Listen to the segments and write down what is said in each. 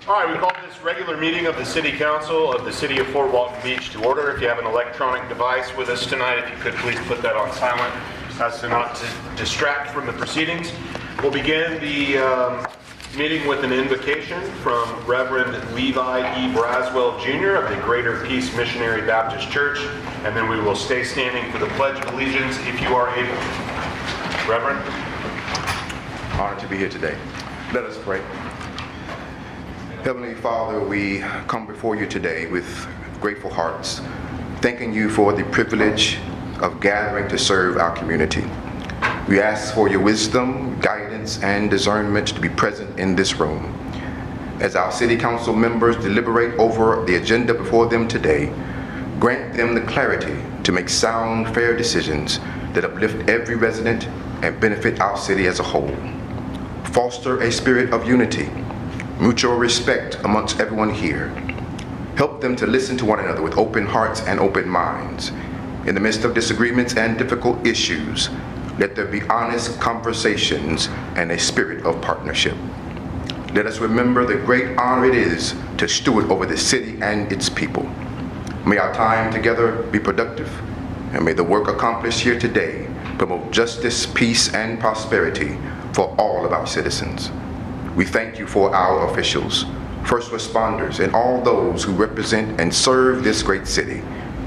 All right, we call this regular meeting of the City Council of the City of Fort Walton Beach to order. If you have an electronic device with us tonight, if you could please put that on silent as to not to distract from the proceedings. We'll begin the meeting with an invocation from Reverend Levi E. Braswell Jr. of the Greater Peace Missionary Baptist Church, and then we will stay standing for the Pledge of Allegiance if you are able. Reverend? Honored to be here today. Let us pray. Heavenly Father, we come before you today with grateful hearts, thanking you for the privilege of gathering to serve our community. We ask for your wisdom, guidance, and discernment to be present in this room. As our City Council members deliberate over the agenda before them today, grant them the clarity to make sound, fair decisions that uplift every resident and benefit our city as a whole. Foster a spirit of unity, mutual respect amongst everyone here. Help them to listen to one another with open hearts and open minds. In the midst of disagreements and difficult issues, let there be honest conversations and a spirit of partnership. Let us remember the great honor it is to steward over the city and its people. May our time together be productive, and may the work accomplished here today promote justice, peace, and prosperity for all of our citizens. We thank you for our officials, first responders, and all those who represent and serve this great city.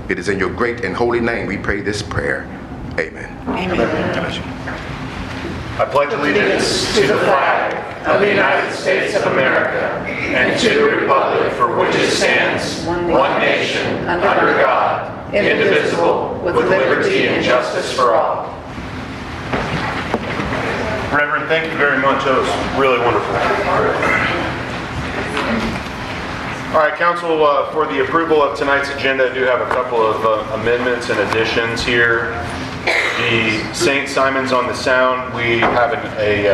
It is in your great and holy name we pray this prayer. Amen. Amen. I pledge allegiance to the flag of the United States of America and to the republic for which it stands, one nation, under God, indivisible, with liberty and justice for all. Reverend, thank you very much. That was really wonderful. All right, Council, for the approval of tonight's agenda, I do have a couple of amendments and additions here. The St. Simon's on the Sound, we have a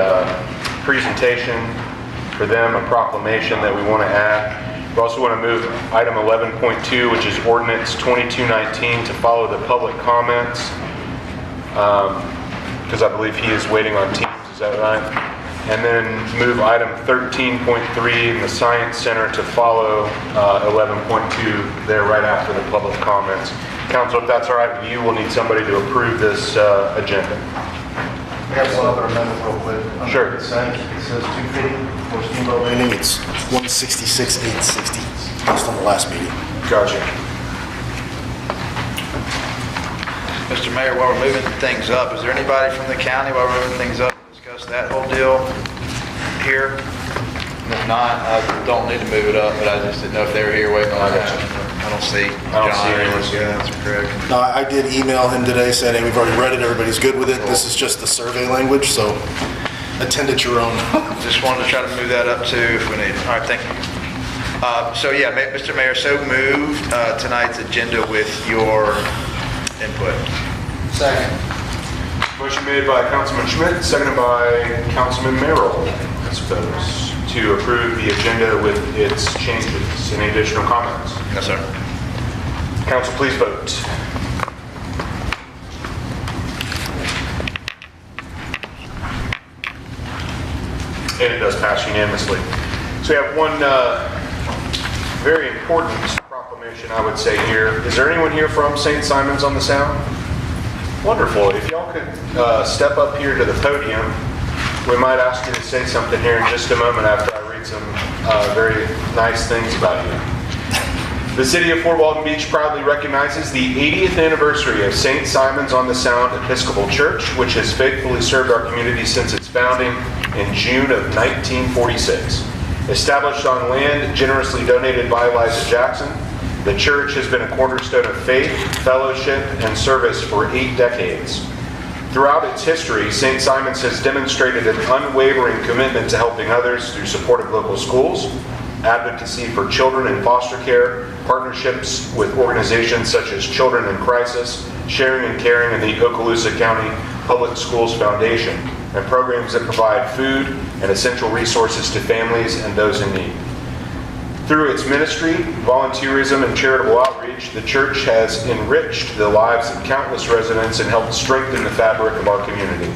presentation for them, a proclamation that we want to add. We also want to move item 11.2, which is ordinance 2219, to follow the public comments, because I believe he is waiting on Teams. Is that right? And then move item 13.3 in the Science Center to follow 11.2 there right after the public comments. Council, if that's all right with you, we'll need somebody to approve this agenda. We have one other amendment real quick. Sure. It says 250 for steamboat landing. It's 166,860 based on the last meeting. Gotcha. Mr. Mayor, while we're moving things up, is there anybody from the county while we're moving things up to discuss that whole deal here? If not, I don't need to move it up, but I just didn't know if they were here waiting on that. I don't see John or anyone. Yeah, that's correct. No, I did email him today saying, hey, we've already read it, everybody's good with it. This is just the survey language, so attend at your own. Just wanted to try to move that up too if we need it. All right, thank you. So yeah, Mr. Mayor, so moved tonight's agenda with your input. Second. Motion made by Councilman Schmidt, seconded by Councilman Merrill, I suppose, to approve the agenda with its changes. Any additional comments? Yes, sir. Council, please vote. And it does pass unanimously. So we have one very important proclamation, I would say, here. Is there anyone here from St. Simon's on the Sound? Wonderful. If y'all could step up here to the podium, we might ask you to say something here in just a moment after I read some very nice things about you. The City of Fort Walton Beach proudly recognizes the 80th anniversary of St. Simon's on the Sound Episcopal Church, which has faithfully served our community since its founding in June of 1946. Established on land generously donated by Eliza Jackson, the church has been a cornerstone of faith, fellowship, and service for 8 decades. Throughout its history, St. Simon's has demonstrated an unwavering commitment to helping others through support of local schools, advocacy for children in foster care, partnerships with organizations such as Children in Crisis, Sharing and Caring, and the Okaloosa County Public Schools Foundation, and programs that provide food and essential resources to families and those in need. Through its ministry, volunteerism, and charitable outreach, the church has enriched the lives of countless residents and helped strengthen the fabric of our community.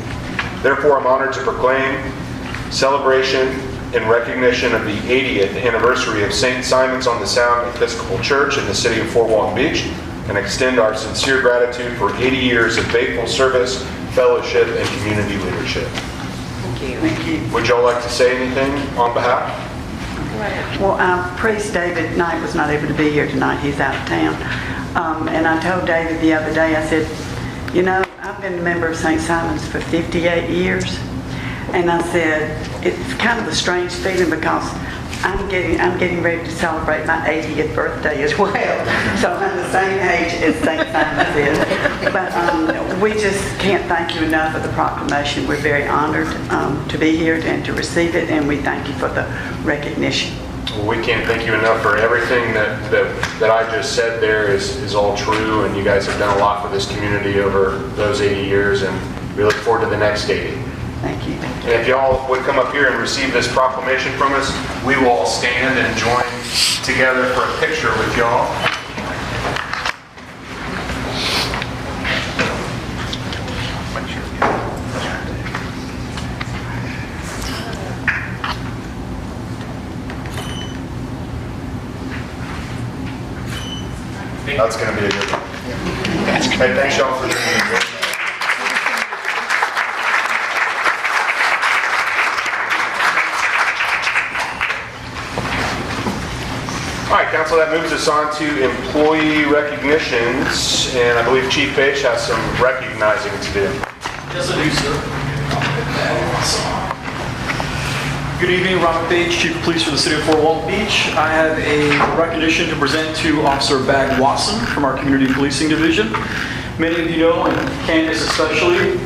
Therefore, I'm honored to proclaim celebration in recognition of the 80th anniversary of St. Simon's on the Sound Episcopal Church in the city of Fort Walton Beach, and extend our sincere gratitude for 80 years of faithful service, fellowship, and community leadership. Thank you. Would y'all like to say anything on behalf? Well, Priest David Knight was not able to be here tonight. He's out of town. And I told David the other day, I said, you know, I've been a member of St. Simon's for 58 years. And I said, it's kind of a strange feeling because I'm getting ready to celebrate my 80th birthday as well. So I'm the same age as St. Simon's is. But we just can't thank you enough for the proclamation. We're very honored to be here and to receive it, and we thank you for the recognition. Well, we can't thank you enough for everything that I just said there is all true, and you guys have done a lot for this community over those 80 years, and we look forward to the next 80. Thank you. And if y'all would come up here and receive this proclamation from us, we will all stand and join together for a picture with y'all. That's going to be a good one. Hey, thanks y'all for being here. All right, Council, that moves us on to employee recognitions, and I believe Chief Page has some recognizing to do. Yes, I do, sir. Good evening, Robert Page, Chief of Police for the City of Fort Walton Beach. I have a recognition to present to Officer Bag Watson from our Community Policing Division. Many of you know, and Candace especially,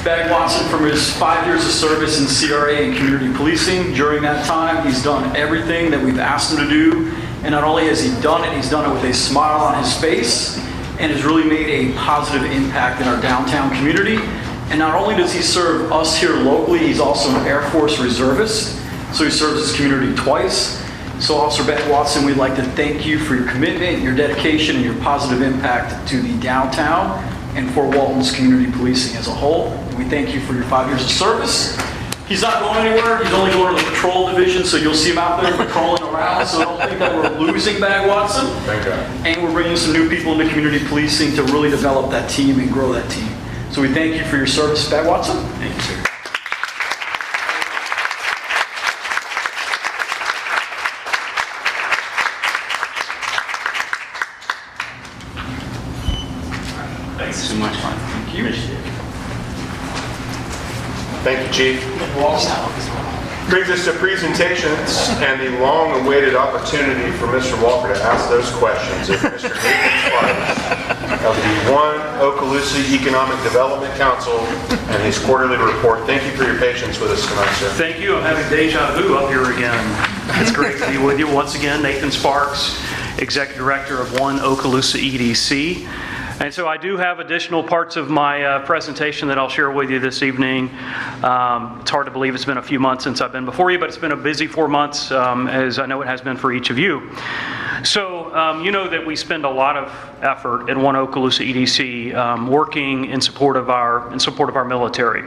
Bag Watson, from his 5 years of service in CRA and community policing. During that time, he's done everything that we've asked him to do. And not only has he done it, he's done it with a smile on his face and has really made a positive impact in our downtown community. And not only does he serve us here locally, he's also an Air Force reservist, so he serves his community twice. So Officer Bag Watson, we'd like to thank you for your commitment, your dedication, and your positive impact to the downtown and Fort Walton's community policing as a whole. We thank you for your 5 years of service. He's not going anywhere. He's only going to the patrol division, so you'll see him out there patrolling around. So don't think that we're losing Bag Watson. Thank God. And we're bringing some new people into community policing to really develop that team and grow that team. So we thank you for your service, Bag Watson. Thank you, sir. Thanks so much. Thank you. Thank you, Chief. Brings us to presentations and the long-awaited opportunity for Mr. Walker to ask those questions of Mr. Nathan Sparks of the One Okaloosa Economic Development Council and his quarterly report. Thank you for your patience with us tonight, sir. Thank you. I'm having deja vu up here again. It's great to be with you once again. Nathan Sparks, Executive Director of One Okaloosa EDC. And so I do have additional parts of my presentation that I'll share with you this evening. It's hard to believe it's been a few months since I've been before you, but it's been a busy 4 months, as I know it has been for each of you. So you know that we spend a lot of effort at One Okaloosa EDC working in support of our military.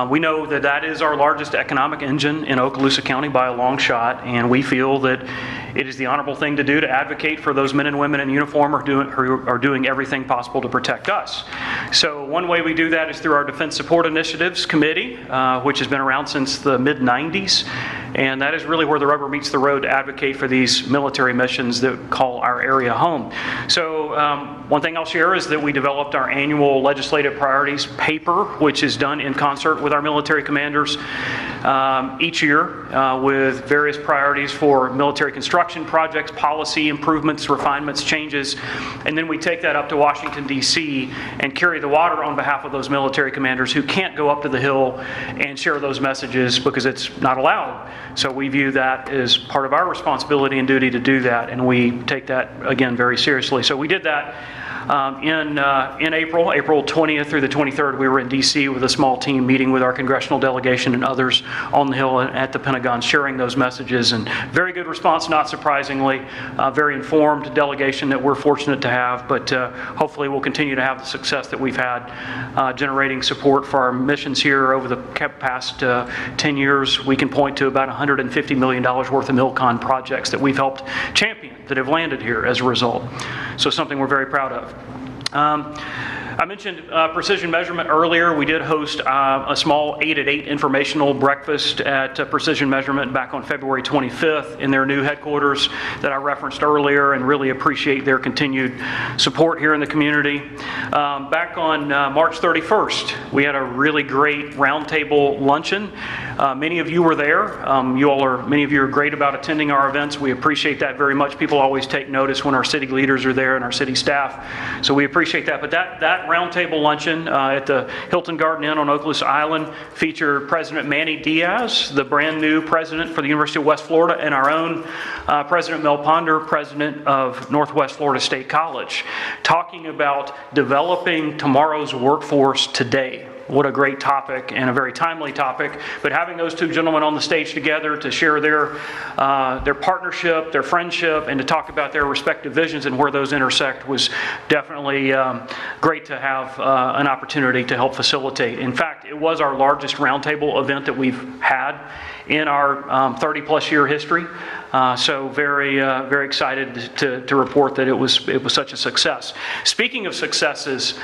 We know that that is our largest economic engine in Okaloosa County by a long shot, and we feel that it is the honorable thing to do to advocate for those men and women in uniform who are doing everything possible to protect us. So one way we do that is through our Defense Support Initiatives Committee, which has been around since the mid-90s. And that is really where the rubber meets the road to advocate for these military missions that call our area home. So one thing I'll share is that we developed our annual legislative priorities paper, which is done in concert with our military commanders each year with various priorities for military construction projects, policy improvements, refinements, changes. And then we take that up to Washington, D.C. and carry the water on behalf of those military commanders who can't go up to the Hill and share those messages because it's not allowed. So we view that as part of our responsibility and duty to do that, and we take that, again, very seriously. So we did that In April 20th through the 23rd, we were in D.C. with a small team meeting with our congressional delegation and others on the Hill at the Pentagon, sharing those messages, and very good response, not surprisingly. Very informed delegation that we're fortunate to have, but hopefully we'll continue to have the success that we've had generating support for our missions here over the past 10 years. We can point to about $150 million worth of MILCON projects that we've helped champion that have landed here as a result. So something we're very proud of. I mentioned Precision Measurement earlier. We did host a small 8 at 8 informational breakfast at Precision Measurement back on February 25th in their new headquarters that I referenced earlier, and really appreciate their continued support here in the community. Back on March 31st, we had a really great roundtable luncheon. Many of you were there. Many of you are great about attending our events. We appreciate that very much. People always take notice when our city leaders are there and our city staff. So we appreciate that. But that roundtable luncheon at the Hilton Garden Inn on Okaloosa Island featured President Manny Diaz, the brand new president for the University of West Florida, and our own President Mel Ponder, president of Northwest Florida State College, talking about developing tomorrow's workforce today. What a great topic, and a very timely topic. But having those two gentlemen on the stage together to share their partnership, their friendship, and to talk about their respective visions and where those intersect was definitely great to have an opportunity to help facilitate. In fact, it was our largest roundtable event that we've had in our 30-plus year history. So very excited to report that it was such a success. Speaking of successes,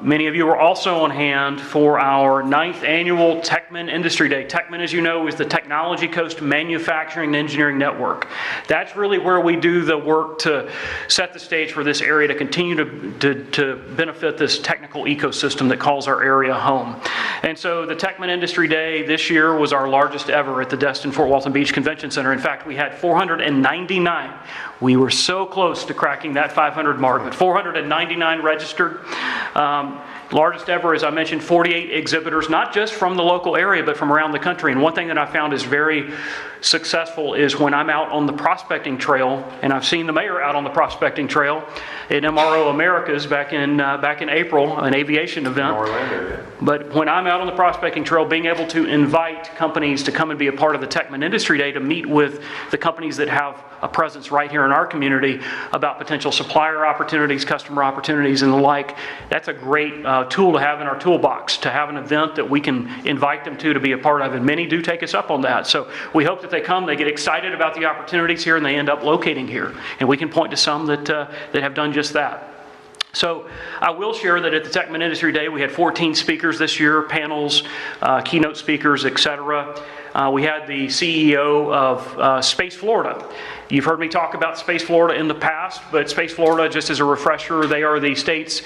many of you were also on hand for our 9th annual Techman Industry Day. Techman, as you know, is the Technology Coast Manufacturing and Engineering Network. That's really where we do the work to set the stage for this area to continue to benefit this technical ecosystem that calls our area home. And so the Techman Industry Day this year was our largest ever at the Destin Fort Walton Beach Convention Center. In fact, we had 499. We were so close to cracking that 500 mark, but 499 registered. Largest ever, as I mentioned, 48 exhibitors, not just from the local area, but from around the country. And one thing that I found is very successful is when I'm out on the prospecting trail, and I've seen the mayor out on the prospecting trail at MRO Americas back in April, an aviation event. Orlando, yeah. But when I'm out on the prospecting trail, being able to invite companies to come and be a part of the Techman Industry Day to meet with the companies that have a presence right here in our community about potential supplier opportunities, customer opportunities, and the like, that's a great tool to have in our toolbox, to have an event that we can invite them to be a part of, and many do take us up on that. So we hope that they come, they get excited about the opportunities here, and they end up locating here. And we can point to some that have done just that. So I will share that at the Techman Industry Day, we had 14 speakers this year, panels, keynote speakers, etc. We had the CEO of Space Florida. You've heard me talk about Space Florida in the past, but Space Florida, just as a refresher, they are the state's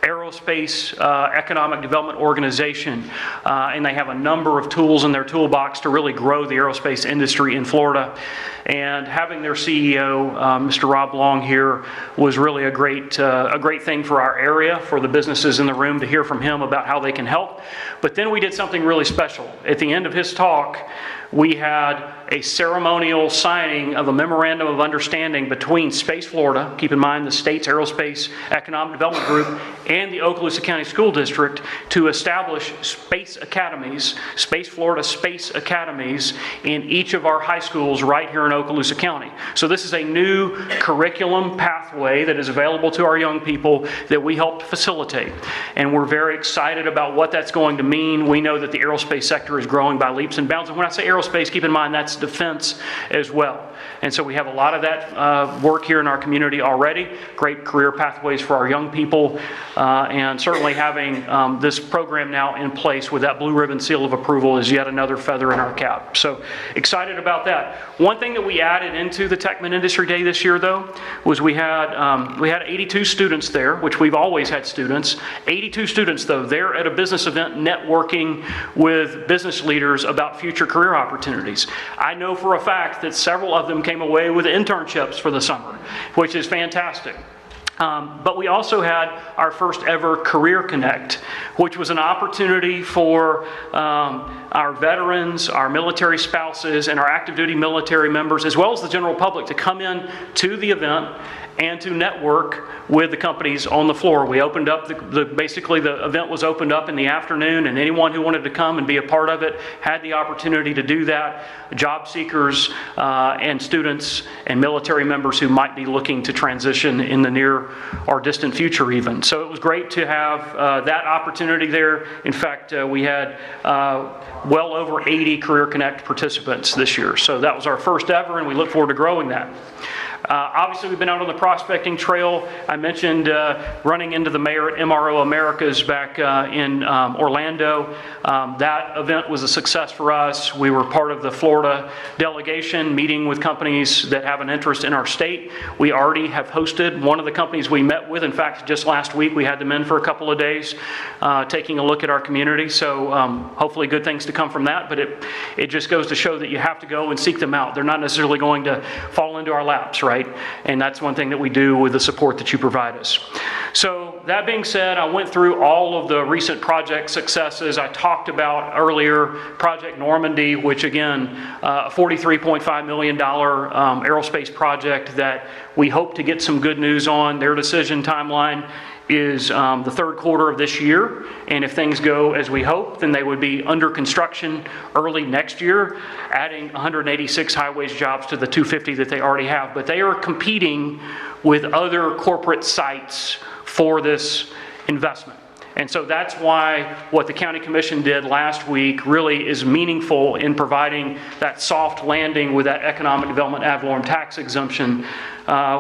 aerospace economic development organization, and they have a number of tools in their toolbox to really grow the aerospace industry in Florida. And having their CEO, Mr. Rob Long, here was really a great thing for our area, for the businesses in the room to hear from him about how they can help. But then we did something really special. At the end of his talk, we had a ceremonial signing of a memorandum of understanding between Space Florida, keep in mind the state's Aerospace Economic Development Group, and the Okaloosa County School District to establish space academies, Space Florida Space Academies, in each of our high schools right here in Okaloosa County. So this is a new curriculum pathway that is available to our young people that we help facilitate. And we're very excited about what that's going to mean. We know that the aerospace sector is growing by leaps and bounds. And when I say aerospace, keep in mind that's defense as well. And so we have a lot of that work here in our community already. Great career pathways for our young people, and certainly having this program now in place with that blue ribbon seal of approval is yet another feather in our cap. So excited about that. One thing that we added into the Techman Industry Day this year, though, was we had 82 students there, which we've always had students. 82 students, though, there at a business event networking with business leaders about future career opportunities. I know for a fact that several of them came away with internships for the summer, which is fantastic. But we also had our first ever Career Connect, which was an opportunity for our veterans, our military spouses, and our active duty military members, as well as the general public, to come in to the event and to network with the companies on the floor. We opened up, basically the event was opened up in the afternoon, and anyone who wanted to come and be a part of it had the opportunity to do that. Job seekers and students and military members who might be looking to transition in the near or distant future even. So it was great to have that opportunity there. In fact, we had well over 80 Career Connect participants this year. So that was our first ever, and we look forward to growing that. Obviously, we've been out on the prospecting trail. I mentioned running into the mayor at MRO Americas back in Orlando. That event was a success for us. We were part of the Florida delegation, meeting with companies that have an interest in our state. We already have hosted one of the companies we met with. In fact, just last week, we had them in for a couple of days taking a look at our community. So hopefully good things to come from that. But it just goes to show that you have to go and seek them out. They're not necessarily going to fall into our laps, right? And that's one thing that we do with the support that you provide us. So that being said, I went through all of the recent project successes. I talked about earlier Project Normandy, which again, a $43.5 million aerospace project that we hope to get some good news on. Their decision timeline is the third quarter of this year, and if things go as we hope, then they would be under construction early next year, adding 186 highways jobs to the 250 that they already have. But they are competing with other corporate sites for this investment. And so that's why what the County Commission did last week really is meaningful in providing that soft landing with that economic development ad valorem tax exemption,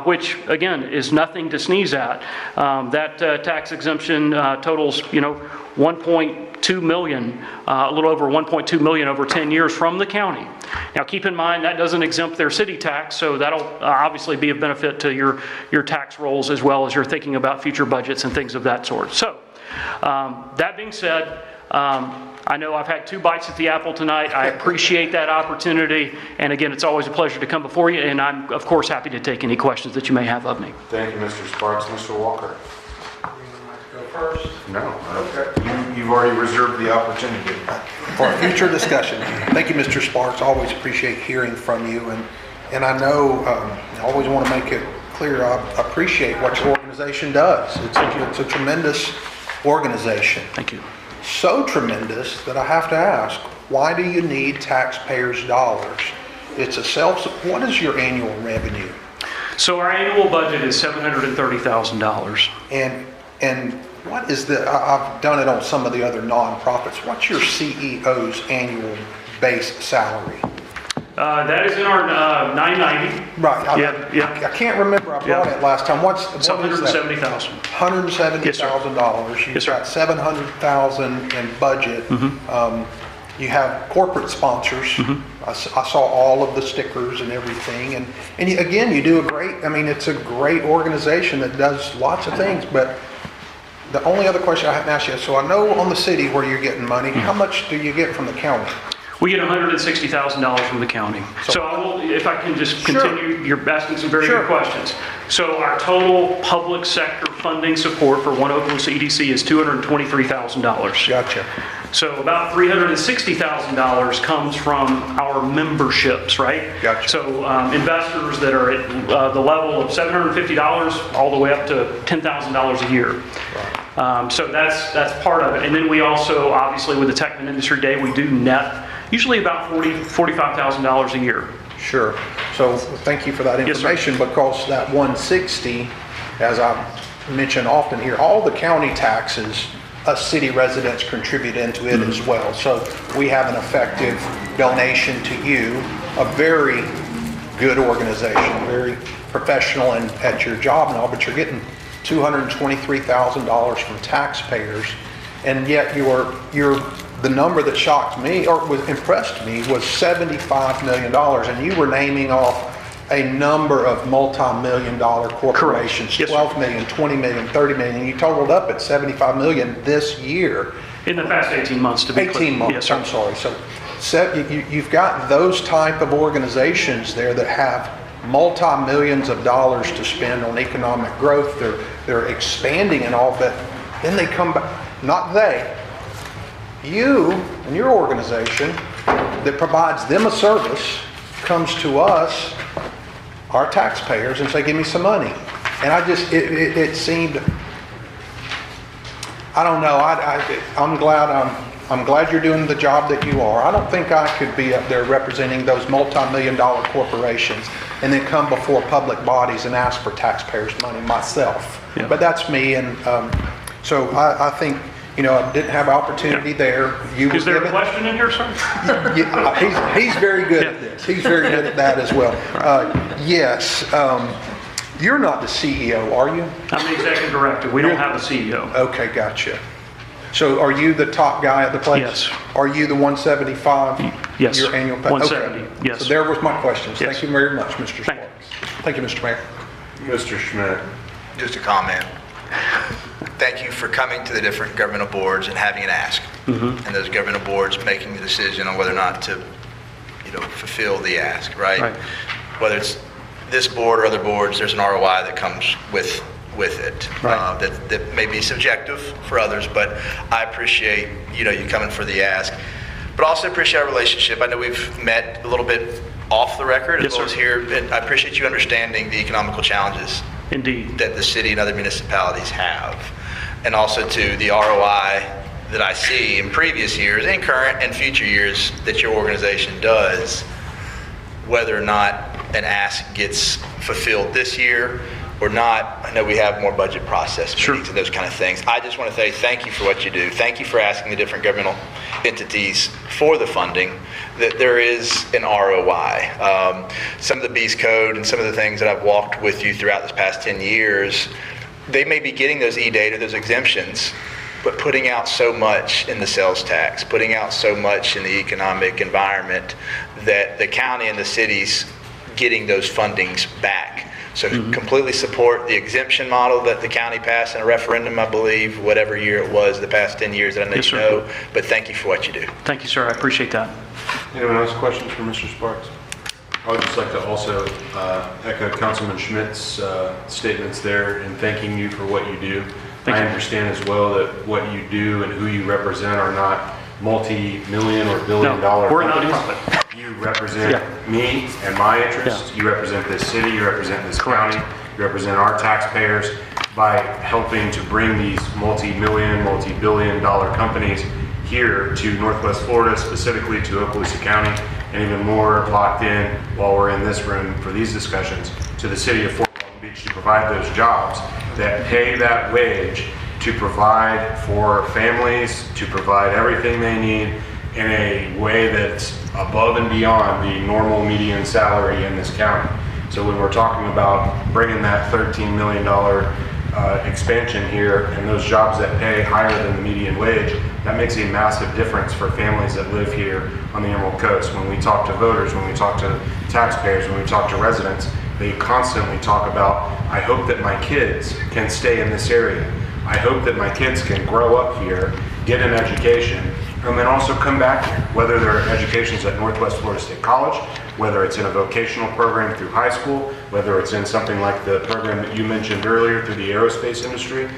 which again is nothing to sneeze at. That tax exemption totals, 1.2 million, a little over 1.2 million over 10 years from the county. Now keep in mind that doesn't exempt their city tax, so that'll obviously be a benefit to your tax rolls as well as you're thinking about future budgets and things of that sort. So that being said, I know I've had 2 bites at the apple tonight. I appreciate that opportunity. And again, it's always a pleasure to come before you. And I'm, of course, happy to take any questions that you may have of me. Thank you, Mr. Sparks. Mr. Walker? Go first. No. Okay. You've already reserved the opportunity. For a future discussion. Thank you, Mr. Sparks. Always appreciate hearing from you. And I know, I always want to make it clear, I appreciate what your organization does. It's a tremendous organization. Thank you. So tremendous that I have to ask, why do you need taxpayers' dollars? It's what is your annual revenue? So our annual budget is $730,000. And what is I've done it on some of the other nonprofits. What's your CEO's annual base salary? That is in our 990. Right. Yeah. I can't remember. I brought it last time. What is that? $170,000. $170,000. You've got $700,000 in budget. You have corporate sponsors. I saw all of the stickers and everything. And again, you do it's a great organization that does lots of things. But the only other question I have to ask you, so I know on the city where you're getting money, how much do you get from the county? We get $160,000 from the county. So I will, if I can just continue, you're asking some very good questions. So our total public sector funding support for One Okaloosa EDC is $223,000. Gotcha. So about $360,000 comes from our memberships, right? Gotcha. So investors that are at the level of $750 all the way up to $10,000 a year. Right. So that's part of it. And then we also, obviously with the Techman Industry Day, we do net usually about $45,000 a year. Sure. So thank you for that information, because that 160, as I mention often here, all the county taxes, us city residents contribute into it as well. So we have an effective donation to you, a very good organization, very professional and at your job and all, but you're getting $223,000 from taxpayers, and yet the number that shocked me or impressed me was $75 million, and you were naming off a number of multi-million-dollar corporations. Yes, 12 million, 20 million, 30 million, and you totaled up at 75 million this year. In the past 18 months, to be clear. 18 months, yes, I'm sorry. So you've got those type of organizations there that have multi-millions of dollars to spend on economic growth. They're expanding and all, but then they come back, not they, you and your organization that provides them a service comes to us, our taxpayers, and say, give me some money. And I just, it seemed, I don't know, I'm glad you're doing the job that you are. I don't think I could be up there representing those multi-million-dollar corporations and then come before public bodies and ask for taxpayers' money myself. Yeah. But that's me, and so I think, I didn't have opportunity there. You Is there were a question in here, sir? Yeah, he's very good at this. He's very good at that as well. Yes, you're not the CEO, are you? I'm the executive director. We don't have a CEO. Okay, gotcha. So are you the top guy at the place? Yes. Are you the 175? Yes. Your annual pay? 170, Okay. yes. So there was my questions. Yes. Thank you very much, Mr. Thank Sparks. Thank you, Mr. Mayor. Mr. Schmidt. Just a comment. Thank you for coming to the different governmental boards and having an ask. Mm-hmm. And those governmental boards making the decision on whether or not to, fulfill the ask, right? Right. Whether it's this board or other boards, there's an ROI that comes with it. Right. That may be subjective for others, but I appreciate, you coming for the ask. But also appreciate our relationship. I know we've met a little bit off the record as Yes, well as sir. here. And I appreciate you understanding the economical challenges Indeed. that the city and other municipalities have, and also to the ROI that I see in previous years and current and future years that your organization does, whether or not an ask gets fulfilled this year or not. I know we have more budget process meetings and those kind of things. I just want to say thank you for what you do. Thank you for asking the different governmental entities for the funding, that there is an ROI. Some of the Beast Code and some of the things that I've walked with you throughout this past 10 years, they may be getting those e-data, those exemptions, but putting out so much in the sales tax, putting out so much in the economic environment that the county and the city's getting those fundings back. So completely support the exemption model that the county passed in a referendum, I believe, whatever year it was, the past 10 years that I know Yes, you sir. know. But thank you for what you do. Thank you, sir. I appreciate that. Anyone else questions for Mr. Sparks? I would just like to also echo Councilman Schmidt's statements there in thanking you for what you do. Thank I you. understand as well that what you do and who you represent are not multi-million or billion-dollar we're not companies. profit. You represent me and my interests. Yeah. You represent this city. You represent this county. You represent our taxpayers by helping to bring these multi-million, multi-billion-dollar companies here to Northwest Florida, specifically to Okaloosa County, and even more locked in while we're in this room for these discussions, to the city of Fort Walton Beach to provide those jobs that pay that wage to provide for families, to provide everything they need in a way that's above and beyond the normal median salary in this county. So when we're talking about bringing that $13 million expansion here and those jobs that pay higher than the median wage, that makes a massive difference for families that live here on the Emerald Coast. When we talk to voters, when we talk to taxpayers, when we talk to residents, they constantly talk about, I hope that my kids can stay in this area. I hope that my kids can grow up here, get an education, and then also come back here, whether their education's at Northwest Florida State College, whether it's in a vocational program through high school, whether it's in something like the program that you mentioned earlier through the aerospace industry.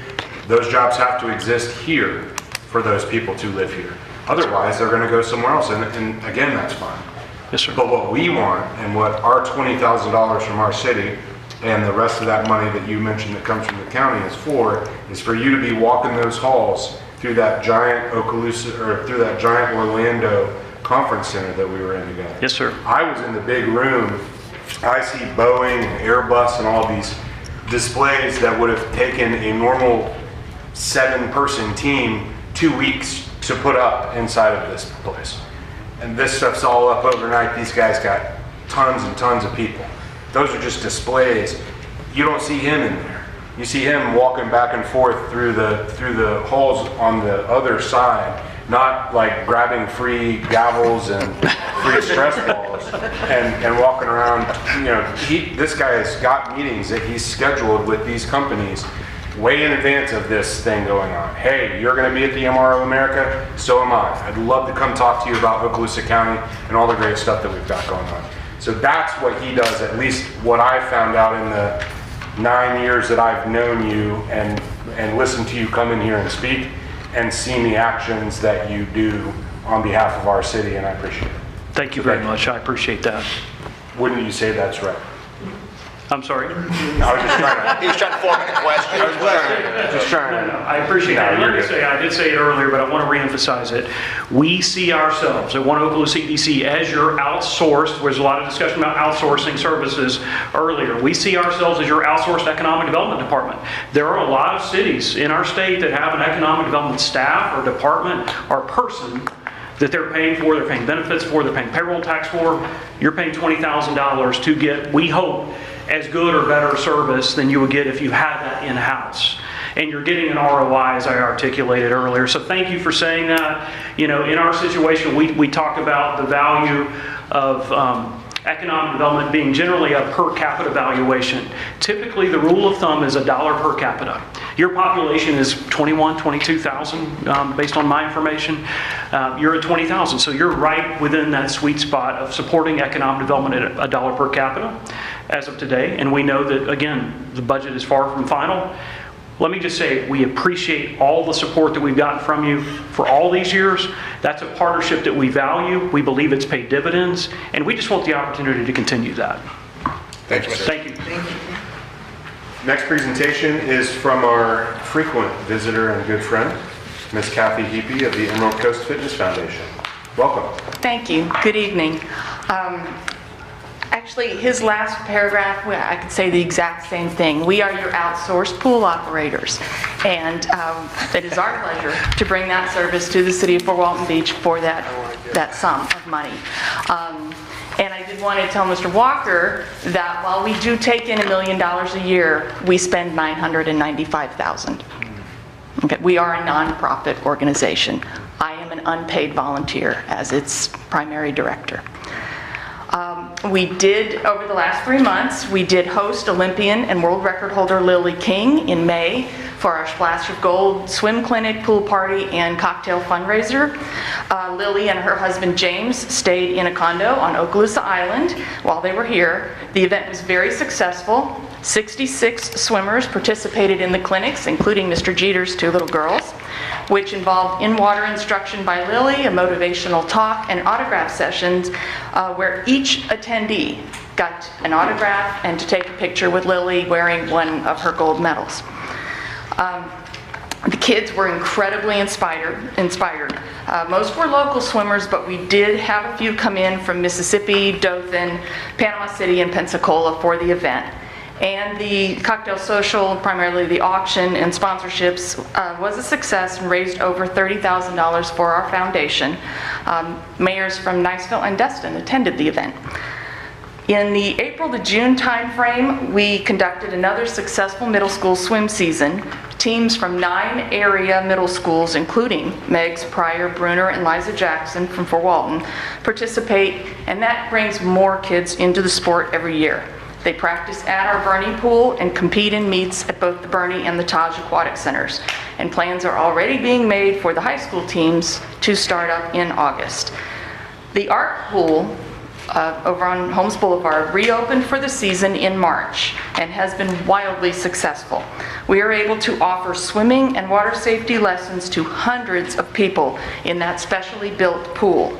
Those jobs have to exist here for those people to live here. Otherwise, they're gonna go somewhere else, and again, that's fine. Yes, sir. But what we want, and what our $20,000 from our city, and the rest of that money that you mentioned that comes from the county is for you to be walking those halls through that giant Okaloosa, or through that giant Orlando conference center that we were in together. Yes, sir. I was in the big room. I see Boeing and Airbus and all these displays that would have taken a normal 7-person team 2 weeks to put up inside of this place. And this stuff's all up overnight. These guys got tons and tons of people. Those are just displays. You don't see him in there. You see him walking back and forth through the halls on the other side, not like grabbing free gavels and free stress balls and walking around. You know, this guy has got meetings that he's scheduled with these companies way in advance of this thing going on. Hey, you're going to be at the MRO America, so am I. I'd love to come talk to you about Okaloosa County and all the great stuff that we've got going on. So that's what he does, at least what I found out in the 9 years that I've known you and listened to you come in here and speak and seen the actions that you do on behalf of our city, and I appreciate it. Thank you very much. I appreciate that. Wouldn't you say that's right? I'm sorry. I was just trying He was trying to formulate a question. I appreciate that. No, Let me you're say, I did say it earlier, but I want to reemphasize it. We see ourselves at One Okaloosa EDC as your outsourced, there's a lot of discussion about outsourcing services earlier. We see ourselves as your outsourced economic development department. There are a lot of cities in our state that have an economic development staff or department or person that they're paying for, they're paying benefits for, they're paying payroll tax for. You're paying $20,000 to get, we hope, as good or better service than you would get if you had that in-house. And you're getting an ROI, as I articulated earlier. So thank you for saying that. You know, in our situation, we talk about the value of economic development being generally a per capita valuation. Typically, the rule of thumb is $1 per capita. Your population is 22,000 based on my information. You're at 20,000, so you're right within that sweet spot of supporting economic development at $1 per capita as of today. And we know that, again, the budget is far from final. Let me just say, we appreciate all the support that we've gotten from you for all these years. That's a partnership that we value. We believe it's paid dividends, and we just want the opportunity to continue that. Thank you, sir. Thank you. Next presentation is from our frequent visitor and good friend, Ms. Kathy Heapy of the Emerald Coast Fitness Foundation. Welcome. Thank you. Good evening. Actually, his last paragraph, I could say the exact same thing. We are your outsourced pool operators, and it is our pleasure to bring that service to the city of Fort Walton Beach for that sum of money. And I did want to tell Mr. Walker that while we do take in $1 million a year, we spend $995,000. Okay, we are a nonprofit organization. I am an unpaid volunteer as its primary director. We did, over the last 3 months, we did host Olympian and world record holder Lily King in May for our Splash of Gold swim clinic, pool party, and cocktail fundraiser. Lily and her husband James stayed in a condo on Okaloosa Island while they were here. The event was very successful. 66 swimmers participated in the clinics, including Mr. Jeter's 2 little girls, which involved in-water instruction by Lily, a motivational talk, and autograph sessions where each attendee got an autograph and to take a picture with Lily wearing one of her gold medals. The kids were incredibly inspired. Most were local swimmers, but we did have a few come in from Mississippi, Dothan, Panama City, and Pensacola for the event. And the cocktail social, primarily the auction and sponsorships, was a success and raised over $30,000 for our foundation. Mayors from Niceville and Destin attended the event. In the April to June timeframe, we conducted another successful middle school swim season. Teams from 9 area middle schools, including Meigs, Pryor, Bruner, and Liza Jackson from Fort Walton, participate, and that brings more kids into the sport every year. They practice at our Bernie pool and compete in meets at both the Bernie and the Taj Aquatic Centers. And plans are already being made for the high school teams to start up in August. The art pool over on Holmes Boulevard reopened for the season in March and has been wildly successful. We are able to offer swimming and water safety lessons to hundreds of people in that specially built pool.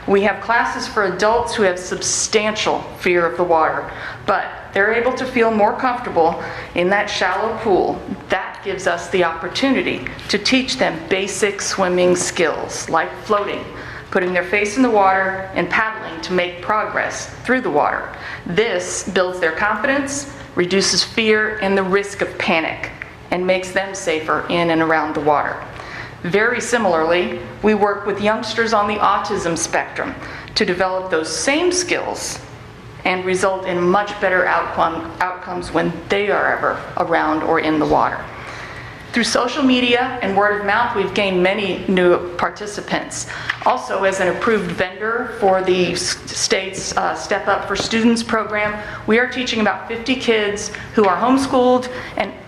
We have classes for adults who have substantial fear of the water, but they're able to feel more comfortable in that shallow pool. That gives us the opportunity to teach them basic swimming skills like floating, putting their face in the water, and paddling to make progress through the water. This builds their confidence, reduces fear and the risk of panic, and makes them safer in and around the water. Very similarly, we work with youngsters on the autism spectrum to develop those same skills and result in much better outcomes when they are ever around or in the water. Through social media and word of mouth, we've gained many new participants. Also, as an approved vendor for the state's Step Up for Students program, we are teaching about 50 kids who are homeschooled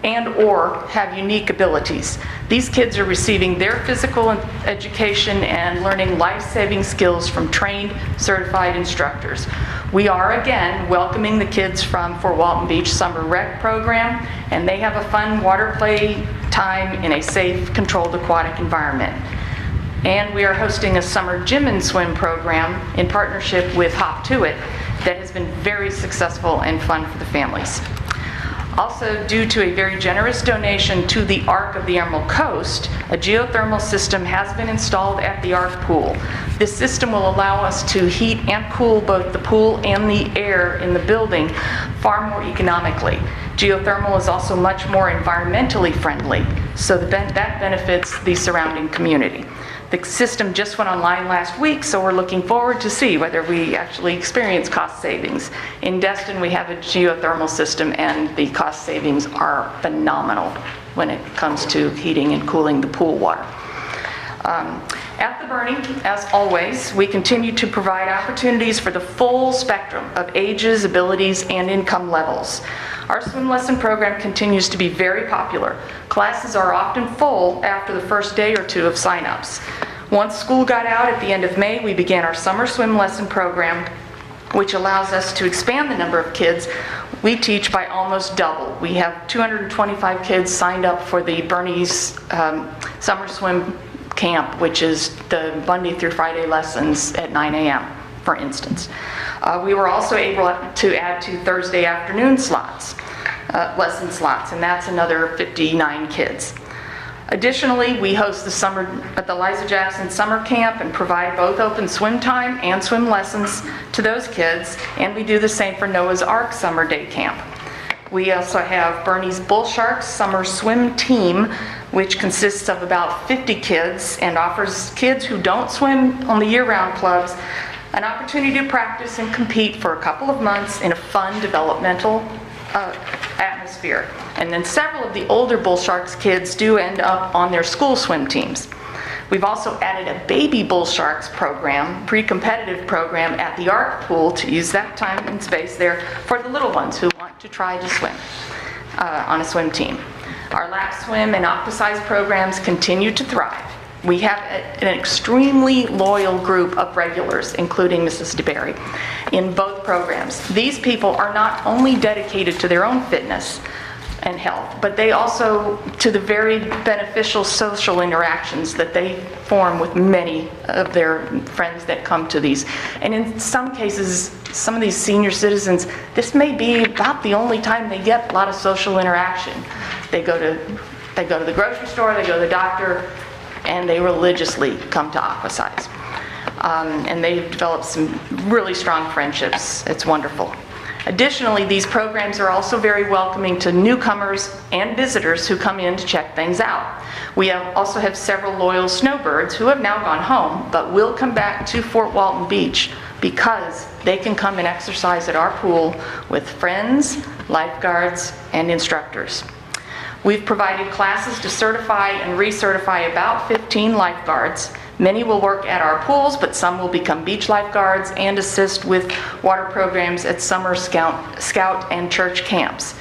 and/or have unique abilities. These kids are receiving their physical education and learning life-saving skills from trained, certified instructors. We are, again, welcoming the kids from Fort Walton Beach Summer Rec program, and they have a fun water play time in a safe, controlled aquatic environment. And we are hosting a summer gym and swim program in partnership with Hop To It that has been very successful and fun for the families. Also, due to a very generous donation to the Ark of the Emerald Coast, a geothermal system has been installed at the Ark pool. This system will allow us to heat and cool both the pool and the air in the building far more economically. Geothermal is also much more environmentally friendly, so that benefits the surrounding community. The system just went online last week, so we're looking forward to see whether we actually experience cost savings. In Destin, we have a geothermal system, and the cost savings are phenomenal when it comes to heating and cooling the pool water. At the Bernie, as always, we continue to provide opportunities for the full spectrum of ages, abilities, and income levels. Our swim lesson program continues to be very popular. Classes are often full after the first day or two of sign-ups. Once school got out at the end of May, we began our summer swim lesson program, which allows us to expand the number of kids we teach by almost double. We have 225 kids signed up for the Bernie's summer swim camp, which is the Monday through Friday lessons at 9 a.m., for instance. We were also able to add 2 Thursday afternoon slots, lesson slots, and that's another 59 kids. Additionally, we host the summer at the Liza Jackson Summer Camp and provide both open swim time and swim lessons to those kids, and we do the same for Noah's Ark Summer Day Camp. We also have Bernie's Bull Sharks Summer Swim Team, which consists of about 50 kids and offers kids who don't swim on the year-round clubs an opportunity to practice and compete for a couple of months in a fun developmental atmosphere. And then several of the older Bull Sharks kids do end up on their school swim teams. We've also added a baby Bull Sharks program, pre-competitive program at the Ark pool to use that time and space there for the little ones who want to try to swim on a swim team. Our lap swim and aquasize programs continue to thrive. We have an extremely loyal group of regulars, including Mrs. DeBerry, in both programs. These people are not only dedicated to their own fitness and health, but they also to the very beneficial social interactions that they form with many of their friends that come to these. And in some cases, some of these senior citizens, this may be about the only time they get a lot of social interaction. They go to the grocery store, they go to the doctor, and they religiously come to Aquasize. And they've developed some really strong friendships. It's wonderful. Additionally, these programs are also very welcoming to newcomers and visitors who come in to check things out. We also have several loyal snowbirds who have now gone home, but will come back to Fort Walton Beach because they can come and exercise at our pool with friends, lifeguards, and instructors. We've provided classes to certify and recertify about 15 lifeguards. Many will work at our pools, but some will become beach lifeguards and assist with water programs at summer scout and church camps.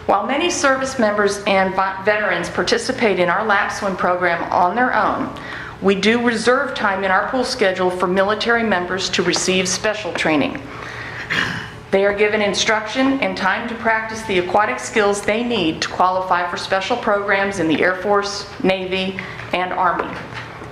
While many service members and veterans participate in our lap swim program on their own, we do reserve time in our pool schedule for military members to receive special training. They are given instruction and time to practice the aquatic skills they need to qualify for special programs in the Air Force, Navy, and Army.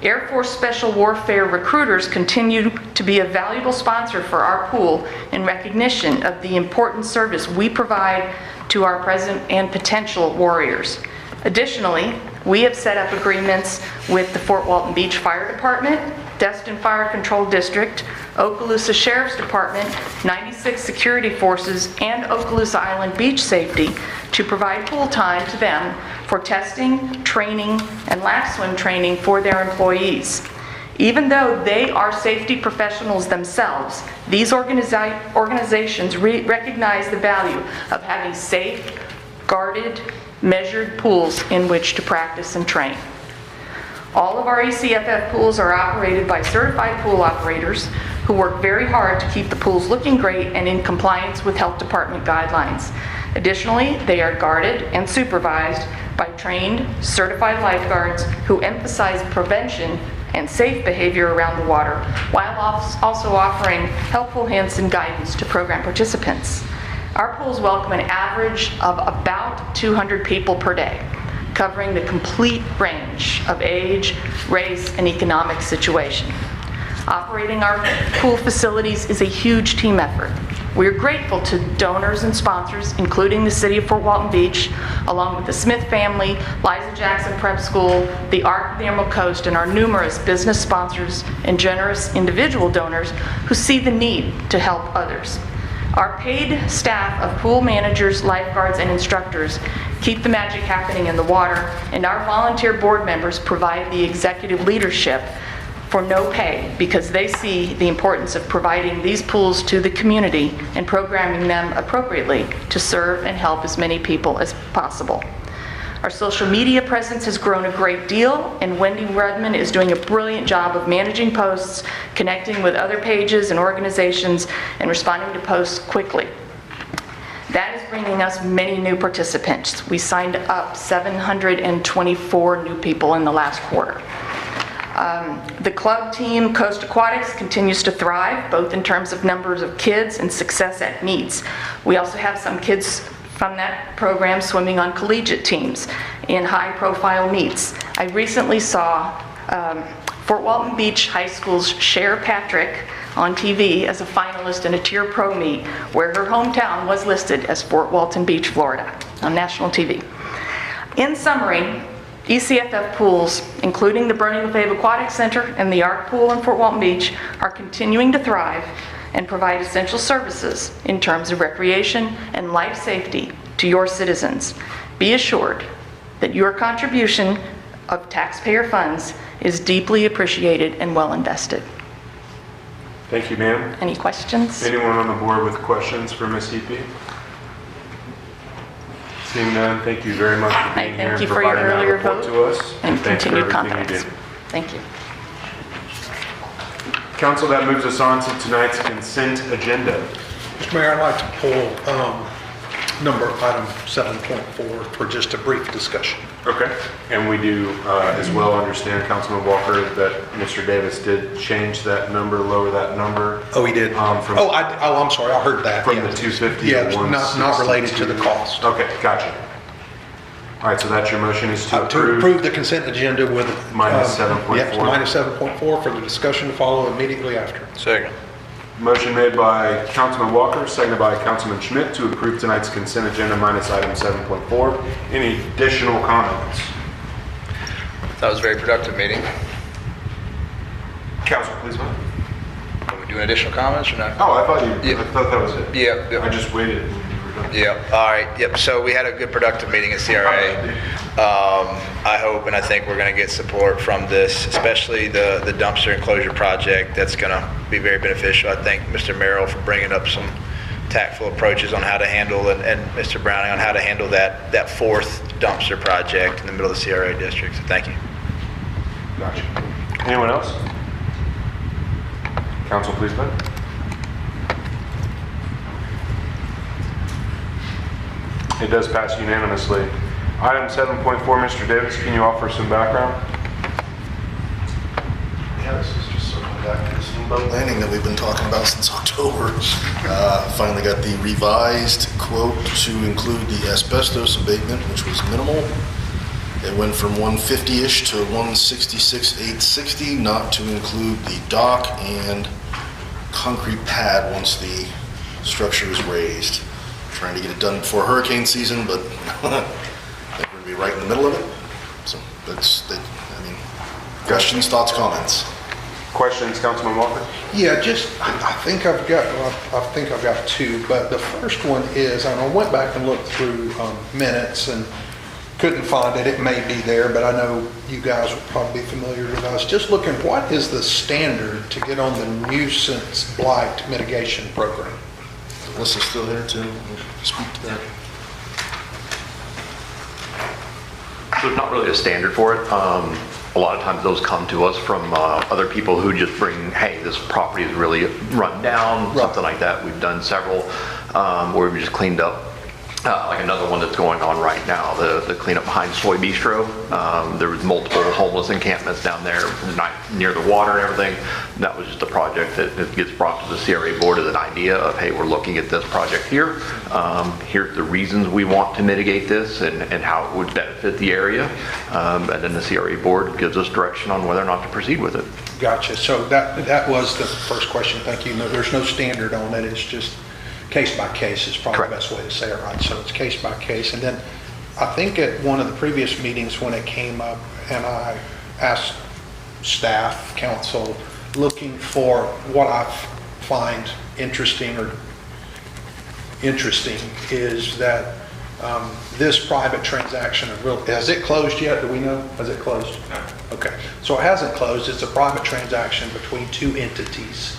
Air Force Special Warfare recruiters continue to be a valuable sponsor for our pool in recognition of the important service we provide to our present and potential warriors. Additionally, we have set up agreements with the Fort Walton Beach Fire Department, Destin Fire Control District, Okaloosa Sheriff's Department, 96 Security Forces, and Okaloosa Island Beach Safety to provide pool time to them for testing, training, and lap swim training for their employees. Even though they are safety professionals themselves, these organizations recognize the value of having safe, guarded, measured pools in which to practice and train. All of our ECFF pools are operated by certified pool operators who work very hard to keep the pools looking great and in compliance with health department guidelines. Additionally, they are guarded and supervised by trained, certified lifeguards who emphasize prevention and safe behavior around the water, while also offering helpful hints and guidance to program participants. Our pools welcome an average of about 200 people per day, covering the complete range of age, race, and economic situation. Operating our pool facilities is a huge team effort. We are grateful to donors and sponsors, including the City of Fort Walton Beach, along with the Smith family, Liza Jackson Prep School, the Arc of the Emerald Coast, and our numerous business sponsors and generous individual donors who see the need to help others. Our paid staff of pool managers, lifeguards, and instructors keep the magic happening in the water, and our volunteer board members provide the executive leadership for no pay because they see the importance of providing these pools to the community and programming them appropriately to serve and help as many people as possible. Our social media presence has grown a great deal, and Wendy Redmond is doing a brilliant job of managing posts, connecting with other pages and organizations, and responding to posts quickly. That is bringing us many new participants. We signed up 724 new people in the last quarter. The club team, Coast Aquatics, continues to thrive, both in terms of numbers of kids and success at meets. We also have some kids from that program swimming on collegiate teams in high-profile meets. I recently saw Fort Walton Beach High School's Cher Patrick on TV as a finalist in a tier pro meet where her hometown was listed as Fort Walton Beach, Florida, on national TV. In summary, ECFF pools, including the Bernie Lefebvre Aquatic Center and the Arc Pool in Fort Walton Beach, are continuing to thrive and provide essential services in terms of recreation and life safety to your citizens. Be assured that your contribution of taxpayer funds is deeply appreciated and well invested. Thank you, ma'am. Any questions? Anyone on the board with questions for Ms. Heapy? Seeing none, thank you very much for being here and Thank you for your providing that earlier report vote to us. and thanks for continued everything you confidence. did. Thank you. Council, that moves us on to tonight's consent agenda. Mr. Mayor, I'd like to pull item 7.4 for just a brief discussion. Okay. And we do as well understand, Councilman Walker, that Mr. Davis did change that number, lower that number. Oh, he did? I'm sorry, I heard that. From yeah. the 250 Yeah, to it's not related to the cost. Okay, gotcha. All right, so that's your motion is to To approve the consent agenda with... Minus 7.4. Yes, minus 7.4 for the discussion to follow immediately after. Second. Motion made by Councilman Walker, seconded by Councilman Schmidt to approve tonight's consent agenda minus item 7.4. Any additional comments? That was a very productive meeting. Council, please vote. Are we doing additional comments or not? Oh, I thought Yeah. I thought that was it. Yeah. I just waited. when you were done. Yep, all right, yep, so we had a good productive meeting at CRA. I hope and I think we're gonna get support from this, especially the dumpster enclosure project. That's gonna be very beneficial. I thank Mr. Merrill for bringing up some tactful approaches on how to handle, and Mr. Browning on how to handle that fourth dumpster project in the middle of the CRA district, so thank you. Gotcha. Anyone else? Council, please vote. It does pass unanimously. Item 7.4, Mr. Davis, can you offer some background? Yeah, this is just circling back to the steamboat landing that we've been talking about since October. Finally got the revised quote to include the asbestos abatement, which was minimal. It went from 150-ish to 166,860, not to include the dock and concrete pad once the structure is raised. Trying to get it done before hurricane season, but I think we're gonna be right in the middle of it. So questions, thoughts, comments? Questions, Councilman Walker? Yeah, I think I've got two, but the first one is, and I went back and looked through minutes and couldn't find it. It may be there, but I know you guys will probably be familiar with us. Just looking, what is the standard to get on the nuisance blight mitigation program? Alyssa's still here to speak to that. there's not really a standard for it. A lot of times those come to us from other people who just bring, hey, this property is really run down, something like that. We've done several where we just cleaned up. Like another one that's going on right now, the cleanup behind Soy Bistro. There was multiple homeless encampments down there near the water and everything. That was just a project that gets brought to the CRA board as an idea of, hey, we're looking at this project here. Here's the reasons we want to mitigate this and how it would benefit the area. And then the CRA board gives us direction on whether or not to proceed with it. Gotcha. So that was the first question. Thank you. No, there's no standard on it. It's just case by case is probably Correct. the best way to say it, right? So it's case by case. And then I think at one of the previous meetings when it came up and I asked staff, council, looking for what I find interesting is that this private transaction of real, has it closed yet? Do we know? Has it closed? No. Okay. So it hasn't closed. It's a private transaction between two entities.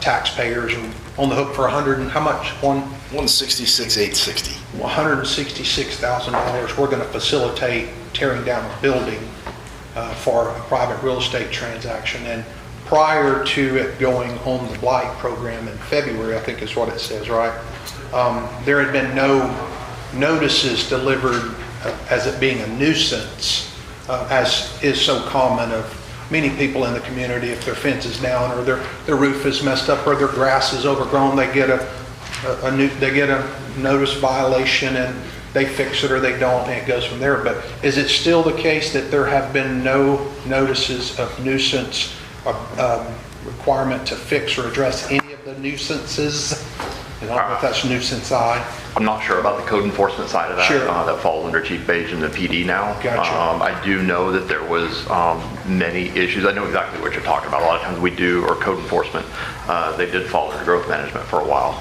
Taxpayers are on the hook for 100 and how much? $166,860. $166,000. We're going to facilitate tearing down a building for a private real estate transaction. And prior to it going on the blight program in February, I think is what it says, right? There had been no notices delivered as it being a nuisance, as is so common of many people in the community. If their fence is down or their roof is messed up or their grass is overgrown, they get a notice violation and they fix it or they don't, and it goes from there. But is it still the case that there have been no notices of nuisance requirement to fix or address any of the nuisances? I don't know if that's nuisance I. I'm not sure about the code enforcement side of that. Sure. That falls under Chief Page and the PD now. Gotcha. I do know that there was many issues. I know exactly what you're talking about. A lot of times we do, or code enforcement, they did fall under growth management for a while.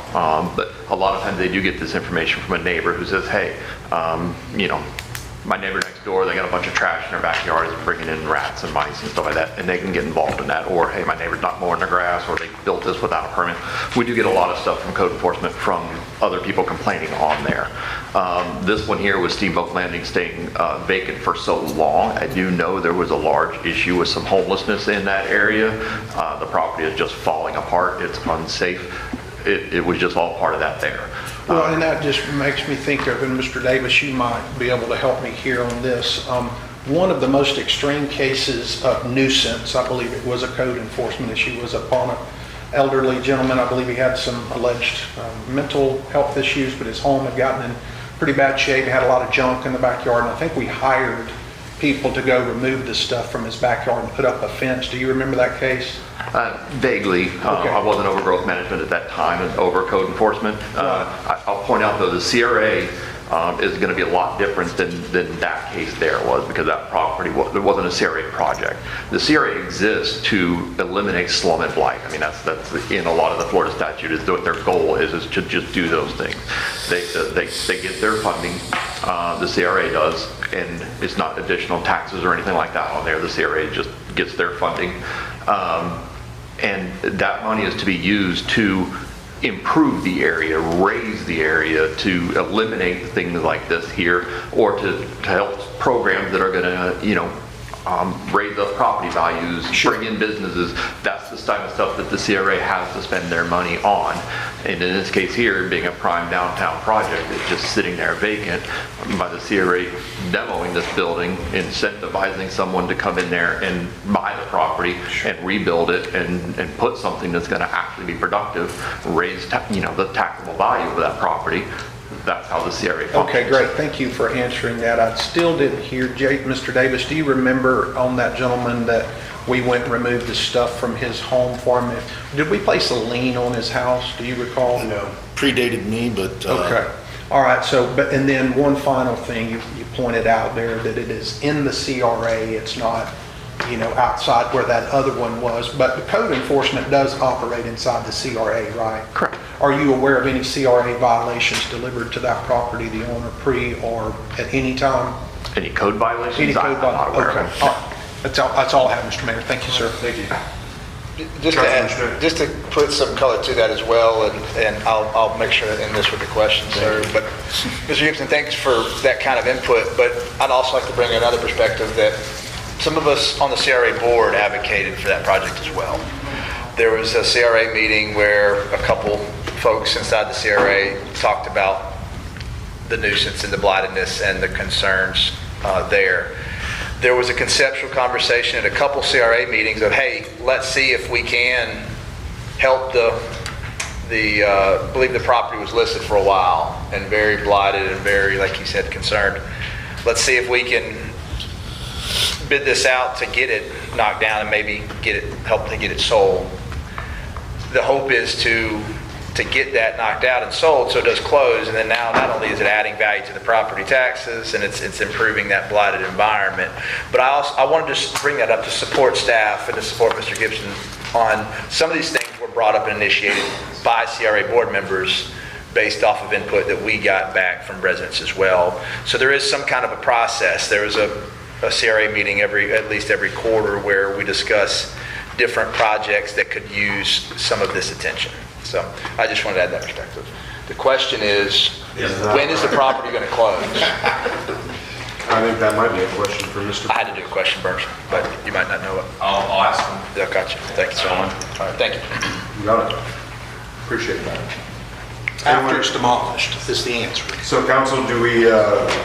But a lot of times they do get this information from a neighbor who says, hey, you know, my neighbor next door, they got a bunch of trash in their backyard, is bringing in rats and mice and stuff like that, and they can get involved in that. Or, hey, my neighbor's not mowing their grass, or they built this without a permit. We do get a lot of stuff from code enforcement from other people complaining on there. This one here with Steamboat Landing staying vacant for so long, I do know there was a large issue with some homelessness in that area. The property is just falling apart. It's unsafe. It was just all part of that there. Well, and that just makes me think of, and Mr. Davis, you might be able to help me here on this. One of the most extreme cases of nuisance, I believe it was a code enforcement issue, was upon an elderly gentleman. I believe he had some alleged mental health issues, but his home had gotten in pretty bad shape. He had a lot of junk in the backyard, and I think we hired people to go remove the stuff from his backyard and put up a fence. Do you remember that case? Vaguely. Okay. I wasn't over growth management at that time and over code enforcement. I'll point out though, the CRA is going to be a lot different than that case there was, because that property, there wasn't a CRA project. The CRA exists to eliminate slum and blight. I mean, that's in a lot of the Florida statute, is what their goal is to just do those things. They get their funding, the CRA does, and it's not additional taxes or anything like that on there. The CRA just gets their funding. And that money is to be used to improve the area, raise the area, to eliminate things like this here, or to help programs that are going to, you know, raise up property values, bring in businesses. That's the type of stuff that the CRA has to spend their money on. And in this case here, being a prime downtown project, it's just sitting there vacant, by the CRA demoing this building, incentivizing someone to come in there and buy the property and rebuild it and put something that's going to actually be productive, raise the taxable value of that property. That's how the CRA functions. Okay, great. Thank you for answering that. I still didn't hear, Mr. Davis, do you remember on that gentleman that we went and removed the stuff from his home for him? Did we place a lien on his house? Do you recall? No, predated me, but... Okay. All right. So, and then one final thing, you pointed out there that it is in the CRA. It's not, you know, outside where that other one was. But the code enforcement does operate inside the CRA, right? Correct. Are you aware of any CRA violations delivered to that property, the owner, pre or at any time? Any code violations? Any code I'm not aware okay. of. All right. That's all I have, Mr. Mayor. Thank you, sir. Thank you. Councilman Schmidt. Just to put some color to that as well, and I'll make sure to end this with a question, sir. But Mr. Gibson, thanks for that kind of input, but I'd also like to bring another perspective that some of us on the CRA board advocated for that project as well. There was a CRA meeting where a couple folks inside the CRA talked about the nuisance and the blightedness and the concerns there. There was a conceptual conversation at a couple CRA meetings of, hey, let's see if we can help I believe the property was listed for a while and very blighted and very, like you said, concerned. Let's see if we can bid this out to get it knocked down and maybe help to get it sold. The hope is to get that knocked out and sold so it does close, and then now not only is it adding value to the property taxes and it's improving that blighted environment, but I wanted to bring that up to support staff and to support Mr. Gibson on some of these things were brought up and initiated by CRA board members based off of input that we got back from residents as well. So there is some kind of a process. There is a CRA meeting at least every quarter where we discuss different projects that could use some of this attention. So I just wanted to add that perspective. The question is, when is the property going to close? I think that might be a question for Mr. I had to do a question first, but you might not know it. I'll ask them. Yeah, gotcha. Thank you so much. All right, thank you. You got it. Appreciate that. After it's demolished is the answer. So council, do we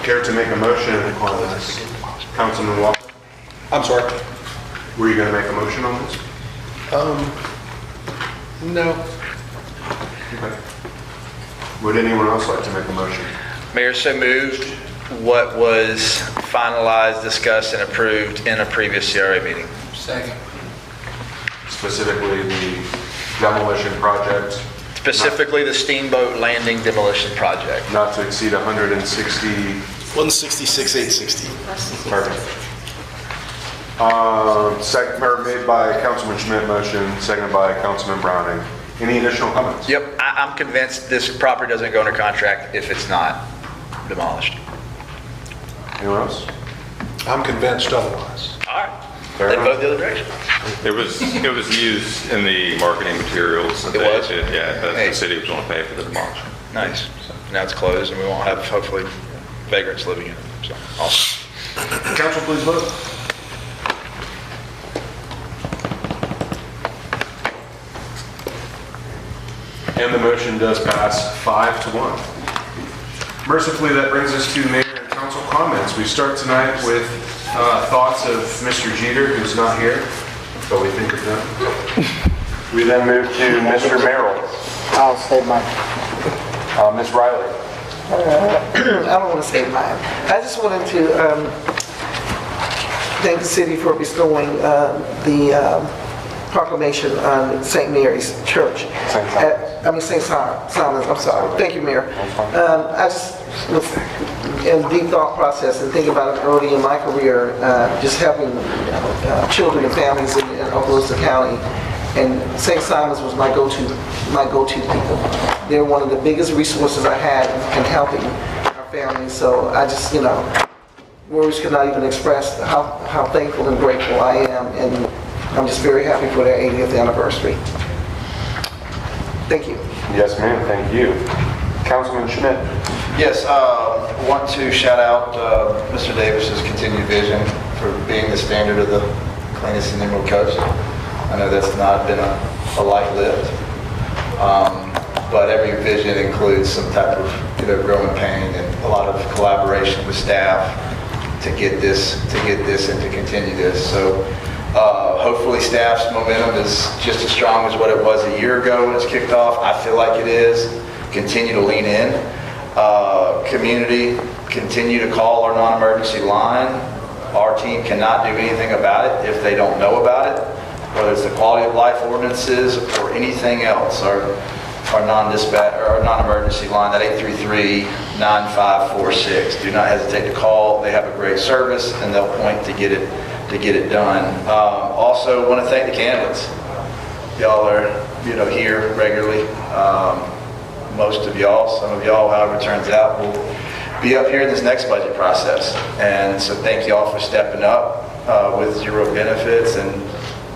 care to make a motion on this? Councilman Walker, I'm sorry? were you going to make a motion on this? No. Okay. Would anyone else like to make a motion? Mayor, so moved what was finalized, discussed, and approved in a previous CRA meeting. Second. Specifically the demolition project, Specifically, the Steamboat Landing demolition project. not to exceed 160. 166,860. Perfect. Made by Councilman Schmidt, motion, seconded by Councilman Browning. Any additional comments? Yep, I'm convinced this property doesn't go under contract if it's not demolished. Anyone else? I'm convinced otherwise. All right. Fair Then enough. vote the other direction. It was used in the marketing materials. that It they was? did, yeah, that Hey. the city was going to pay for the demolition. Nice. Now it's closed and we won't have, hopefully, vagrants living in it. So, awesome. Council, please vote. And the motion does pass 5-1. Mercifully, that brings us to mayor and council comments. We start tonight with thoughts of Mr. Jeter, who's not here, but we think of him. We then move to Mr. Merrill, I'll say mine. Ms. Riley. I don't want to say mine. I just wanted to thank the city for bestowing the proclamation on St. Mary's Church. St. Simon's, I'm sorry. Thank you, Mayor. I just was in deep thought process and thinking about it early in my career, just helping children and families in Okaloosa County. And St. Simon's was my go-to people. They're one of the biggest resources I had in helping our families. So I just, words cannot even express how thankful and grateful I am. And I'm just very happy for their 80th anniversary. Thank you. Yes, ma'am, thank you. Councilman Schmidt. Yes, want to shout out Mr. Davis's continued vision for being the standard of the cleanest in the Emerald Coast. I know that's not been a light lift, but every vision includes some type of growing pain and a lot of collaboration with staff to get this and to continue this. So hopefully staff's momentum is just as strong as what it was a year ago when it's kicked off. I feel like it is. Continue to lean in. Community, continue to call our non-emergency line. Our team cannot do anything about it if they don't know about it, whether it's the quality of life ordinances or anything else. Our non-emergency line, that 833-9546. Do not hesitate to call. They have a great service and they'll point to get it done. Also want to thank the candidates. Y'all are here regularly. Most of y'all, some of y'all, however it turns out, will be up here in this next budget process. And so thank y'all for stepping up with zero benefits and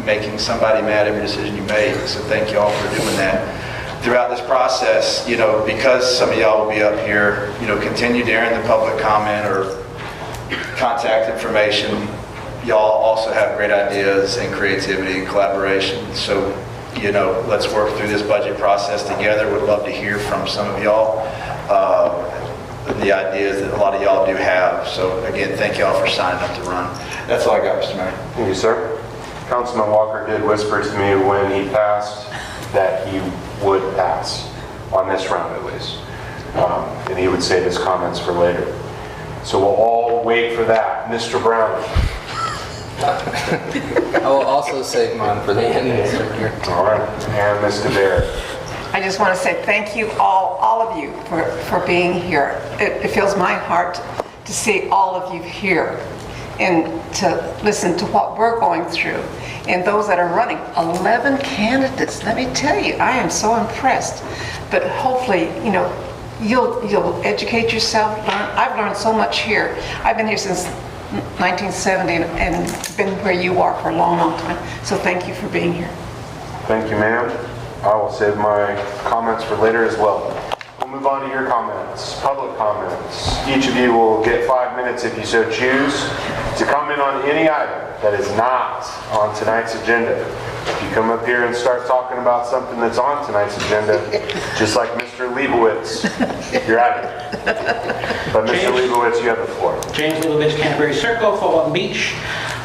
making somebody mad every decision you make. So thank you all for doing that. Throughout this process, because some of y'all will be up here, continue during the public comment or contact information. Y'all also have great ideas and creativity and collaboration. So, let's work through this budget process together. Would love to hear from some of y'all the ideas that a lot of y'all do have. So again, thank y'all for signing up to run. That's all I got, Mr. Mayor. Thank you, sir. Councilman Walker did whisper to me when he passed that he would pass, on this round at least. And he would save his comments for later. So we'll all wait for that. Mr. Brown. I will also save mine for the end, Mr. Mayor. All right. And Ms. DeBear. I just want to say thank you, all of you, for being here. It fills my heart to see all of you here and to listen to what we're going through. And those that are running, 11 candidates, let me tell you, I am so impressed. But hopefully, you'll educate yourself, learn. I've learned so much here. I've been here since 1970 and been where you are for a long, long time. So thank you for being here. Thank you, ma'am. I will save my comments for later as well. We'll move on to your comments, public comments. Each of you will get 5 minutes if you so choose to comment on any item that is not on tonight's agenda. If you come up here and start talking about something that's on tonight's agenda, just like Mr. Leibowitz, you're out of here. But Mr. Leibowitz, you have the floor. James Leibowitz, Canterbury Circle, Fort Walton Beach.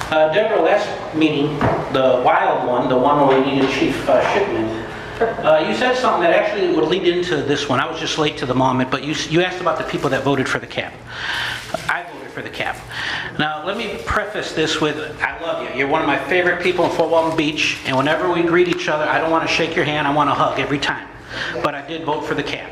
Deborah, last meeting, the wild one, the one where we needed Chief Shipman, you said something that actually would lead into this one. I was just late to the moment, but you asked about the people that voted for the cap. I voted for the cap. Now, let me preface this with, I love you. You're one of my favorite people in Fort Walton Beach, and whenever we greet each other, I don't want to shake your hand, I want to hug every time. But I did vote for the cap.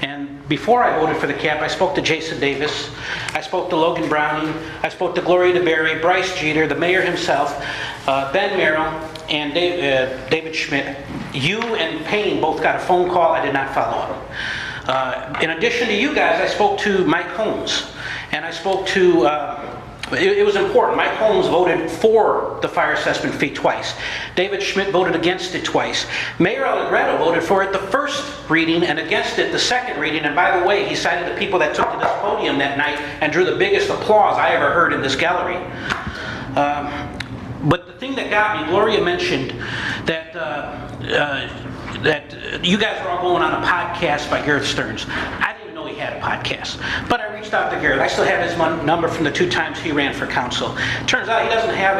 And before I voted for the cap, I spoke to Jason Davis, I spoke to Logan Browning, I spoke to Gloria DeBerry, Bryce Jeter, the mayor himself, Ben Merrill, and David Schmidt. You and Payne both got a phone call. I did not follow up. In addition to you guys, I spoke to Mike Holmes, and I spoke to, it was important. Mike Holmes voted for the fire assessment fee twice. David Schmidt voted against it twice. Mayor Allegretto voted for it the first reading and against it the second reading. And by the way, he cited the people that took to this podium that night and drew the biggest applause I ever heard in this gallery. But the thing that got me, Gloria mentioned that that you guys were all going on a podcast by Gareth Stearns. I didn't know he had a podcast, but I reached out to Gareth. I still have his number from the 2 times he ran for council. Turns out he doesn't have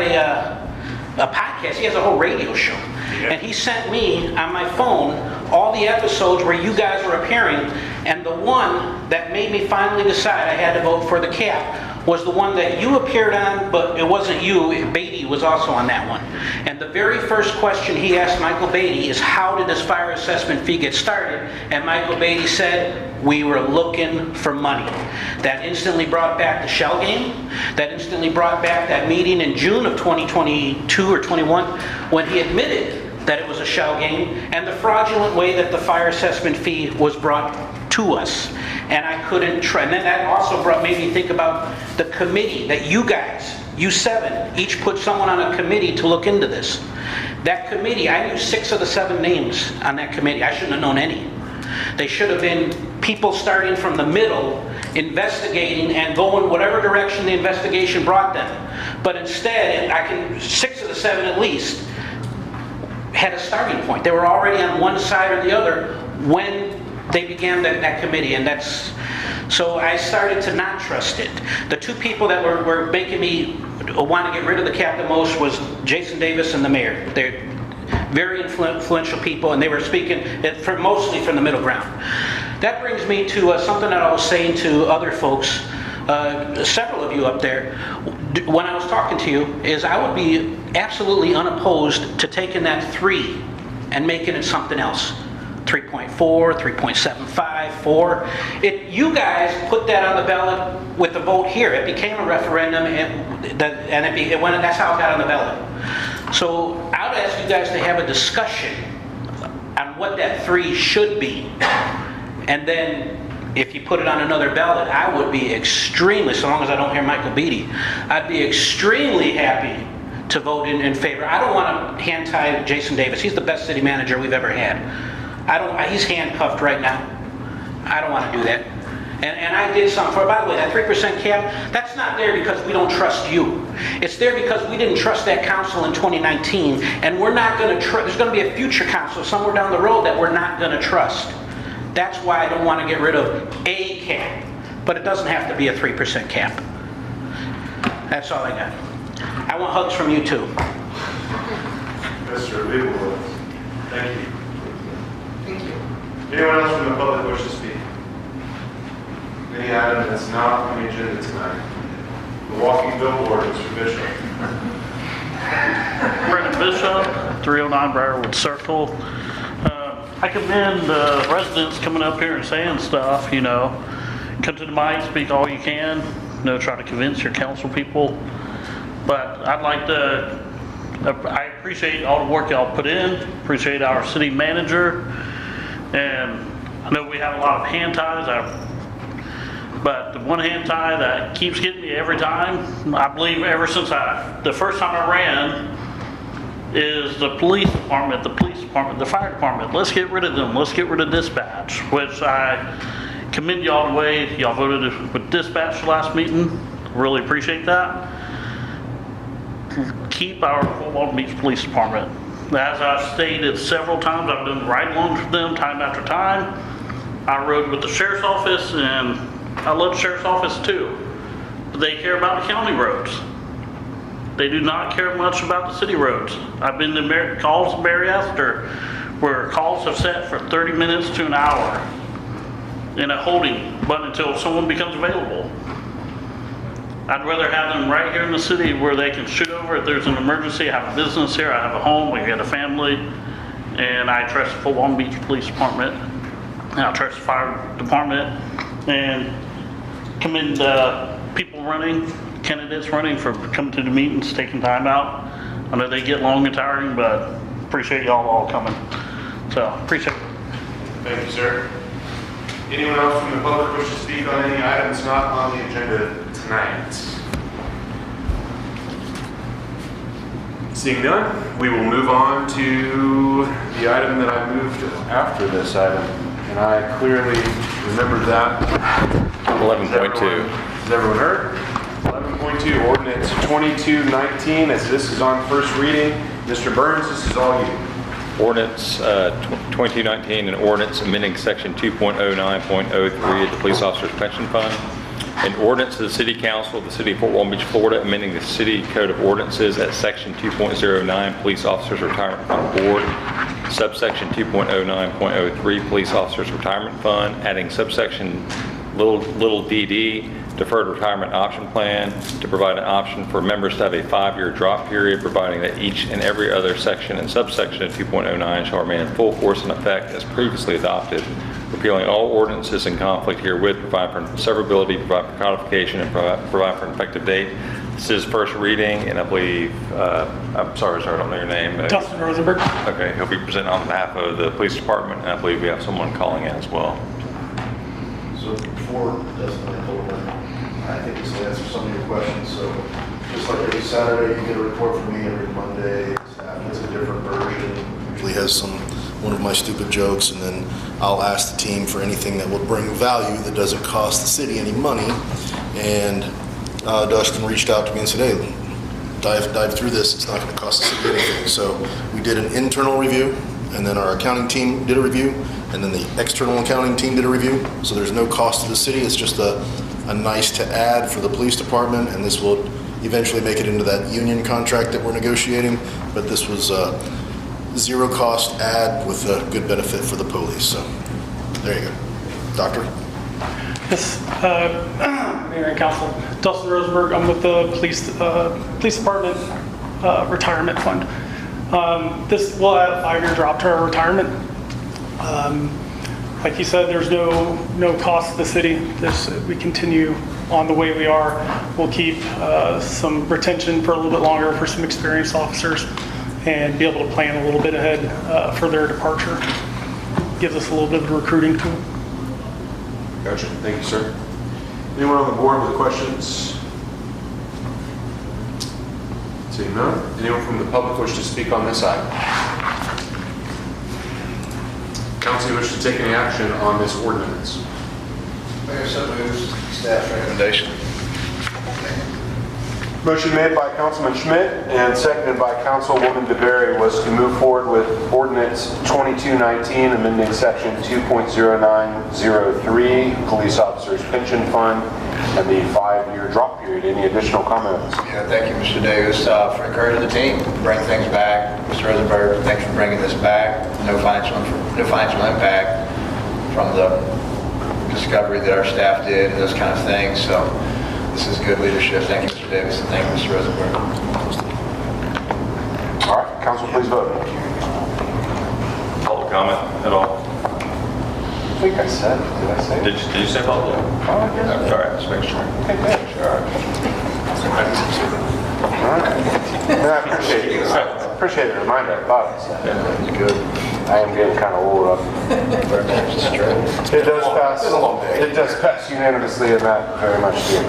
a podcast. He has a whole radio show. And he sent me on my phone all the episodes where you guys were appearing, and the one that made me finally decide I had to vote for the cap was the one that you appeared on, but it wasn't you. Beatty was also on that one. And the very first question he asked Michael Beatty is, how did this fire assessment fee get started? And Michael Beatty said, we were looking for money. That instantly brought back the shell game. That instantly brought back that meeting in June of 2022 or 21 when he admitted that it was a shell game and the fraudulent way that the fire assessment fee was brought to us. And I couldn't try. And then that also made me think about the committee that you guys, you 7, each put someone on a committee to look into this. That committee, I knew 6 of the 7 names on that committee. I shouldn't have known any. They should have been people starting from the middle, investigating and going whatever direction the investigation brought them. But instead, 6 of the 7 at least had a starting point. They were already on one side or the other when they began that committee, and so I started to not trust it. The 2 people that were making me want to get rid of the cap the most was Jason Davis and the mayor. They're very influential people, and they were speaking mostly from the middle ground. That brings me to something that I was saying to other folks, several of you up there, when I was talking to you, is I would be absolutely unopposed to taking that 3 and making it something else. 3.4, 3.75, 4. You guys put that on the ballot with the vote here. It became a referendum, that's how it got on the ballot. So I would ask you guys to have a discussion on what that 3 should be. And then if you put it on another ballot, I would be extremely, so long as I don't hear Michael Beatty, I'd be extremely happy to vote in favor. I don't want to hand tie Jason Davis. He's the best city manager we've ever had. He's handcuffed right now. I don't want to do that. And I did something for, by the way, that 3% cap, that's not there because we don't trust you. It's there because we didn't trust that council in 2019, and we're not going to trust, there's going to be a future council somewhere down the road that we're not going to trust. That's why I don't want to get rid of a cap, but it doesn't have to be a 3% cap. That's all I got. I want hugs from you too. Mr. Leibowitz, thank you. Thank you. Anyone else from the public wish to speak? Any item that's not on the agenda tonight? The walking billboard, Mr. Bishop. Brendan Bishop, 309 Briarwood Circle. I commend residents coming up here and saying stuff, you know. Come to the mic, speak all you can, you know, try to convince your council people. But I'd like to, I appreciate all the work y'all put in, appreciate our city manager, and I know we have a lot of hand ties, but the one hand tie that keeps getting me every time, I believe ever since the first time I ran, is the police department, the fire department. Let's get rid of them. Let's get rid of dispatch, which I commend y'all the way y'all voted with dispatch last meeting. Really appreciate that. Keep our Fort Walton Beach Police Department. As I've stated several times, I've done ride-alongs with them time after time. I rode with the sheriff's office, and I love the sheriff's office too, but they care about the county roads. They do not care much about the city roads. I've been to calls in Mary Esther where calls have sat for 30 minutes to an hour in a holding button until someone becomes available. I'd rather have them right here in the city where they can shoot over if there's an emergency. I have a business here, I have a home, we got a family, and I trust the Fort Walton Beach Police Department, and I trust the fire department, and commend people running, candidates running for coming to the meetings, taking time out. I know they get long and tiring, but appreciate y'all all coming. So, appreciate it. Thank you, sir. Anyone else from the public wish to speak on any items not on the agenda tonight? Seeing none, we will move on to the item that I moved after this item. And I clearly remembered that. 11.2. Has everyone heard? 11.2, ordinance 2219, as this is on first reading. Mr. Burns, this is all you. Ordinance 2219, an ordinance amending section 2.09.03 of the Police Officers Pension Fund. An ordinance to the City Council of the City of Fort Walton Beach, Florida, amending the City Code of Ordinances at section 2.09 Police Officers Retirement Fund Board, subsection 2.09.03 Police Officers Retirement Fund, adding subsection little dd, deferred retirement option plan, to provide an option for members to have a 5-year drop period, providing that each and every other section and subsection of 2.09 shall remain in full force and effect as previously adopted, repealing all ordinances in conflict herewith, provide for severability, provide for codification, and provide for an effective date. This is first reading, and I believe, I'm sorry, sir, I don't know your name. Dustin Rosenberg. Okay, he'll be presenting on behalf of the police department, and I believe we have someone calling in as well. So before Dustin, I told him, I think this will answer some of your questions. So just like every Saturday, you get a report from me. Every Monday, it's a different version. Usually has one of my stupid jokes, and then I'll ask the team for anything that will bring value that doesn't cost the city any money. And Dustin reached out to me and said, hey, dive through this. It's not going to cost the city anything. So we did an internal review, and then our accounting team did a review, and then the external accounting team did a review. So there's no cost to the city. It's just a nice to add for the police department, and this will eventually make it into that union contract that we're negotiating. But this was a zero cost add with a good benefit for the police. So there you go. Doctor? Yes, Mayor and Council. Dustin Rosenberg. I'm with the police department retirement fund. This will add a 5-year drop to our retirement. Like you said, there's no cost to the city. We continue on the way we are. We'll keep some retention for a little bit longer for some experienced officers and be able to plan a little bit ahead for their departure. Gives us a little bit of a recruiting tool. Gotcha. Thank you, sir. Anyone on the board with questions? Seeing none, anyone from the public wish to speak on this item? Council, you wish to take any action on this ordinance? Mayor, so moves. Staff recommendation. Motion made by Councilman Schmidt and seconded by Councilwoman DeBerry was to move forward with Ordinance 2219, amending Section 2.0903, Police Officers Pension Fund, and the 5-year drop period. Any additional comments? Yeah, thank you, Mr. Davis, for encouraging the team to bring things back. Mr. Rosenberg, thanks for bringing this back. No financial impact from the discovery that our staff did and those kind of things. So this is good leadership. Thank you, Mr. Davis, and thank you, Mr. Rosenberg. All right, council, please vote. Public comment at all? I think I said, did I say? Did you say public? Oh, yeah. Sorry, just making sure. Okay, good. All right. I appreciate the reminder. I thought I said. It's good. I am getting kind of old. It does pass unanimously, and that very much did.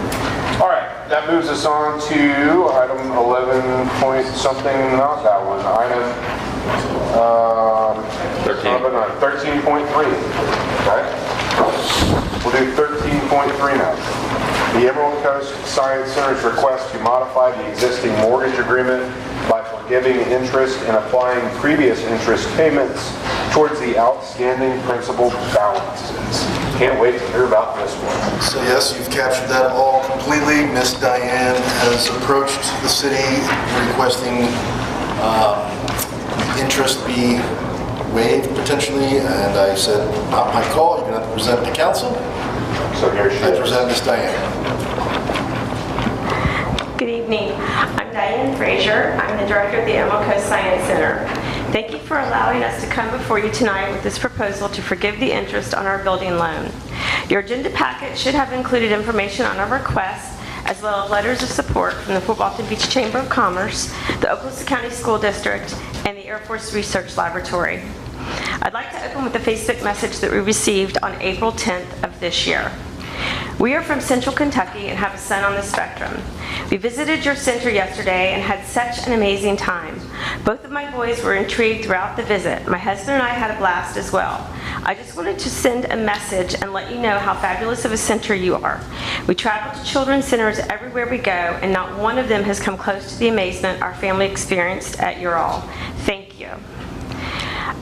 All right, that moves us on to item 11 point something, not that one. Item 13.3. Okay. We'll do 13.3 now. The Emerald Coast Science Center's request to modify the existing mortgage agreement by forgiving interest and applying previous interest payments towards the outstanding principal balances. Can't wait to hear about this one. So yes, you've captured that all completely. Miss Diane has approached the city requesting interest be waived potentially, and I said, not my call, you're going to have to present it to council. So here she is. I present Miss Diane. Good evening. I'm Diane Frazier. I'm the director of the Emerald Coast Science Center. Thank you for allowing us to come before you tonight with this proposal to forgive the interest on our building loan. Your agenda packet should have included information on our request, as well as letters of support from the Fort Walton Beach Chamber of Commerce, the Okaloosa County School District, and the Air Force Research Laboratory. I'd like to open with a Facebook message that we received on April 10th of this year. We are from Central Kentucky and have a son on the spectrum. We visited your center yesterday and had such an amazing time. Both of my boys were intrigued throughout the visit. My husband and I had a blast as well. I just wanted to send a message and let you know how fabulous of a center you are. We travel to children's centers everywhere we go, and not one of them has come close to the amazement our family experienced at your all. Thank you.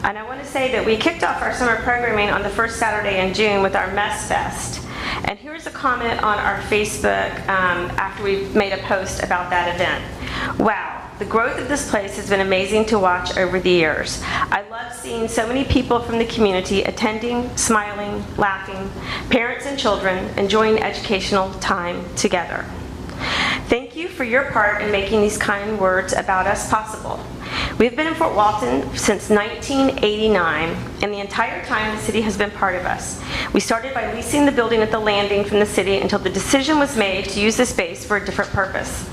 And I want to say that we kicked off our summer programming on the first Saturday in June with our Mess Fest. And here's a comment on our Facebook after we made a post about that event. Wow, the growth of this place has been amazing to watch over the years. I love seeing so many people from the community attending, smiling, laughing, parents and children enjoying educational time together. Thank you for your part in making these kind words about us possible. We've been in Fort Walton since 1989, and the entire time the city has been part of us. We started by leasing the building at the landing from the city until the decision was made to use the space for a different purpose.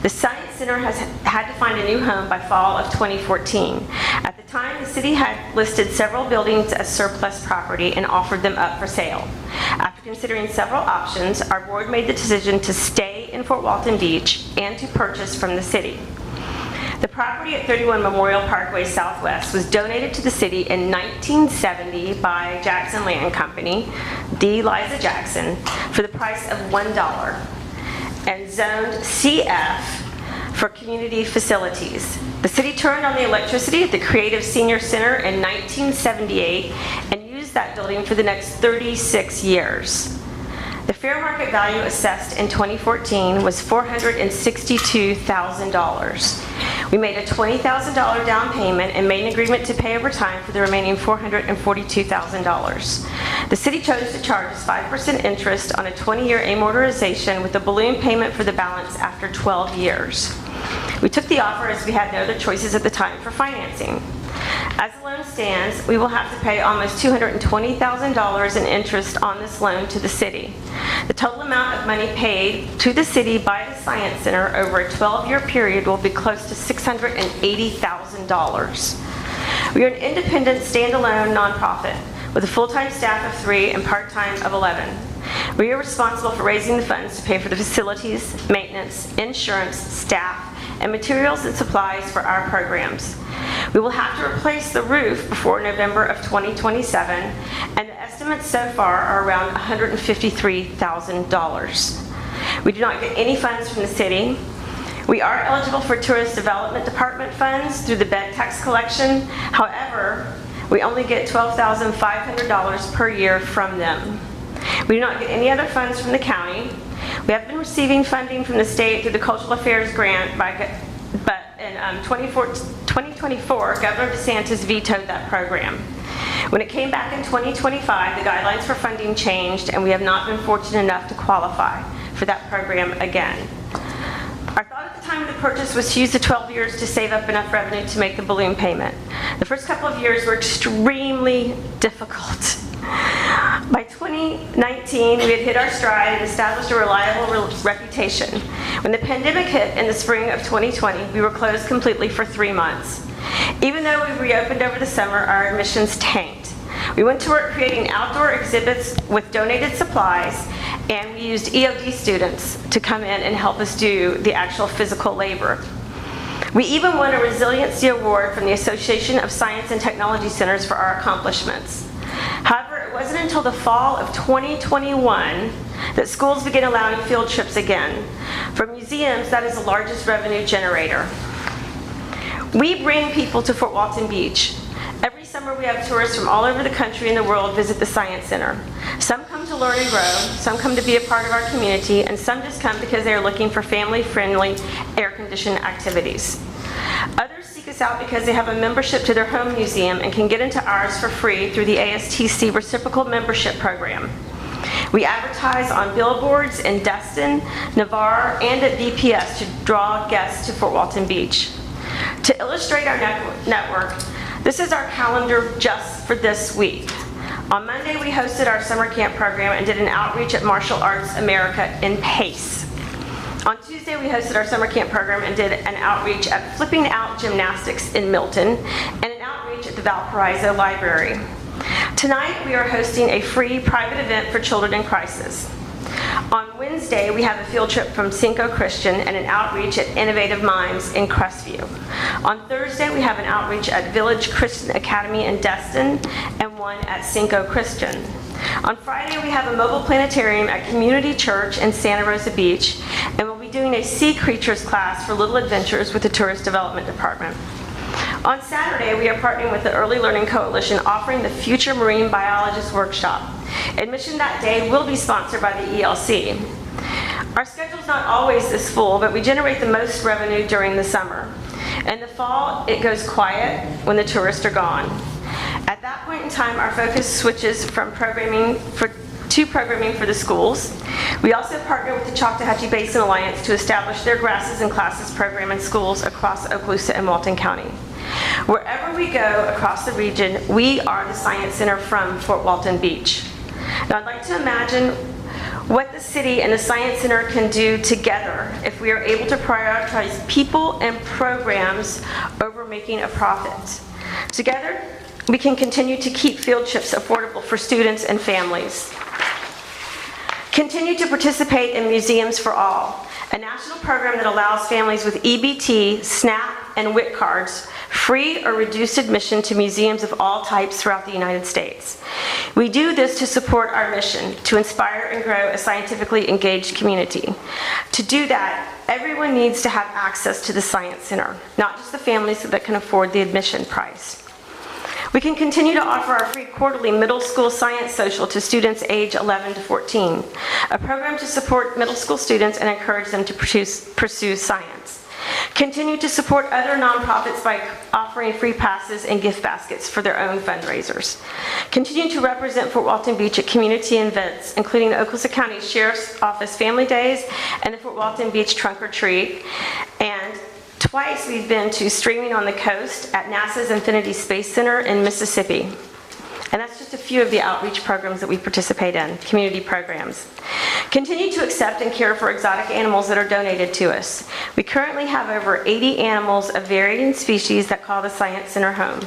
The Science Center has had to find a new home by fall of 2014. At the time, the city had listed several buildings as surplus property and offered them up for sale. After considering several options, our board made the decision to stay in Fort Walton Beach and to purchase from the city. The property at 31 Memorial Parkway Southwest was donated to the city in 1970 by Jackson Land Company, D. Liza Jackson, for the price of $1 and zoned CF for community facilities. The city turned on the electricity at the Creative Senior Center in 1978 and used that building for the next 36 years. The fair market value assessed in 2014 was $462,000. We made a $20,000 down payment and made an agreement to pay over time for the remaining $442,000. The city chose to charge us 5% interest on a 20-year amortization with a balloon payment for the balance after 12 years. We took the offer as we had no other choices at the time for financing. As the loan stands, we will have to pay almost $220,000 in interest on this loan to the city. The total amount of money paid to the city by the Science Center over a 12-year period will be close to $680,000. We are an independent, standalone nonprofit with a full-time staff of 3 and part-time of 11. We are responsible for raising the funds to pay for the facilities, maintenance, insurance, staff, and materials and supplies for our programs. We will have to replace the roof before November of 2027, and the estimates so far are around $153,000. We do not get any funds from the city. We are eligible for Tourist Development Department funds through the bed tax collection. However, we only get $12,500 per year from them. We do not get any other funds from the county. We have been receiving funding from the state through the Cultural Affairs Grant, but in 2024, Governor DeSantis vetoed that program. When it came back in 2025, the guidelines for funding changed, and we have not been fortunate enough to qualify for that program again. Our thought at the time of the purchase was to use the 12 years to save up enough revenue to make the balloon payment. The first couple of years were extremely difficult. By 2019, we had hit our stride and established a reliable reputation. When the pandemic hit in the spring of 2020, we were closed completely for 3 months. Even though we reopened over the summer, our admissions tanked. We went to work creating outdoor exhibits with donated supplies, and we used EOD students to come in and help us do the actual physical labor. We even won a Resiliency Award from the Association of Science and Technology Centers for our accomplishments. However, it wasn't until the fall of 2021 that schools began allowing field trips again. For museums, that is the largest revenue generator. We bring people to Fort Walton Beach. Every summer we have tourists from all over the country and the world visit the Science Center. Some come to learn and grow, some come to be a part of our community, and some just come because they are looking for family-friendly, air-conditioned activities. Others seek us out because they have a membership to their home museum and can get into ours for free through the ASTC Reciprocal Membership Program. We advertise on billboards in Destin, Navarre, and at VPS to draw guests to Fort Walton Beach. To illustrate our network, this is our calendar just for this week. On Monday, we hosted our summer camp program and did an outreach at Martial Arts America in Pace. On Tuesday, we hosted our summer camp program and did an outreach at Flipping Out Gymnastics in Milton and an outreach at the Valparaiso Library. Tonight, we are hosting a free private event for children in crisis. On Wednesday, we have a field trip from Cinco Christian and an outreach at Innovative Minds in Crestview. On Thursday, we have an outreach at Village Christian Academy in Destin and one at Cinco Christian. On Friday, we have a mobile planetarium at Community Church in Santa Rosa Beach, and we'll be doing a sea creatures class for Little Adventures with the Tourist Development Department. On Saturday, we are partnering with the Early Learning Coalition offering the Future Marine Biologist Workshop. Admission that day will be sponsored by the ELC. Our schedule's not always this full, but we generate the most revenue during the summer. In the fall, it goes quiet when the tourists are gone. At that point in time, our focus switches from programming for the schools. We also partner with the Choctawhatchee Basin Alliance to establish their Grasses and Classes program in schools across Okaloosa and Walton County. Wherever we go across the region, we are the Science Center from Fort Walton Beach. Now, I'd like to imagine what the city and the Science Center can do together if we are able to prioritize people and programs over making a profit. Together, we can continue to keep field trips affordable for students and families. Continue to participate in Museums for All, a national program that allows families with EBT, SNAP, and WIC cards free or reduced admission to museums of all types throughout the United States. We do this to support our mission, to inspire and grow a scientifically engaged community. To do that, everyone needs to have access to the Science Center, not just the families that can afford the admission price. We can continue to offer our free quarterly middle school science social to students age 11 to 14, a program to support middle school students and encourage them to pursue science. Continue to support other nonprofits by offering free passes and gift baskets for their own fundraisers. Continue to represent Fort Walton Beach at community events, including the Okaloosa County Sheriff's Office Family Days and the Fort Walton Beach Trunk or Treat. And twice we've been to Streaming on the Coast at NASA's Infinity Space Center in Mississippi. And that's just a few of the outreach programs that we participate in, community programs. Continue to accept and care for exotic animals that are donated to us. We currently have over 80 animals of varying species that call the Science Center home.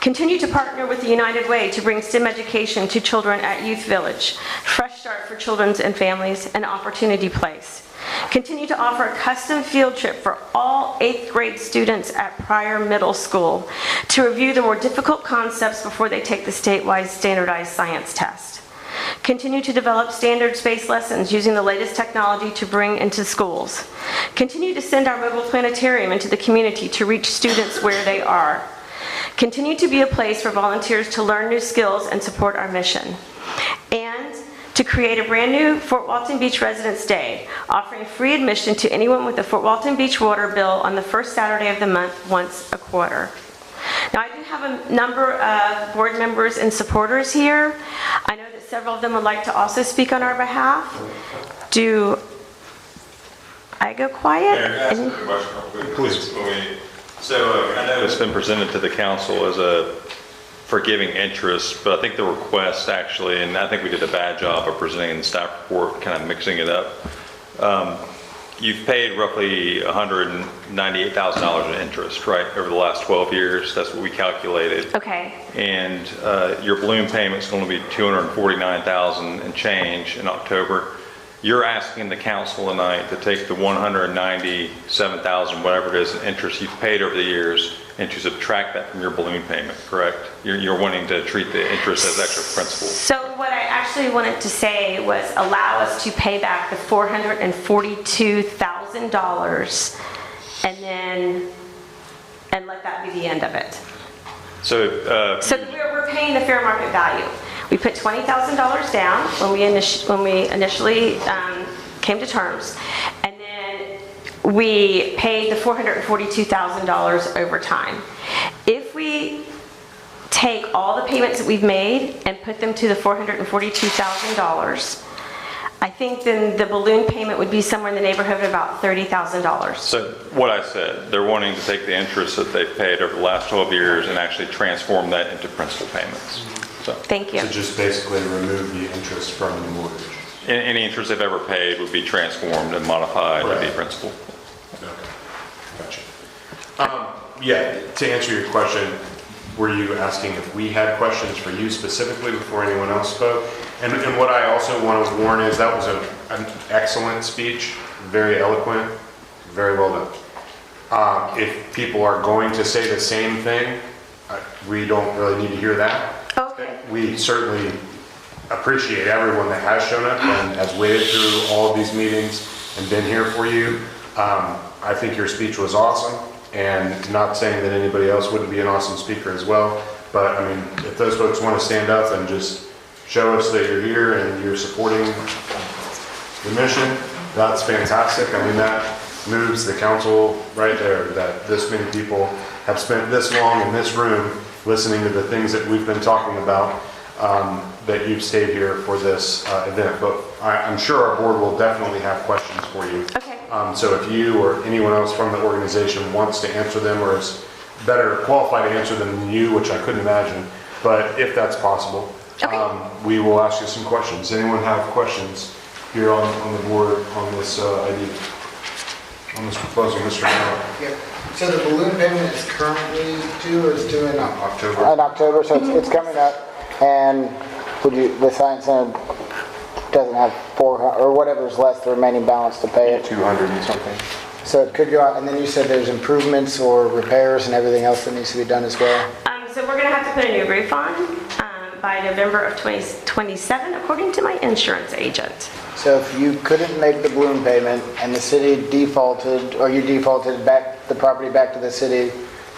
Continue to partner with the United Way to bring STEM education to children at Youth Village, Fresh Start for Children and Families, and Opportunity Place. Continue to offer a custom field trip for all 8th grade students at Pryor Middle School to review the more difficult concepts before they take the statewide standardized science test. Continue to develop standards-based lessons using the latest technology to bring into schools. Continue to send our mobile planetarium into the community to reach students where they are. Continue to be a place for volunteers to learn new skills and support our mission. And to create a brand new Fort Walton Beach Residents Day, offering free admission to anyone with a Fort Walton Beach water bill on the first Saturday of the month once a quarter. Now, I do have a number of board members and supporters here. I know that several of them would like to also speak on our behalf. Do I go quiet? Mayor, can I ask a question real quick? Please. So I know it's been presented to the council as a forgiving interest, but I think the request actually, and I think we did a bad job of presenting the staff report, kind of mixing it up. You've paid roughly $198,000 in interest, right, over the last 12 years. That's what we calculated. Okay. And your balloon payment's going to be $249,000 and change in October. You're asking the council tonight to take the $197,000, whatever it is, in interest you've paid over the years, and to subtract that from your balloon payment, correct? You're wanting to treat the interest as extra principal. So what I actually wanted to say was allow us to pay back the $442,000 and let that be the end of it. So we're paying the fair market value. We put $20,000 down when we initially came to terms, and then we paid the $442,000 over time. If we take all the payments that we've made and put them to the $442,000, I think then the balloon payment would be somewhere in the neighborhood of about $30,000. So what I said, they're wanting to take the interest that they've paid over the last 12 years and actually transform that into principal payments. So, thank you. So just basically remove the interest from the mortgage. Any interest they've ever paid would be transformed and modified to be principal. Okay, gotcha. Yeah, to answer your question, were you asking if we had questions for you specifically before anyone else spoke? And what I also want to warn is that was an excellent speech, very eloquent, very well done. If people are going to say the same thing, we don't really need to hear that. Okay. We certainly appreciate everyone that has shown up and has waited through all of these meetings and been here for you. I think your speech was awesome, and not saying that anybody else wouldn't be an awesome speaker as well, but I mean, if those folks want to stand up and just show us that you're here and you're supporting the mission, that's fantastic. I mean, that moves the council right there, that this many people have spent this long in this room listening to the things that we've been talking about, that you've stayed here for this event. But I'm sure our board will definitely have questions for you. Okay. So if you or anyone else from the organization wants to answer them or is better qualified to answer them than you, which I couldn't imagine, but if that's possible, we will ask you some questions. Anyone have questions here on the board on this idea, on this proposal, Mr. Miller? Yep. So the balloon payment is currently due, or is due in October? In October, so it's coming up, and the Science Center doesn't have 400, or whatever's left, the remaining balance to pay it. 200 and something. So it could go out, and then you said there's improvements or repairs and everything else that needs to be done as well? So we're going to have to put a new roof on by November of 2027, according to my insurance agent. So if you couldn't make the balloon payment and the city defaulted, or you defaulted back the property back to the city,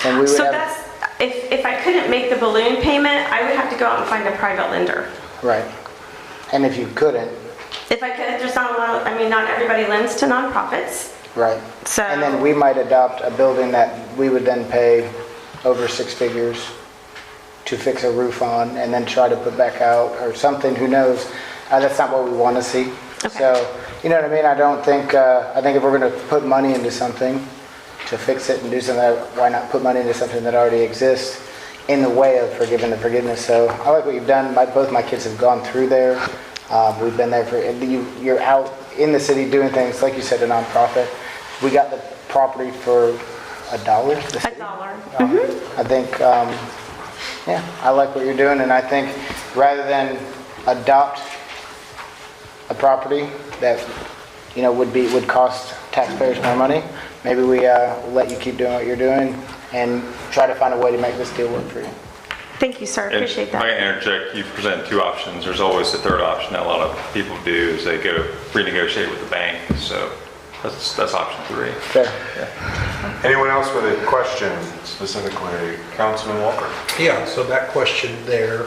then we would So have... that's, if I couldn't make the balloon payment, I would have to go out and find a private lender. Right. And if you couldn't... If I could, there's not a lot, not everybody lends to nonprofits. Right. So... And then we might adopt a building that we would then pay over 6 figures to fix a roof on and then try to put back out or something, who knows. That's not what we want to see. Okay. So, you know what I mean? I don't think, I think if we're going to put money into something to fix it and do something, why not put money into something that already exists in the way of forgiving the forgiveness? So I like what you've done. Both my kids have gone through there. We've been there for, you're out in the city doing things, like you said, a nonprofit. We got the property for $1. $1. I think, yeah, I like what you're doing, and I think rather than adopt a property that, would cost taxpayers more money. Maybe we let you keep doing what you're doing and try to find a way to make this deal work for you. Thank you, sir. Appreciate that. I interject, you present two options. There's always the third option that a lot of people do is they go renegotiate with the bank. So that's option 3. Fair. Yeah. Anyone else with a question specifically? Councilman Walker. Yeah, so that question there,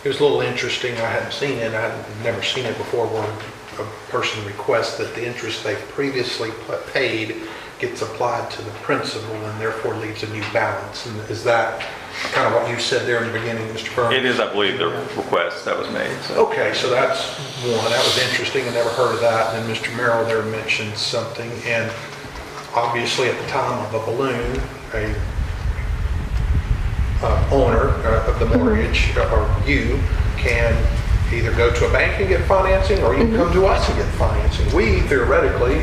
it was a little interesting. I hadn't seen it. I had never seen it before where a person requests that the interest they've previously paid gets applied to the principal and therefore leaves a new balance. And is that kind of what you said there in the beginning, Mr. Burns? It is, I believe, the request that was made. So. Okay, so that's one. That was interesting. I never heard of that. And then Mr. Merrill there mentioned something. And obviously at the time of a balloon, a owner of the mortgage or you can either go to a bank and get financing or you can come to us and get financing. We theoretically,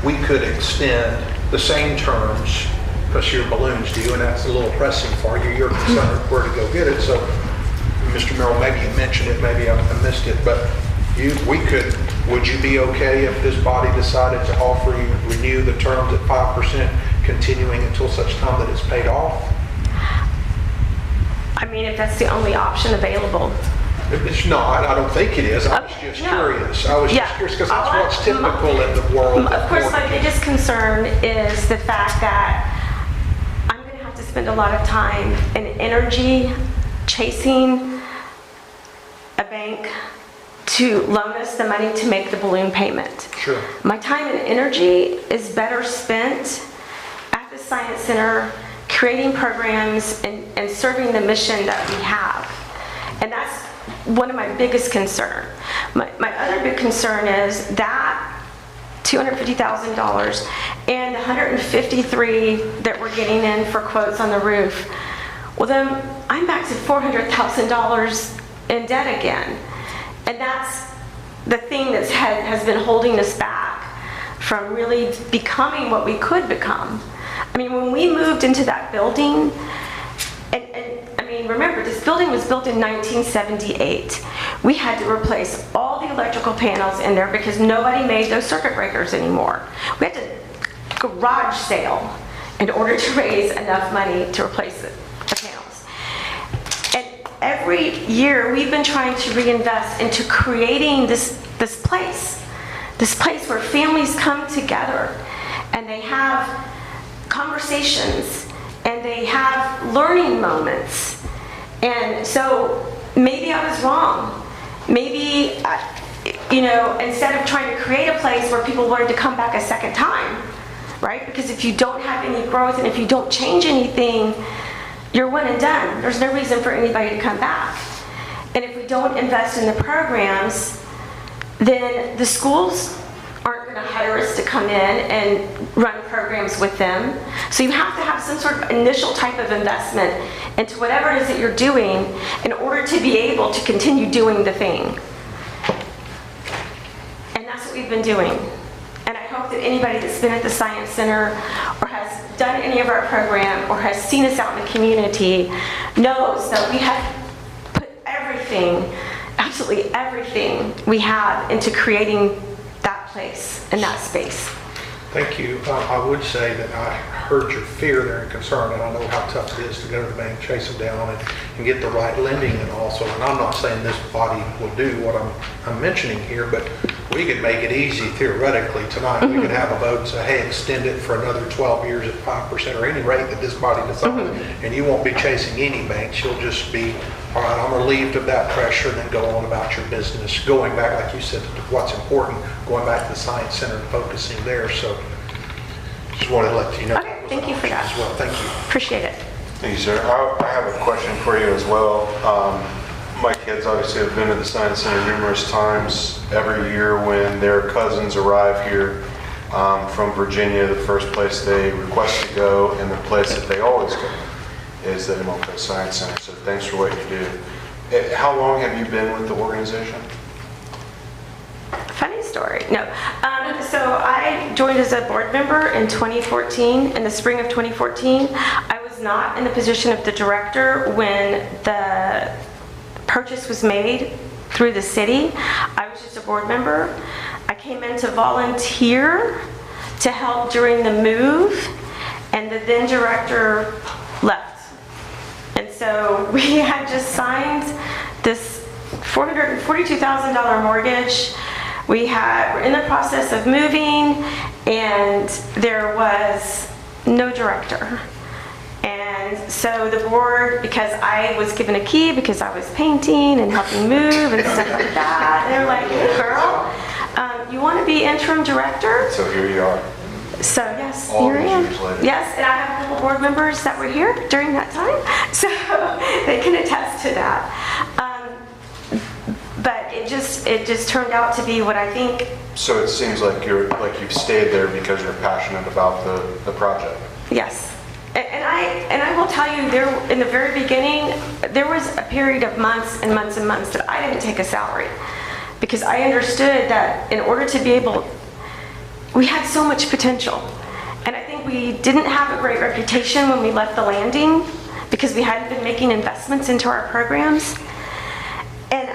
we could extend the same terms because your balloon's due and that's a little pressing for you. You're concerned where to go get it. So Mr. Merrill, maybe you mentioned it, maybe I missed it, but would you be okay if this body decided to offer you, renew the terms at 5%, continuing until such time that it's paid off? I mean, if that's the only option available. It's not. I don't think it is. I was just curious. I was just curious because that's what's typical in the world. Of course, my biggest concern is the fact that I'm going to have to spend a lot of time and energy chasing a bank to loan us the money to make the balloon payment. Sure. My time and energy is better spent at the Science Center creating programs and serving the mission that we have. And that's one of my biggest concern. My other big concern is that $250,000 and the $153 that we're getting in for quotes on the roof. Well then, I'm back to $400,000 in debt again. And that's the thing that has been holding us back from really becoming what we could become. I mean, when we moved into that building, remember, this building was built in 1978. We had to replace all the electrical panels in there because nobody made those circuit breakers anymore. We had to garage sale in order to raise enough money to replace the panels. And every year we've been trying to reinvest into creating this place where families come together and they have conversations and they have learning moments. And so maybe I was wrong. Maybe, instead of trying to create a place where people learn to come back a second time, right? Because if you don't have any growth and if you don't change anything, you're one and done. There's no reason for anybody to come back. And if we don't invest in the programs, then the schools aren't going to hire us to come in and run programs with them. So you have to have some sort of initial type of investment into whatever it is that you're doing in order to be able to continue doing the thing. And that's what we've been doing. And I hope that anybody that's been at the Science Center or has done any of our program or has seen us out in the community knows that we have put everything, absolutely everything we have into creating that place and that space. Thank you. I would say that I heard your fear there and concern, and I know how tough it is to go to the bank, chase them down, and get the right lending and also. And I'm not saying this body will do what I'm mentioning here, but we could make it easy theoretically tonight. We could have a vote and say, hey, extend it for another 12 years at 5% or any rate that this body decides, and you won't be chasing any banks. You'll just be, all right, I'm relieved of that pressure, and then go on about your business. Going back, like you said, to what's important, going back to the Science Center and focusing there. So just wanted to let you know. Okay, thank you for that. As well. Thank you. Appreciate it. Thank you, sir. I have a question for you as well. My kids obviously have been to the Science Center numerous times. Every year when their cousins arrive here from Virginia, the first place they request to go and the place that they always go is the MLK Science Center. So thanks for what you do. How long have you been with the organization? Funny story. No. So I joined as a board member in 2014, in the spring of 2014. I was not in the position of the director when the purchase was made through the city. I was just a board member. I came in to volunteer to help during the move, and the then director left. And so we had just signed this $442,000 mortgage. We're in the process of moving, and there was no director. And so the board, because I was given a key because I was painting and helping move and stuff like that, they're like, hey girl, you want to be interim director? So here you are. So yes, All here I these am. years later. Yes, and I have a couple board members that were here during that time, so they can attest to that. But it just turned out to be what I think. So it seems like you've stayed there because you're passionate about the project. Yes. And I will tell you, there in the very beginning, there was a period of months and months and months that I didn't take a salary because I understood that in order to be able, we had so much potential. And I think we didn't have a great reputation when we left the landing because we hadn't been making investments into our programs. And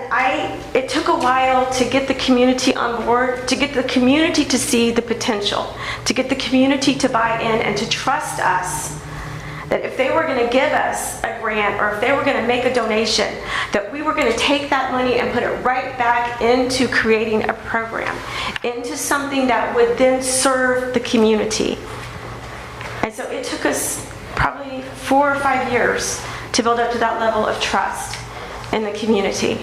it took a while to get the community on board, to get the community to see the potential, to get the community to buy in and to trust us that if they were going to give us a grant or if they were going to make a donation, that we were going to take that money and put it right back into creating a program, into something that would then serve the community. And so it took us probably 4 or 5 years to build up to that level of trust in the community.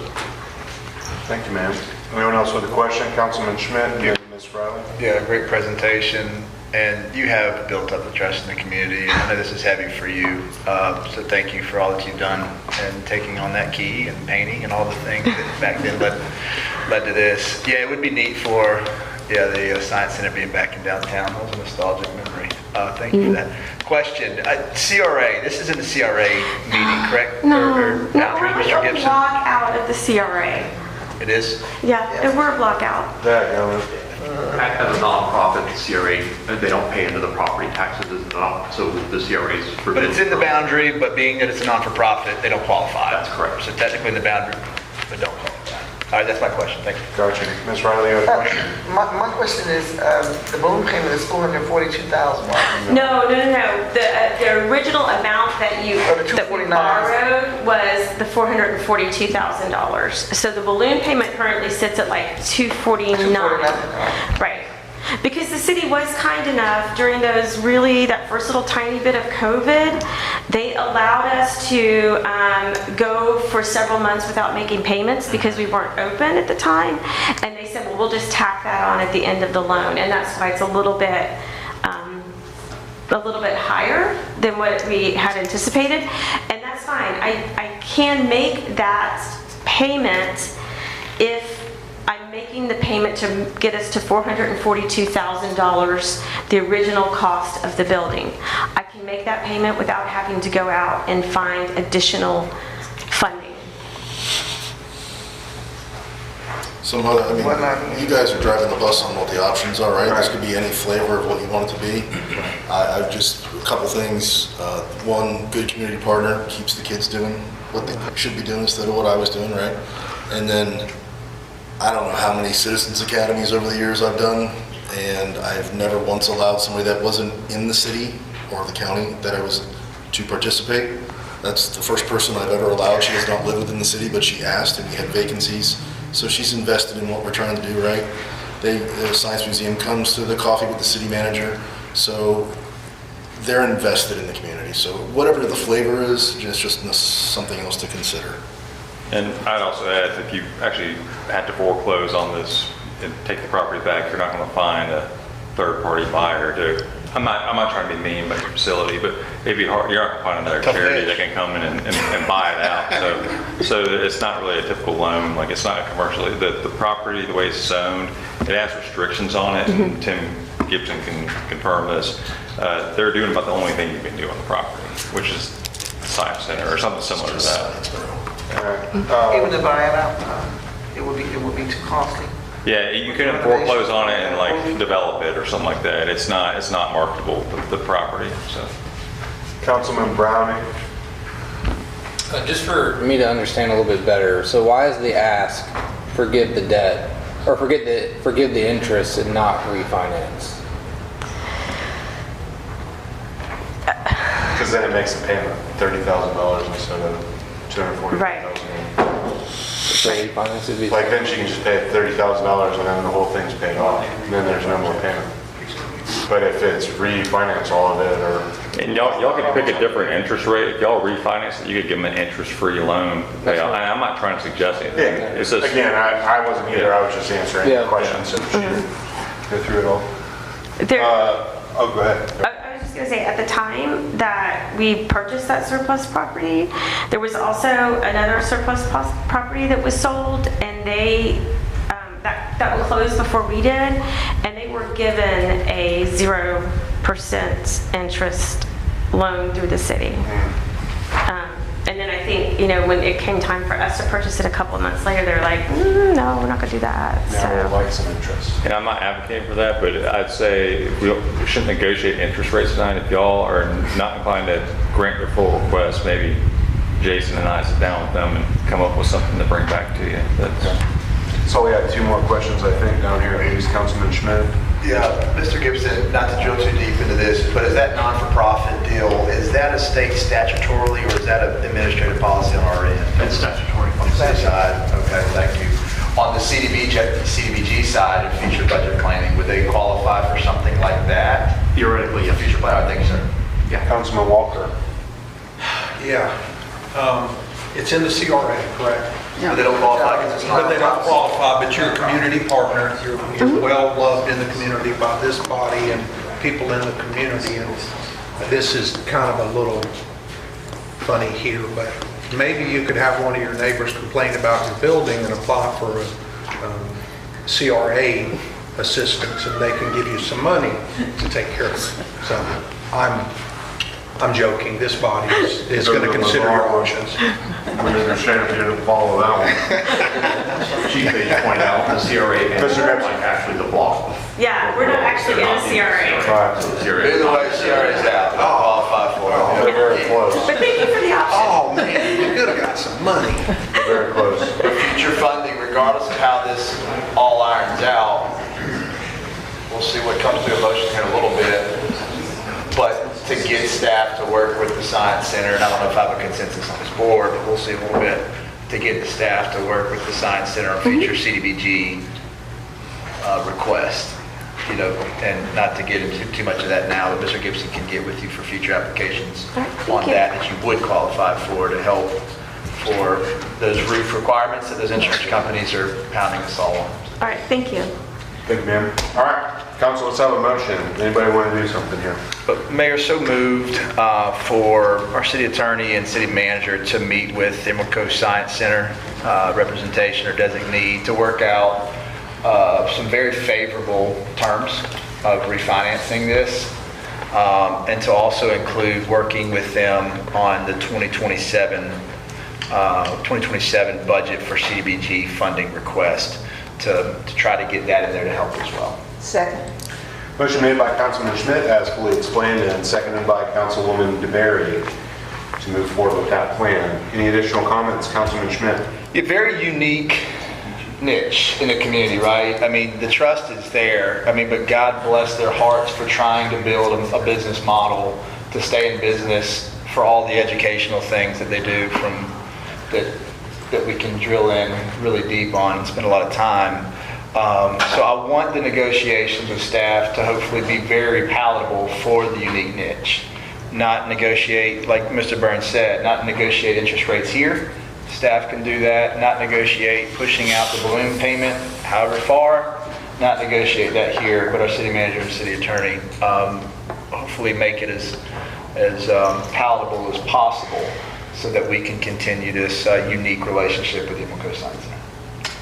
Thank you, ma'am. Anyone else with a question? Councilman Schmidt, you, Ms. Riley? Yeah, great presentation, and you have built up the trust in the community. I know this is heavy for you, so thank you for all that you've done and taking on that key and painting and all the things that back then led to this. Yeah, it would be neat for the Science Center being back in downtown. That was a nostalgic memory. Thank you for that. Question, CRA, this is in the CRA meeting, correct? No, Or we're Mr. a Gibson? block out of the CRA. It is? Yeah, we're a block out. As a nonprofit, the CRA, they don't pay into the property taxes, so the CRA is forbidden. But it's in the boundary, but being that it's a non-for-profit, they don't qualify. That's correct. So technically in the boundary, but don't qualify. All right, that's my question. Thank you. Gotcha. Ms. Riley, you have a question? My question is, the balloon payment is $442,000. No. The original amount that we borrowed was the $442,000. So the balloon payment currently sits at like $249. Right. Because the city was kind enough during that first little tiny bit of COVID, they allowed us to go for several months without making payments because we weren't open at the time. And they said, well, we'll just tack that on at the end of the loan. And that's why it's a little bit higher than what we had anticipated. And that's fine. I can make that payment if I'm making the payment to get us to $442,000, the original cost of the building. I can make that payment without having to go out and find additional funding. So, you guys are driving the bus on what the options are, right? This could be any flavor of what you want it to be. I've just, a couple things. One, good community partner keeps the kids doing what they should be doing instead of what I was doing, right? And then, I don't know how many citizens academies over the years I've done, and I've never once allowed somebody that wasn't in the city or the county that I was to participate. That's the first person I've ever allowed. She does not live within the city, but she asked, and we had vacancies. So she's invested in what we're trying to do, right? The Science Museum comes to the coffee with the city manager, so they're invested in the community. So whatever the flavor is, it's just something else to consider. And I'd also add, if you actually had to foreclose on this and take the property back, you're not going to find a third-party buyer to. I'm not trying to be mean about your facility, but it'd be hard. You're not going to find another charity that can come in and buy it out. So it's not really a typical loan. Like, it's not a commercial. The property, the way it's zoned, it has restrictions on it. And Tim Gibson can confirm this. They're doing about the only thing you can do on the property, which is the Science Center or something similar to that. Even to buy it out, it would be too costly. Yeah, you couldn't foreclose on it and like develop it or something like that. It's not marketable, the property. So, Councilman Browning. Just for me to understand a little bit better, so why is the ask forgive the debt or forgive the interest and not refinance? Because then it makes the payment $30,000 instead of $240,000. Right. So refinance would be. Like then she can just pay $30,000 and then the whole thing's paid off. And then there's no more payment. But if it's refinance all of it or. And y'all could pick a different interest rate. If y'all refinance it, you could give them an interest-free loan to pay off. And I'm not trying to suggest anything. Yeah. It's just, Again, I wasn't either. I was just answering Yeah. questions. So she didn't go through it all. Oh, go ahead. I was just going to say, at the time that we purchased that surplus property, there was also another surplus property that was sold, and they, that was closed before we did, and they were given a 0% interest loan through the city. And then I think, when it came time for us to purchase it a couple of months later, they were like, no, we're not going to do that. Now we'd like some interest. and I'm not advocating for that, but I'd say we shouldn't negotiate interest rates tonight. If y'all are not inclined to grant their full request, maybe Jason and I sit down with them and come up with something to bring back to you. So we had 2 more questions, I think, down here. Maybe Councilman Schmidt. Yeah, Mr. Gibson, not to drill too deep into this, but is that non-for-profit deal, is that a state statutorily or is that an administrative policy on our end? It's statutory. On the city side, okay, thank you. On the CDBG side of future budget planning, would they qualify for something like that? Theoretically, yeah. Future plan, thank you, sir. Yeah. Councilman Walker. Yeah. It's in the CRA, correct? But they don't qualify because it's not. But they don't qualify, but you're a community partner. You're well loved in the community by this body and people in the community. And this is kind of a little funny here, but maybe you could have one of your neighbors complain about your building and apply for a CRA assistance, and they can give you some money to take care of it. So I'm joking. This body is going to consider your options. Commissioner Sheriff didn't follow that one. Chief, as you point out, the CRA and like actually the block. Yeah, we're not actually in the CRA. Right. Either way, CRA's out, they don't qualify for it. They're very close. But thank you for the option. Oh, man, you could have got some money. Very close. Future funding, regardless of how this all irons out, we'll see what comes to emotion here in a little bit. But to get staff to work with the Science Center, and I don't know if I have a consensus on this board, but we'll see a little bit, to get the staff to work with the Science Center on future CDBG requests. And not to get into too much of that now, but Mr. Gibson can get with you for future applications on that you would qualify for to help for those roof requirements that those insurance companies are pounding us all on. All right, thank you. Thank you, ma'am. All right, council, let's have a motion. Anybody want to do something here? But Mayor, so moved for our city attorney and city manager to meet with Emerald Coast Science Center representation or designee to work out some very favorable terms of refinancing this, and to also include working with them on the 2027 budget for CDBG funding request to try to get that in there to help as well. Second. Motion made by Councilman Schmidt, as fully explained, and seconded by Councilwoman DeBerry to move forward with that plan. Any additional comments, Councilman Schmidt? A very unique niche in the community, right? I mean, the trust is there. I mean, but God bless their hearts for trying to build a business model to stay in business for all the educational things that they do from that we can drill in really deep on and spend a lot of time. So I want the negotiations with staff to hopefully be very palatable for the unique niche. Not negotiate, like Mr. Burns said, not negotiate interest rates here. Staff can do that. Not negotiate pushing out the balloon payment however far. Not negotiate that here, but our city manager and city attorney hopefully make it as palatable as possible so that we can continue this unique relationship with the Emerald Coast Science Center.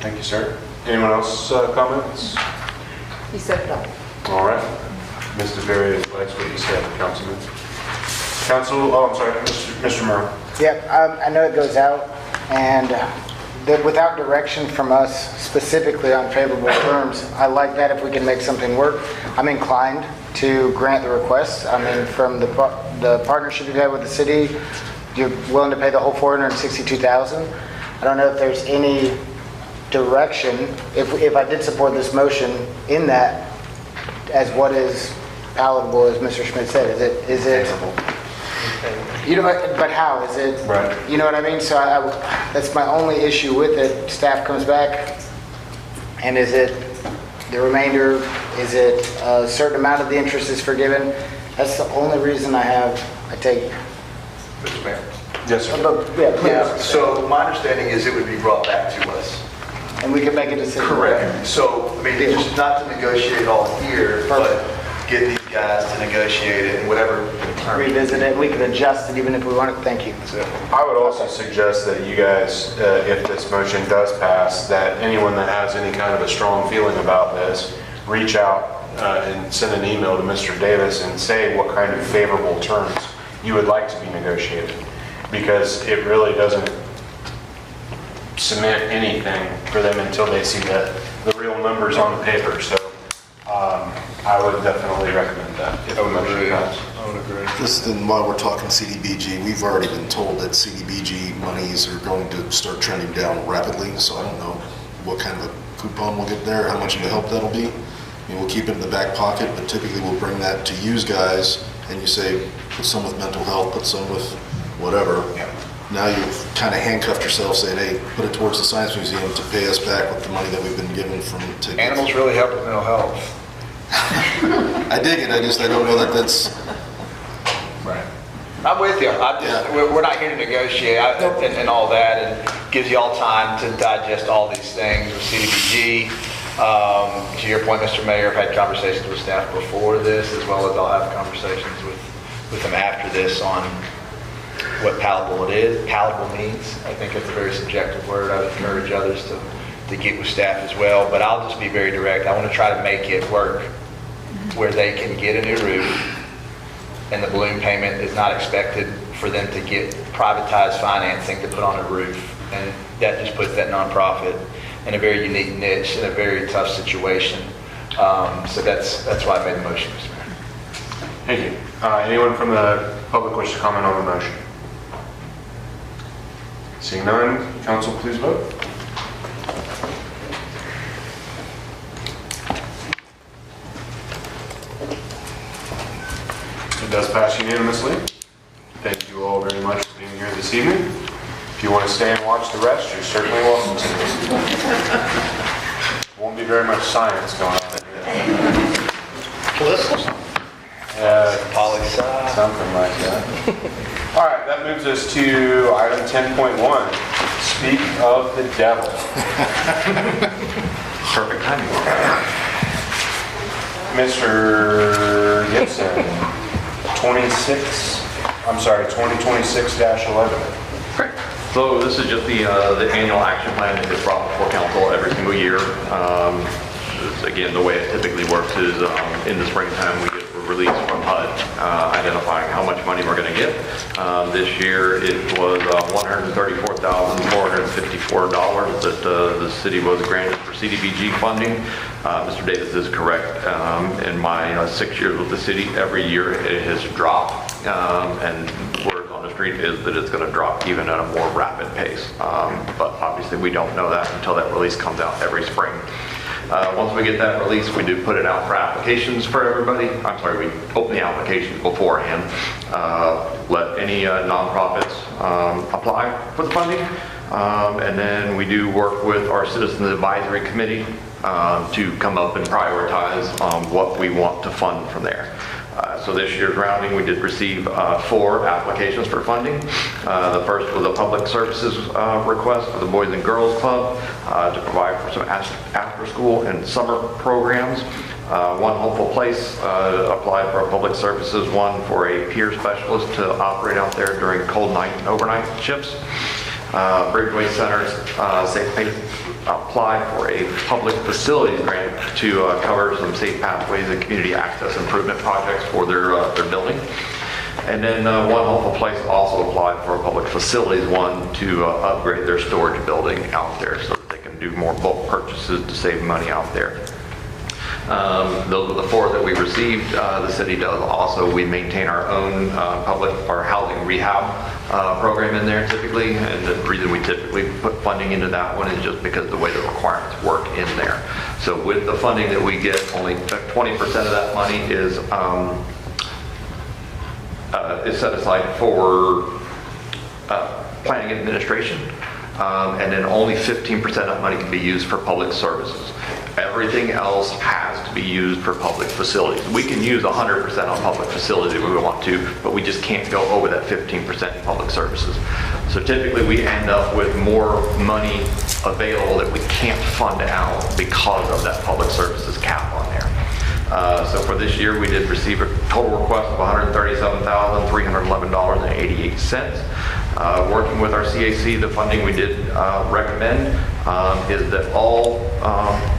Thank you, sir. Anyone else comments? He said no. All right. Ms. DeBerry likes what you said, Councilman. Mr. Murray. Yeah, I know it goes out, and without direction from us specifically on favorable terms, I like that if we can make something work. I'm inclined to grant the request. I mean, from the partnership you've had with the city, you're willing to pay the whole $462,000. I don't know if there's any direction, if I did support this motion in that, as what is palatable, as Mr. Schmidt said, is it, you know, but how is it, Right. you know what I mean? So that's my only issue with it. Staff comes back, and is it the remainder, is it a certain amount of the interest is forgiven? That's the only reason I take. Mr. Mayor? Yes, sir. Yeah, please. Yeah, so my understanding is it would be brought back to us. And we can make a decision. Correct. So, I mean, just not to negotiate all here, but get these guys to negotiate it and whatever. Revisit it, we can adjust it even if we want it. Thank you. I would also suggest that you guys, if this motion does pass, that anyone that has any kind of a strong feeling about this, reach out and send an email to Mr. Davis and say what kind of favorable terms you would like to be negotiated. Because it really doesn't cement anything for them until they see the real numbers on the paper. So I would definitely recommend that. If the motion passes. I would agree. This, and while we're talking CDBG, we've already been told that CDBG monies are going to start trending down rapidly, so I don't know what kind of a coupon we'll get there, how much of a help that'll be. I mean, we'll keep it in the back pocket, but typically we'll bring that to you guys, and you say, put some with mental health, put some with whatever. Now you've kind of handcuffed yourself saying, hey, put it towards the Science Museum to pay us back with the money that we've been given from tickets. Animals really help with mental health. I dig it, I don't know that that's... Right. I'm with you. We're not here to negotiate and all that, and gives you all time to digest all these things with CDBG. To your point, Mr. Mayor, I've had conversations with staff before this, as well as I'll have conversations with them after this on what palatable means. I think it's a very subjective word. I would encourage others to get with staff as well, but I'll just be very direct. I want to try to make it work where they can get a new roof, and the balloon payment is not expected for them to get privatized financing to put on a roof. And that just puts that nonprofit in a very unique niche, in a very tough situation. So that's why I made the motion, Mr. Mayor. Thank you. Anyone from the public wish to comment on the motion? Seeing none, council please vote. It does pass unanimously. Thank you all very much for being here this evening. If you want to stay and watch the rest, you're certainly welcome to. Won't be very much science going on here. Poli-sci. Something like that. All right, that moves us to item 10.1. Speak of the devil. Perfect timing. Mr. Gibson, 2026-11. Great. So this is just the annual action plan that gets brought before council every single year. Again, the way it typically works is in the springtime we get a release from HUD identifying how much money we're going to get. This year it was $134,454 that the city was granted for CDBG funding. Mr. Davis is correct. In my 6 years with the city, every year it has dropped, and word on the street is that it's going to drop even at a more rapid pace. But obviously we don't know that until that release comes out every spring. Once we get that release, we do put it out for applications for everybody. I'm sorry, we open the applications beforehand. Let any nonprofits apply for the funding. And then we do work with our Citizens Advisory Committee to come up and prioritize what we want to fund from there. So this year's rounding, we did receive 4 applications for funding. The first was a public services request for the Boys and Girls Club to provide for some after school and summer programs. One Hopeful Place applied for a public services one for a peer specialist to operate out there during cold night and overnight shifts. Bridgeway Center's Safe Pace applied for a public facilities grant to cover some safe pathways and community access improvement projects for their building. And then One Hopeful Place also applied for a public facilities one to upgrade their storage building out there so that they can do more bulk purchases to save money out there. Those are the 4 that we received. The city does also, we maintain our own our housing rehab program in there typically, and the reason we typically put funding into that one is just because the way the requirements work in there. So with the funding that we get, only 20% of that money is set aside for planning and administration, and then only 15% of that money can be used for public services. Everything else has to be used for public facilities. We can use 100% on public facilities if we want to, but we just can't go over that 15% in public services. So typically we end up with more money available that we can't fund out because of that public services cap on there. So for this year, we did receive a total request of $137,311.88. Working with our CAC, the funding we did recommend is that all,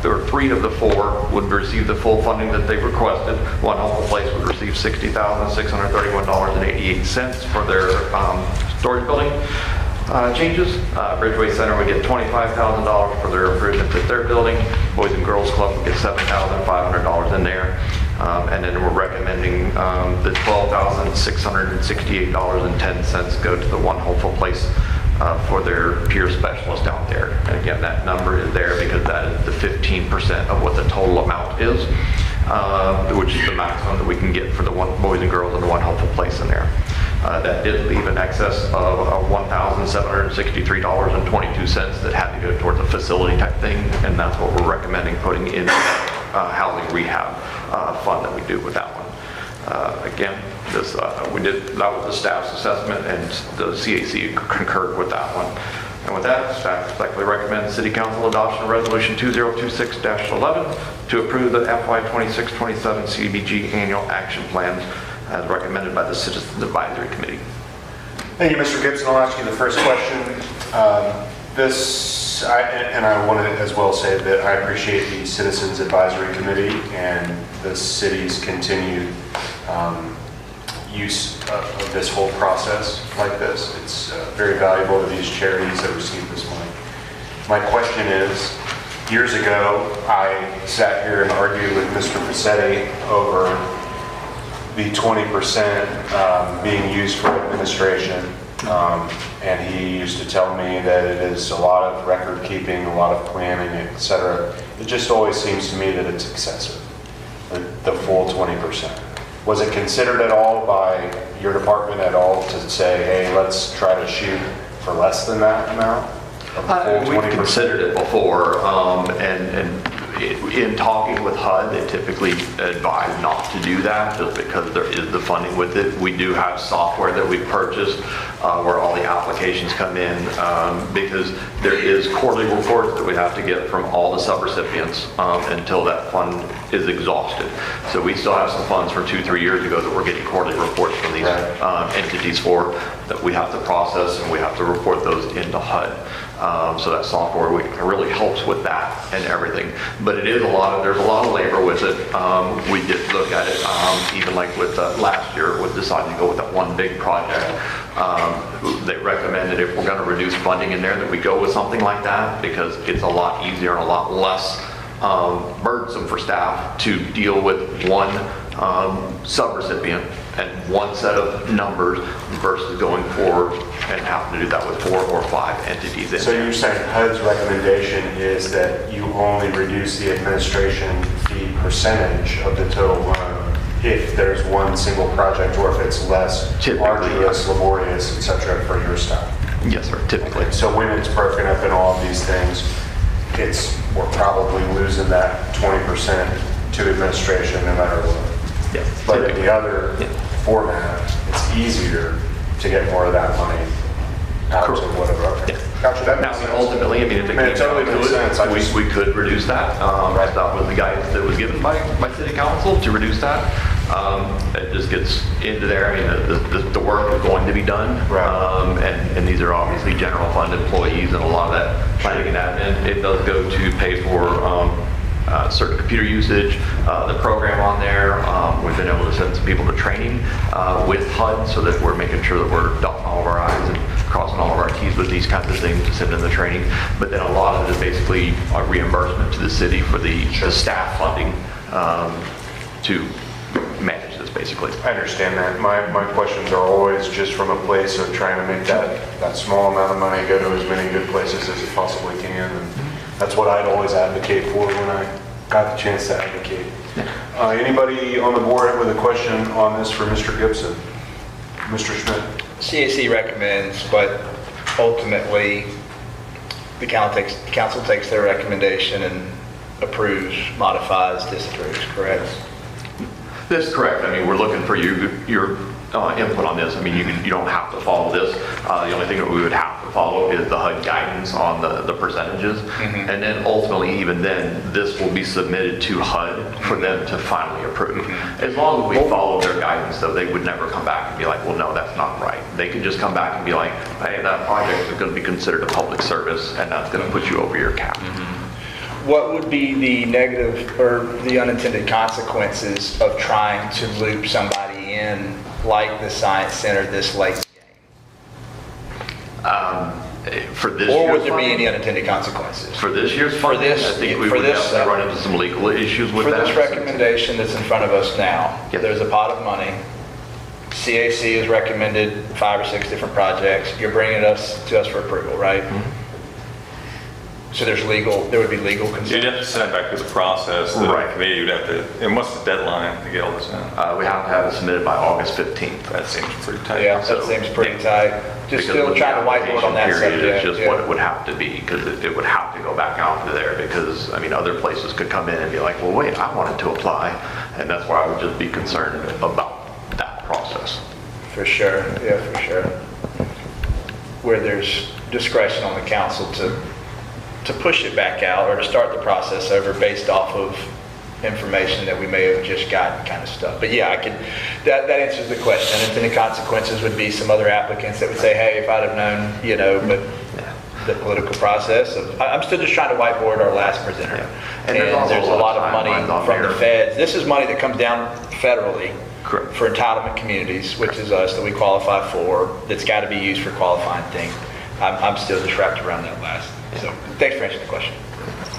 there were 3 of the 4 would receive the full funding that they requested. One Hopeful Place would receive $60,631.88 for their storage building changes. Bridgeway Center would get $25,000 for their improvements at their building. Boys and Girls Club would get $7,500 in there. And then we're recommending the $12,668.10 go to the One Hopeful Place for their peer specialist out there. And again, that number is there because that is the 15% of what the total amount is, which is the maximum that we can get for the Boys and Girls and the One Hopeful Place in there. That did leave an excess of $1,763.22 that had to go towards a facility type thing, and that's what we're recommending putting in housing rehab fund that we do with that one. Again, this that was the staff's assessment, and the CAC concurred with that one. And with that, staff respectfully recommends City Council adoption of Resolution 2026-11 to approve the FY 26-27 CDBG Annual Action Plans as recommended by the Citizens Advisory Committee. Thank you, Mr. Gibson. I'll ask you the first question. I want to as well say that I appreciate the Citizens Advisory Committee and the city's continued use of this whole process like this. It's very valuable to these charities that receive this money. My question is, years ago, I sat here and argued with Mr. Paccetti over the 20% being used for administration. And he used to tell me that it is a lot of record keeping, a lot of planning, etc. It just always seems to me that it's excessive, the full 20%. Was it considered at all by your department at all to say, hey, let's try to shoot for less than that amount? We've considered it before, and in talking with HUD, they typically advise not to do that just because there is the funding with it. We do have software that we purchased where all the applications come in because there is quarterly reports that we have to get from all the subrecipients until that fund is exhausted. So we still have some funds from 2-3 years ago that we're getting quarterly reports from these entities for that we have to process, and we have to report those into HUD. So that software really helps with that and everything. But it is there's a lot of labor with it. We did look at it, even like with last year with deciding to go with that one big project. They recommended if we're going to reduce funding in there that we go with something like that because it's a lot easier and a lot less burdensome for staff to deal with one subrecipient and one set of numbers versus going forward and having to do that with 4 or 5 entities in So there. you're saying HUD's recommendation is that you only reduce the administration fee percentage of the total loan if there's one single project or if it's less arduous, laborious, etc. for your staff? Yes, sir, typically. So when it's broken up in all of these things, we're probably losing that 20% to administration no matter what. Yeah. But in the other format, it's easier to get more of that money out to whatever. Okay. Gotcha, that makes sense. Ultimately, I mean, if it came totally down makes to it, sense. we could reduce that. That was the guidance that was given by City Council to reduce that. It just gets into there. I mean, the work is going to be done. And these are obviously general fund employees and a lot of that planning and admin. It does go to pay for certain computer usage, the program on there. We've been able to send some people to training with HUD so that we're making sure that we're dotting all of our I's and crossing crossing all of our Ts with these kinds of things to send in the training. But then a lot of it is basically a reimbursement to the city for the staff funding to manage this, basically. I understand that. My questions are always just from a place of trying to make that small amount of money go to as many good places as it possibly can. And that's what I'd always advocate for when I got the chance to advocate. Anybody on the board with a question on this for Mr. Gibson? Mr. Schmidt? CAC recommends, but ultimately the council takes their recommendation and approves, modifies, disapproves, correct? That's correct. I mean, we're looking for your input on this. I mean, you don't have to follow this. The only thing that we would have to follow is the HUD guidance on the percentages. And then ultimately, even then, this will be submitted to HUD for them to finally approve. As long as we follow their guidance, though, they would never come back and be like, well, no, that's not right. They could just come back and be like, hey, that project is going to be considered a public service, and that's going to put you over your cap. What would be the negative or the unintended consequences of trying to loop somebody in like the Science Center this late for this or would year's there be funding? any unintended consequences? For this year's funding, I think we would have to run into some legal issues with for that. this recommendation that's in front of us now, there's a pot of money. CAC has recommended 5 or 6 different projects. You're bringing it to us for approval, right? So there would be legal concerns. You'd have to send it back to the process. The committee would have to, and what's the deadline to get all this in? We have to have it submitted by August 15th. That seems pretty tight. Yeah, that seems pretty tight. Just still trying to whiteboard on that subject. It's just what it would have to be, because it would have to go back out to there, because, I mean, other places could come in and be like, well, wait, I wanted to apply. And that's why I would just be concerned about that process. For sure, yeah, for sure. Where there's discretion on the council to push it back out or to start the process over based off of information that we may have just gotten kind of stuff. But yeah, that answers the question. And then the consequences would be some other applicants that would say, hey, if I'd have known, but the political process I'm still just trying to whiteboard our last presenter. And there's a lot of money from the feds. This is money that comes down federally. Correct. For entitlement communities, which is us, that we qualify for, that's got to be used for qualifying things. I'm still just wrapped around that last. So thanks for answering the question.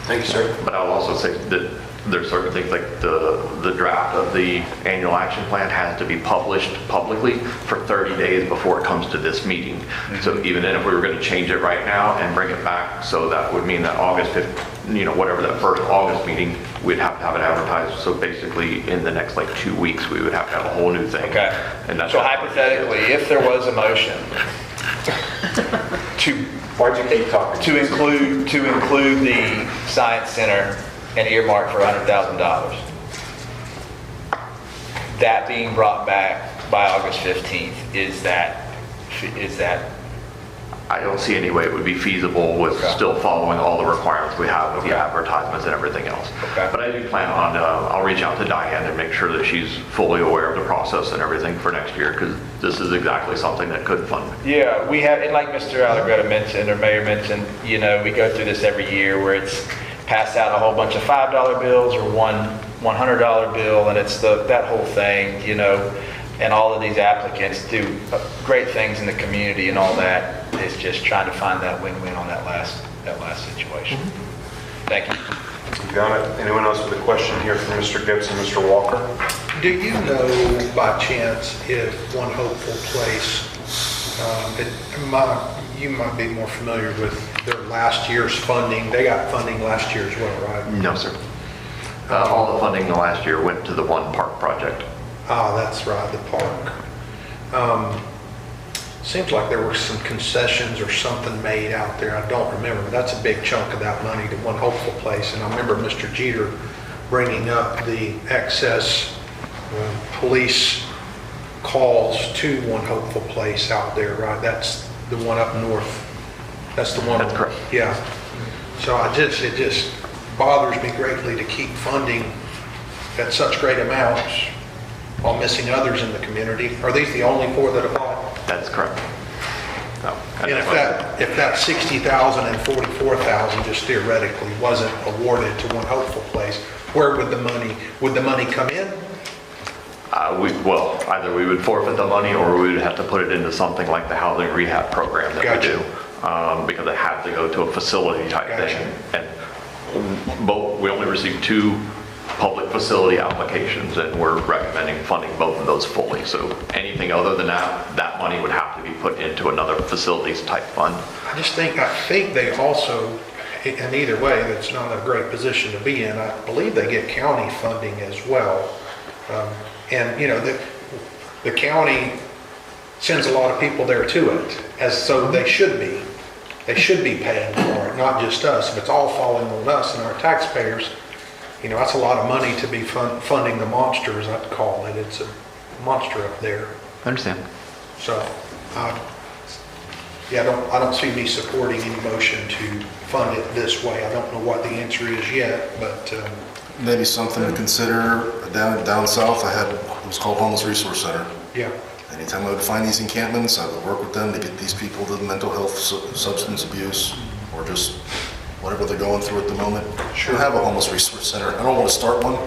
Thank you, sir. But I'll also say that there's certain things like the draft of the annual action plan has to be published publicly for 30 days before it comes to this meeting. So even then, if we were going to change it right now and bring it back, so that would mean that August 5th, whatever that first August meeting, we'd have to have it advertised. So basically, in the next 2 weeks, we would have to have a whole new thing. Okay. And that's so hypothetically, if there was a motion to include the Science Center and earmark for $100,000, that being brought back by August 15th, is that? I don't see any way it would be feasible with still following all the requirements we have with the advertisements and everything else. But I do plan on, I'll reach out to Diane and make sure that she's fully aware of the process and everything for next year, because this is exactly something that could fund. Yeah, we have, and like Mr. Allegretta mentioned, or Mayor mentioned, we go through this every year where it's passed out a whole bunch of $5 bills or one $100 bill, and it's that whole thing, and all of these applicants do great things in the community and all that. It's just trying to find that win-win on that last situation. Thank you. You got it. Anyone else with a question here for Mr. Gibson, Mr. Walker? Do you know by chance if One Hopeful Place, you might be more familiar with their last year's funding. They got funding last year as well, right? No, sir. All the funding the last year went to the one park project. Ah, that's right, the park. Seems like there were some concessions or something made out there. I don't remember, but that's a big chunk of that money to One Hopeful Place. And I remember Mr. Jeter bringing up the excess police calls to One Hopeful Place out there, right? That's the one up north. That's the one. That's correct. Yeah. So it just bothers me greatly to keep funding at such great amounts while missing others in the community. Are these the only 4 that apply? That's correct. No, and if that 60,000 and 44,000 just theoretically wasn't awarded to One Hopeful Place, where would the money come in? Well, either we would forfeit the money or we would have to put it into something like the housing rehab program that we do. Because it had to go to a facility type thing. And we only received 2 public facility applications, and we're recommending funding both of those fully. So anything other than that money would have to be put into another facilities type fund. I think they also, in either way, that's not a great position to be in. I believe they get county funding as well. And, you know, the county sends a lot of people there to it, so they should be. They should be paying for it, not just us. If it's all falling on us and our taxpayers, you know, that's a lot of money to be funding the monster, as I call it. It's a monster up there. I understand. So, yeah, I don't see me supporting any motion to fund it this way. I don't know what the answer is yet, but maybe something to consider. Down south, it was called Homeless Resource Center. Yeah. Anytime I would find these encampments, I would work with them to get these people to the mental health, substance abuse, or just whatever they're going through at the moment. Sure. I have a homeless resource center. I don't want to start one.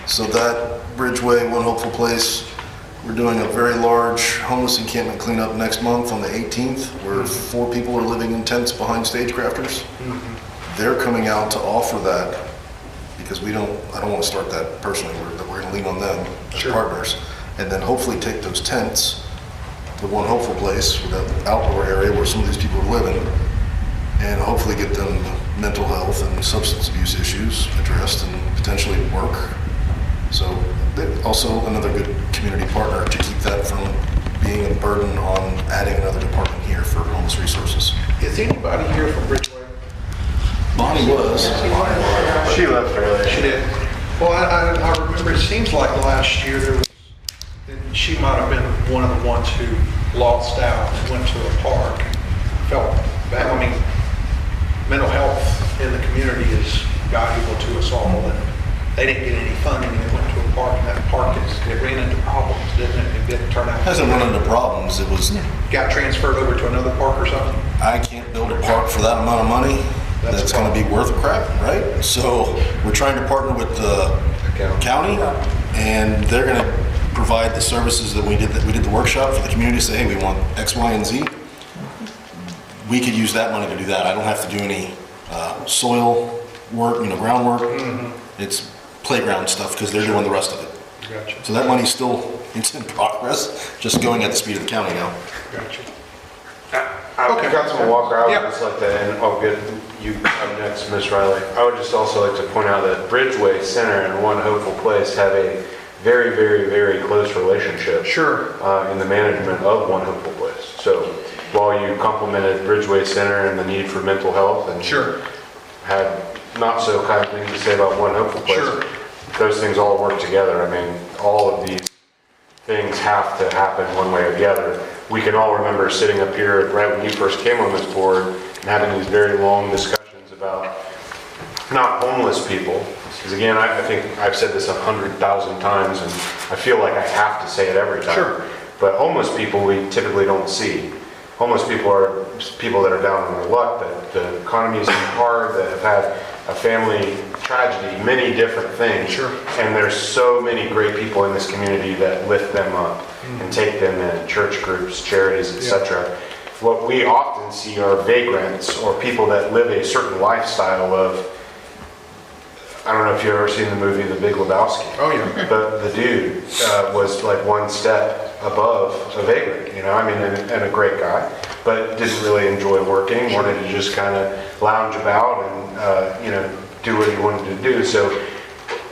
So that Bridgeway, One Hopeful Place, we're doing a very large homeless encampment cleanup next month on the 18th, where 4 people are living in tents behind Stagecrafters. Mm-hmm. They're coming out to offer that because I don't want to start that personally. We're going to lean on them as partners. And then hopefully take those tents to One Hopeful Place, with that outdoor area where some of these people are living, and hopefully get them mental health and substance abuse issues addressed and potentially work. So also another good community partner to keep that from being a burden on adding another department here for homeless resources. Is anybody here from Bridgeway? Bonnie was. She left earlier. She did. Well, I remember it seems like last year there was, she might have been one of the ones who lost out and went to a park. Felt bad. I mean, mental health in the community is valuable to us all, and they didn't get any funding, and they went to a park, and that park it ran into problems, didn't it? It didn't turn out. It hasn't run into problems. It was got transferred over to another park or something. I can't build a park for that amount of money. That's going to be worth a crap, right? So we're trying to partner with the county, and they're going to provide the services that we did the workshop for the community. Say, hey, we want X, Y, and Z. We could use that money to do that. I don't have to do any soil work, groundwork. Mm-hmm. It's playground stuff because they're doing the rest of it. Gotcha. So that money's it's in progress, just going at the speed of the county now. Gotcha. I've got some walker. I would just like to, and I'll get you up next, Ms. Riley. I would just also like to point out that Bridgeway Center and One Hopeful Place have a very, very, very close relationship. Sure. In the management of One Hopeful Place. So while you complimented Bridgeway Center and the need for mental health, and had not so kind things to say about One Hopeful Place, those things all work together. I mean, all of these things have to happen one way or the other. We can all remember sitting up here right when you first came on this board and having these very long discussions about not homeless people. Because again, I think I've said this 100,000 times, and I feel like I have to say it every time. Sure. But homeless people we typically don't see. Homeless people are people that are down on their luck, that the economy is hard, that have had a family tragedy, many different things. Sure. And there's so many great people in this community that lift them up and take them in, church groups, charities, etc. What we often see are vagrants or people that live a certain lifestyle of, I don't know if you've ever seen the movie The Big Lebowski. Oh, yeah. But the dude was like one step above a vagrant, I mean, and a great guy, but didn't really enjoy working, wanted to just kind of lounge about and, do what he wanted to do. So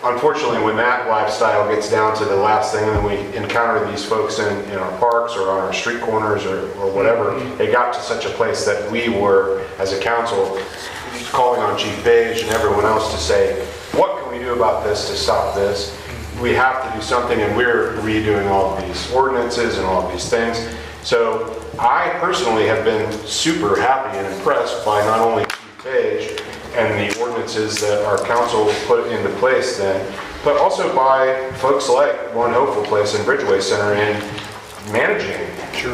unfortunately, when that lifestyle gets down to the last thing, and then we encounter these folks in our parks or on our street corners or whatever, it got to such a place that we were, as a council, calling on Chief Beige and everyone else to say, what can we do about this to stop this? We have to do something, and we're redoing all of these ordinances and all of these things. So I personally have been super happy and impressed by not only Chief Beige and the ordinances that our council put into place then, but also by folks like One Hopeful Place and Bridgeway Center in managing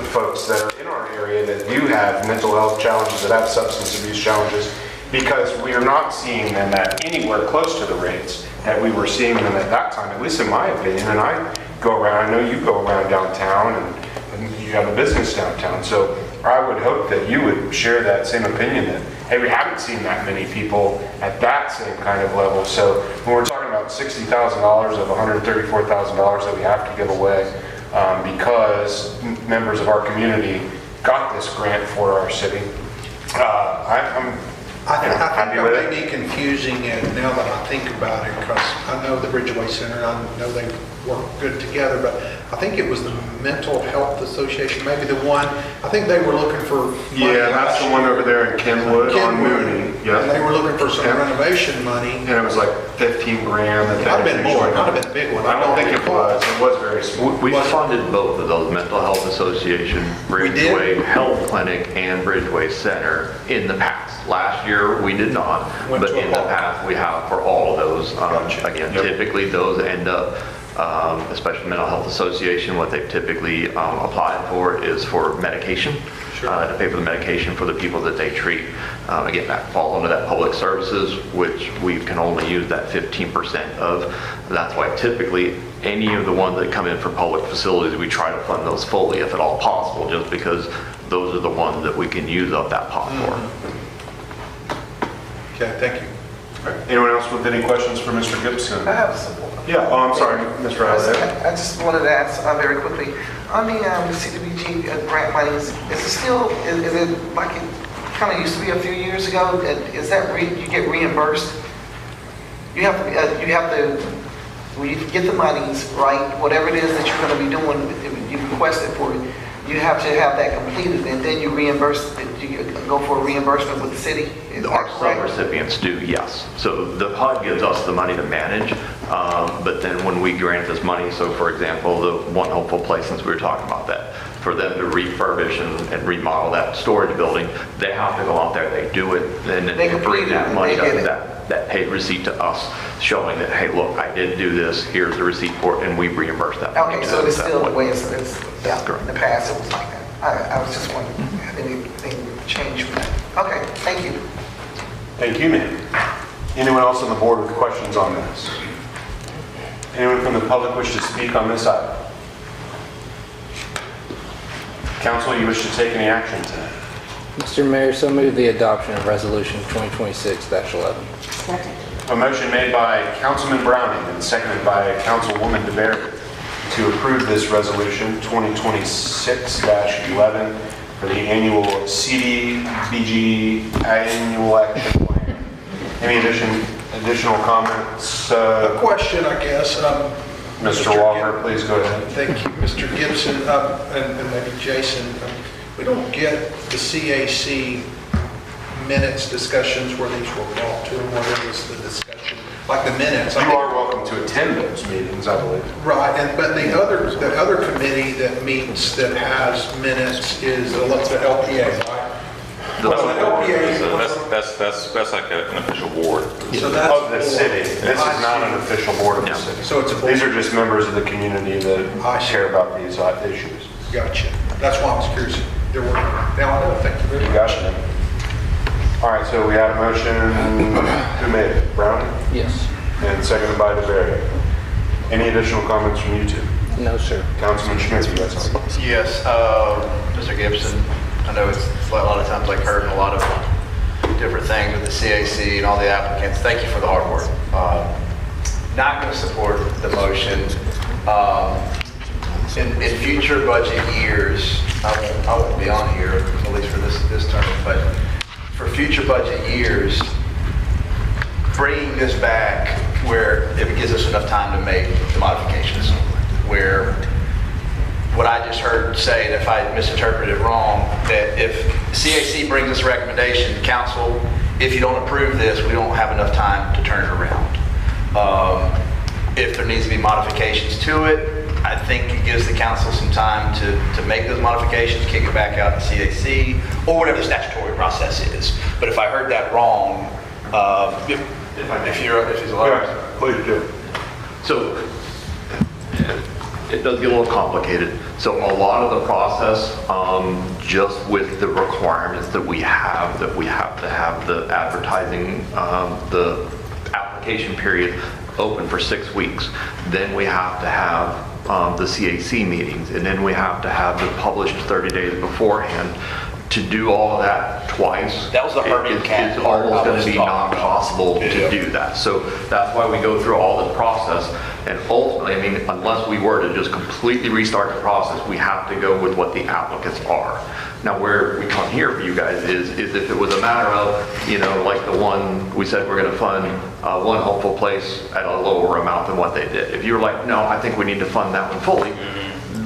folks that are in our area that do have mental health challenges, that have substance abuse challenges, because we are not seeing them at anywhere close to the rates that we were seeing them at that time, at least in my opinion. And I go around, I know you go around downtown and you have a business downtown, so I would hope that you would share that same opinion that, hey, we haven't seen that many people at that same kind of level. So when we're talking about $60,000 of $134,000 that we have to give away because members of our community got this grant for our city, I think happy I with may be confusing it now that I think about it, because I know the Ridgeway Center, I know they work good together, but I think it was the Mental Health Association, maybe the one, I think they were looking for money. Yeah, that's the one over there in Kenwood on Mooney. Yeah. And they were looking for some renovation money. And it was like 15 grand. It might have been more, it might have been a big one. I don't think it was. It was very small. We funded both of those, Mental Health Association, Bridgeway Health Clinic, and Bridgeway Center in the past. Last year, we did not, but in the past, we have for all of those. Again, typically those end up, especially Mental Health Association, what they've typically applied for is for medication, to pay for the medication for the people that they treat. Again, that falls under that public services, which we can only use that 15% of. That's why typically any of the ones that come in for public facilities, we try to fund those fully if at all possible, just because those are the ones that we can use up that pot for. Okay, thank you. Anyone else with any questions for Mr. Gibson? I have some more. Yeah, I'm sorry, Mr. Riley. I just wanted to ask very quickly, on the CDBG grant money, is it still, is it like it kind of used to be a few years ago? Is that you get reimbursed? You have to, when you get the monies, right, whatever it is that you're going to be doing, you request it for, you have to have that completed, and then you reimburse, you go for a reimbursement with the city? Our sub-recipients do, yes. So the HUD gives us the money to manage, but then when we grant this money, so for example, the One Hopeful Place, since we were talking about that, for them to refurbish and remodel that storage building, they have to go out there, they do it, and then they bring that money up, that paid receipt to us, showing that, hey, look, I did do this, here's the receipt for it, and we reimburse that money. Okay, so it's still the way it's done. In the past, it was like that. I was just wondering, had anything changed from that? Okay, thank you. Thank you, ma'am. Anyone else on the board with questions on this? Anyone from the public wish to speak on this item? Council, you wish to take any action tonight? Mr. Mayor, so move the adoption of Resolution 2026-11. Second. A motion made by Councilman Browning and seconded by Councilwoman DeBerry to approve this resolution 2026-11 for the annual CDBG annual action plan. Any additional comments? A question, I guess. Mr. Walker, please go ahead. Thank you, Mr. Gibson, and maybe Jason. We don't get the CAC minutes discussions where these were brought to them, where there was the discussion, like the minutes. You are welcome to attend those meetings, I believe. Right, but the other committee that meets that has minutes is the LPA, right? That's like an official board. So that's of the city. This is not an official board of the city. So it's a board. These are just members of the community that care about these issues. Gotcha. That's why I was curious. There were. Now I know. Thank you very much. Gotcha. All right, so we had a motion. Who made it? Browning? Yes. And seconded by DeBerry. Any additional comments from you two? No, sir. Councilman Schmitz, you got something? Yes, Mr. Gibson, I know it's a lot of times like heard a lot of different things with the CAC and all the applicants. Thank you for the hard work. Not going to support the motion. In future budget years, I won't be on here, at least for this term, but for future budget years, bringing this back where it gives us enough time to make the modifications, where what I just heard say, and if I misinterpreted it wrong, that if CAC brings this recommendation to council, if you don't approve this, we don't have enough time to turn it around. If there needs to be modifications to it, I think it gives the council some time to make those modifications, kick it back out to CAC, or whatever the statutory process is. But if I heard that wrong, if he's allowed. Yeah, please do. So it does get a little complicated. So a lot of the process, just with the requirements that we have to have the advertising, the application period open for 6 weeks. Then we have to have the CAC meetings, and then we have to have it published 30 days beforehand. To do all of that twice. That was the herding cat It's part almost I going was to be talking not about. possible to do that. So that's why we go through all this process. And ultimately, I mean, unless we were to just completely restart the process, we have to go with what the applicants are. Now, where we come here for you guys is if it was a matter of, you know, like the one we said we're going to fund One Hopeful Place at a lower amount than what they did. If you were like, no, I think we need to fund that one fully,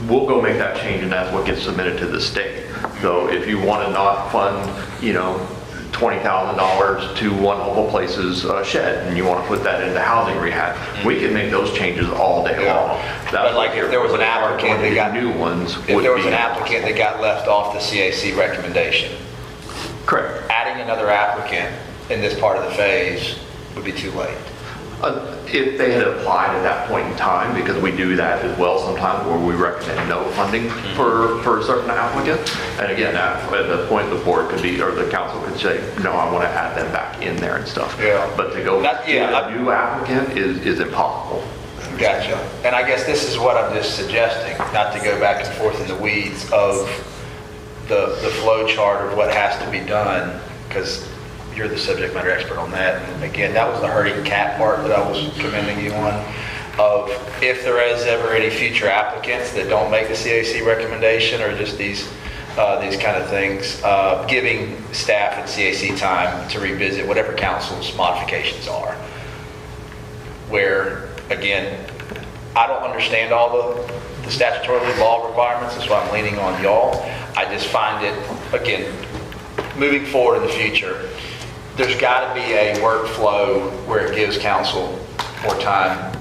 we'll go make that change, and that's what gets submitted to the state. So if you want to not fund, you know, $20,000 to One Hopeful Place's shed, and you want to put that into housing rehab, we can make those changes all day long. But like if there was an applicant that got new ones, if there was an applicant that got left off the CAC recommendation, correct. Adding another applicant in this part of the phase would be too late. If they had applied at that point in time, because we do that as well sometimes, where we recommend no funding for a certain applicant. And again, at the point the board could be, or the council could say, no, I want to add them back in there and stuff. Yeah. But to go get a new applicant is impossible. Gotcha. And I guess this is what I'm just suggesting, not to go back and forth in the weeds of the flow chart of what has to be done, because you're the subject matter expert on that. And again, that was the herding cat part that I was commending you on, of if there is ever any future applicants that don't make the CAC recommendation, or just these kind of things, giving staff and CAC time to revisit whatever council's modifications are. Where, again, I don't understand all the statutory law requirements, that's why I'm leaning on y'all. I just find it, again, moving forward in the future, there's got to be a workflow where it gives council more time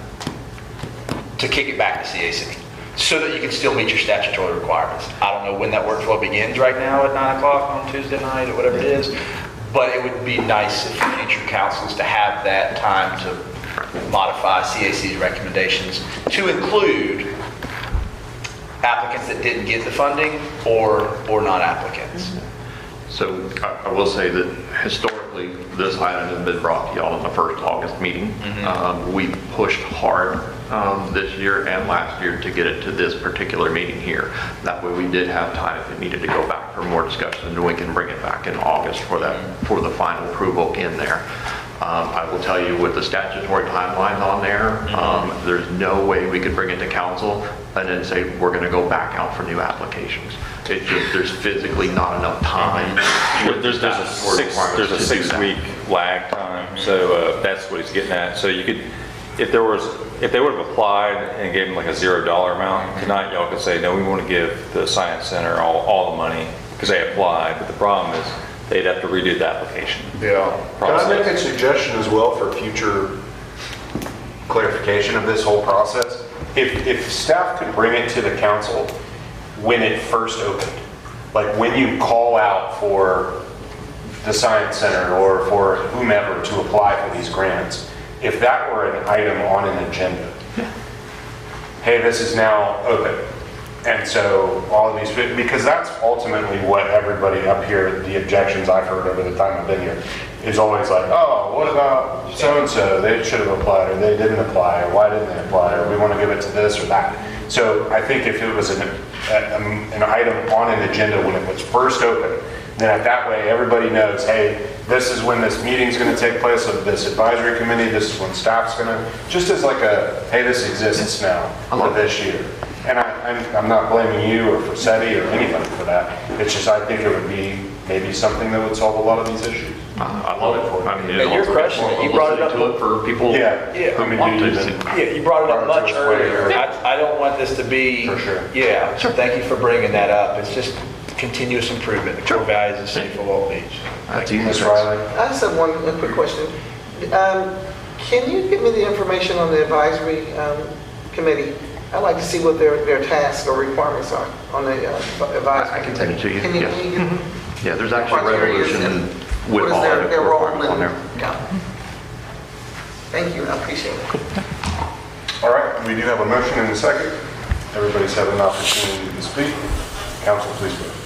to kick it back to CAC so that you can still meet your statutory requirements. I don't know when that workflow begins right now at 9 o'clock on Tuesday night or whatever it is, but it would be nice for future councils to have that time to modify CAC's recommendations to include applicants that didn't get the funding or non-applicants. So I will say that historically, this item has been brought to y'all in the first August meeting. We pushed hard this year and last year to get it to this particular meeting here. That way we did have time if it needed to go back for more discussion, and we can bring it back in August for the final approval in there. I will tell you with the statutory timelines on there, there's no way we could bring it to council and then say we're going to go back out for new applications. It's just, there's physically not enough time. There's a 6 week lag time, so that's what he's getting at. So you could, if they would have applied and gave them like a $0 amount tonight, y'all could say, no, we want to give the Science Center all the money because they applied. But the problem is they'd have to redo the application. Yeah. Can I make a suggestion as well for future clarification of this whole process? If staff could bring it to the council when it first opened, like when you call out for the Science Center or for whomever to apply for these grants, if that were an item on an agenda, hey, this is now open. And so all of these, because that's ultimately what everybody up here, the objections I've heard over the time I've been here, is always like, oh, what about so-and-so? They should have applied, or they didn't apply, or why didn't they apply, or we want to give it to this or that. So I think if it was an item on an agenda when it was first open, then that way everybody knows, hey, this is when this meeting's going to take place of this advisory committee, this is when staff's going to, just as like a, hey, this exists now for this year. And I'm not blaming you or Forsetti or anybody for that. It's just I think it would be maybe something that would solve a lot of these issues. I love it for you. And you're crushing it. You brought it up for people who want to. Yeah, you brought it up much earlier. I don't want this to be. For sure. Yeah. So thank you for bringing that up. It's just continuous improvement. The core values of the city of Long Beach. That's easy. I just have one quick question. Can you give me the information on the advisory committee? I'd like to see what their tasks or requirements are on the advisory. I can take it to you. Can you Yeah, there's actually a resolution with all the requirements on there. Yeah. Thank you, I appreciate it. All right, we do have a motion and a second. Everybody's had an opportunity to speak. Council, please vote.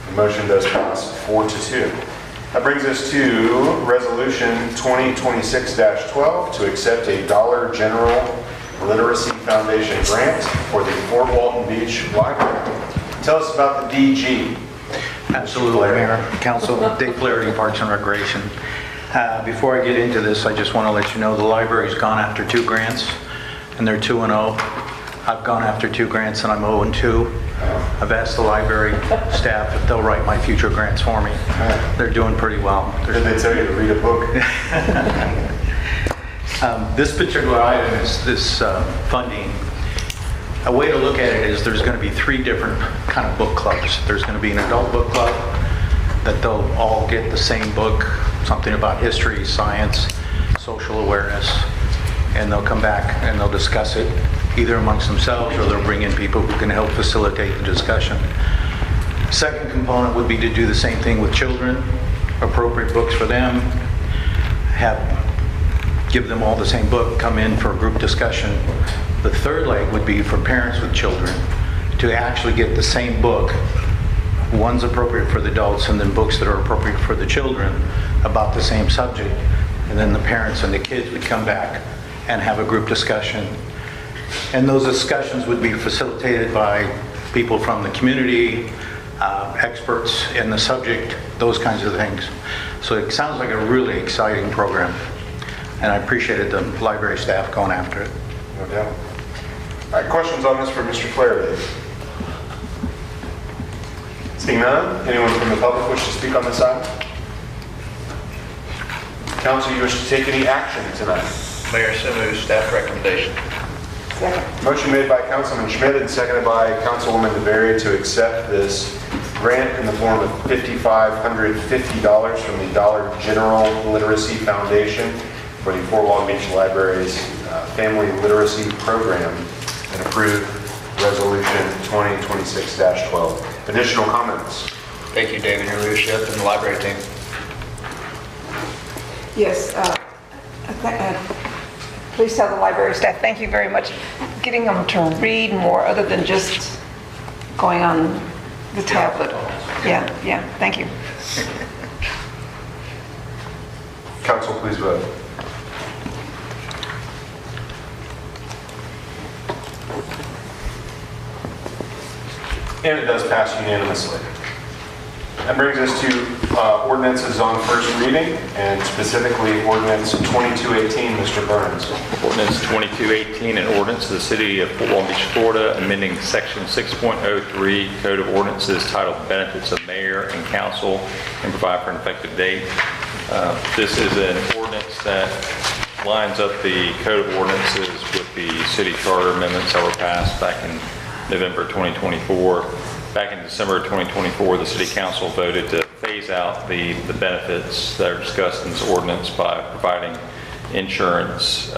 The motion does pass 4-2. That brings us to Resolution 2026-12 to accept a Dollar General Literacy Foundation grant for the Fort Walton Beach Library. Tell us about the DG. Absolutely, Mayor, Council, Dave Flaherty, Parks and Recreation. Before I get into this, I just want to let you know the library's gone after 2 grants, and they're 2-0. I've gone after 2 grants, and I'm 0-2. I've asked the library staff if they'll write my future grants for me. They're doing pretty well. Did they tell you to read a book? This particular item is this funding. A way to look at it is there's going to be 3 different kind of book clubs. There's going to be an adult book club that they'll all get the same book, something about history, science, social awareness, and they'll come back and they'll discuss it either amongst themselves or they'll bring in people who can help facilitate the discussion. Second component would be to do the same thing with children, appropriate books for them, give them all the same book, come in for a group discussion. The third leg would be for parents with children to actually get the same book. One's appropriate for the adults and then books that are appropriate for the children about the same subject. And then the parents and the kids would come back and have a group discussion. And those discussions would be facilitated by people from the community, experts in the subject, those kinds of things. So it sounds like a really exciting program. And I appreciated the library staff going after it. No doubt. All right, questions on this for Mr. Flaherty? Seeing none, anyone from the public wish to speak on this item? Council, you wish to take any action tonight? Mayor, so moved. Staff recommendation. Second. Motion made by Councilman Schmidt and seconded by Councilwoman DeBerry to accept this grant in the form of $5,550 from the Dollar General Literacy Foundation for the Fort Walton Beach Library's Family Literacy Program and approve Resolution 2026-12. Additional comments? Thank you, David, your leadership and the library team. Yes, please tell the library staff, thank you very much. Getting them to read more other than just going on the tablet. Yeah, thank you. Council, please vote. And it does pass unanimously. That brings us to ordinances on first reading, and specifically ordinance 2218, Mr. Burns. Ordinance 2218, an ordinance of the City of Fort Walton Beach, Florida, amending Section 6.03 Code of Ordinances titled Benefits of Mayor and Council and provide for an effective date. This is an ordinance that lines up the Code of Ordinances with the city charter amendments that were passed back in November 2024. Back in December 2024, the City Council voted to phase out the benefits that are discussed in this ordinance by providing insurance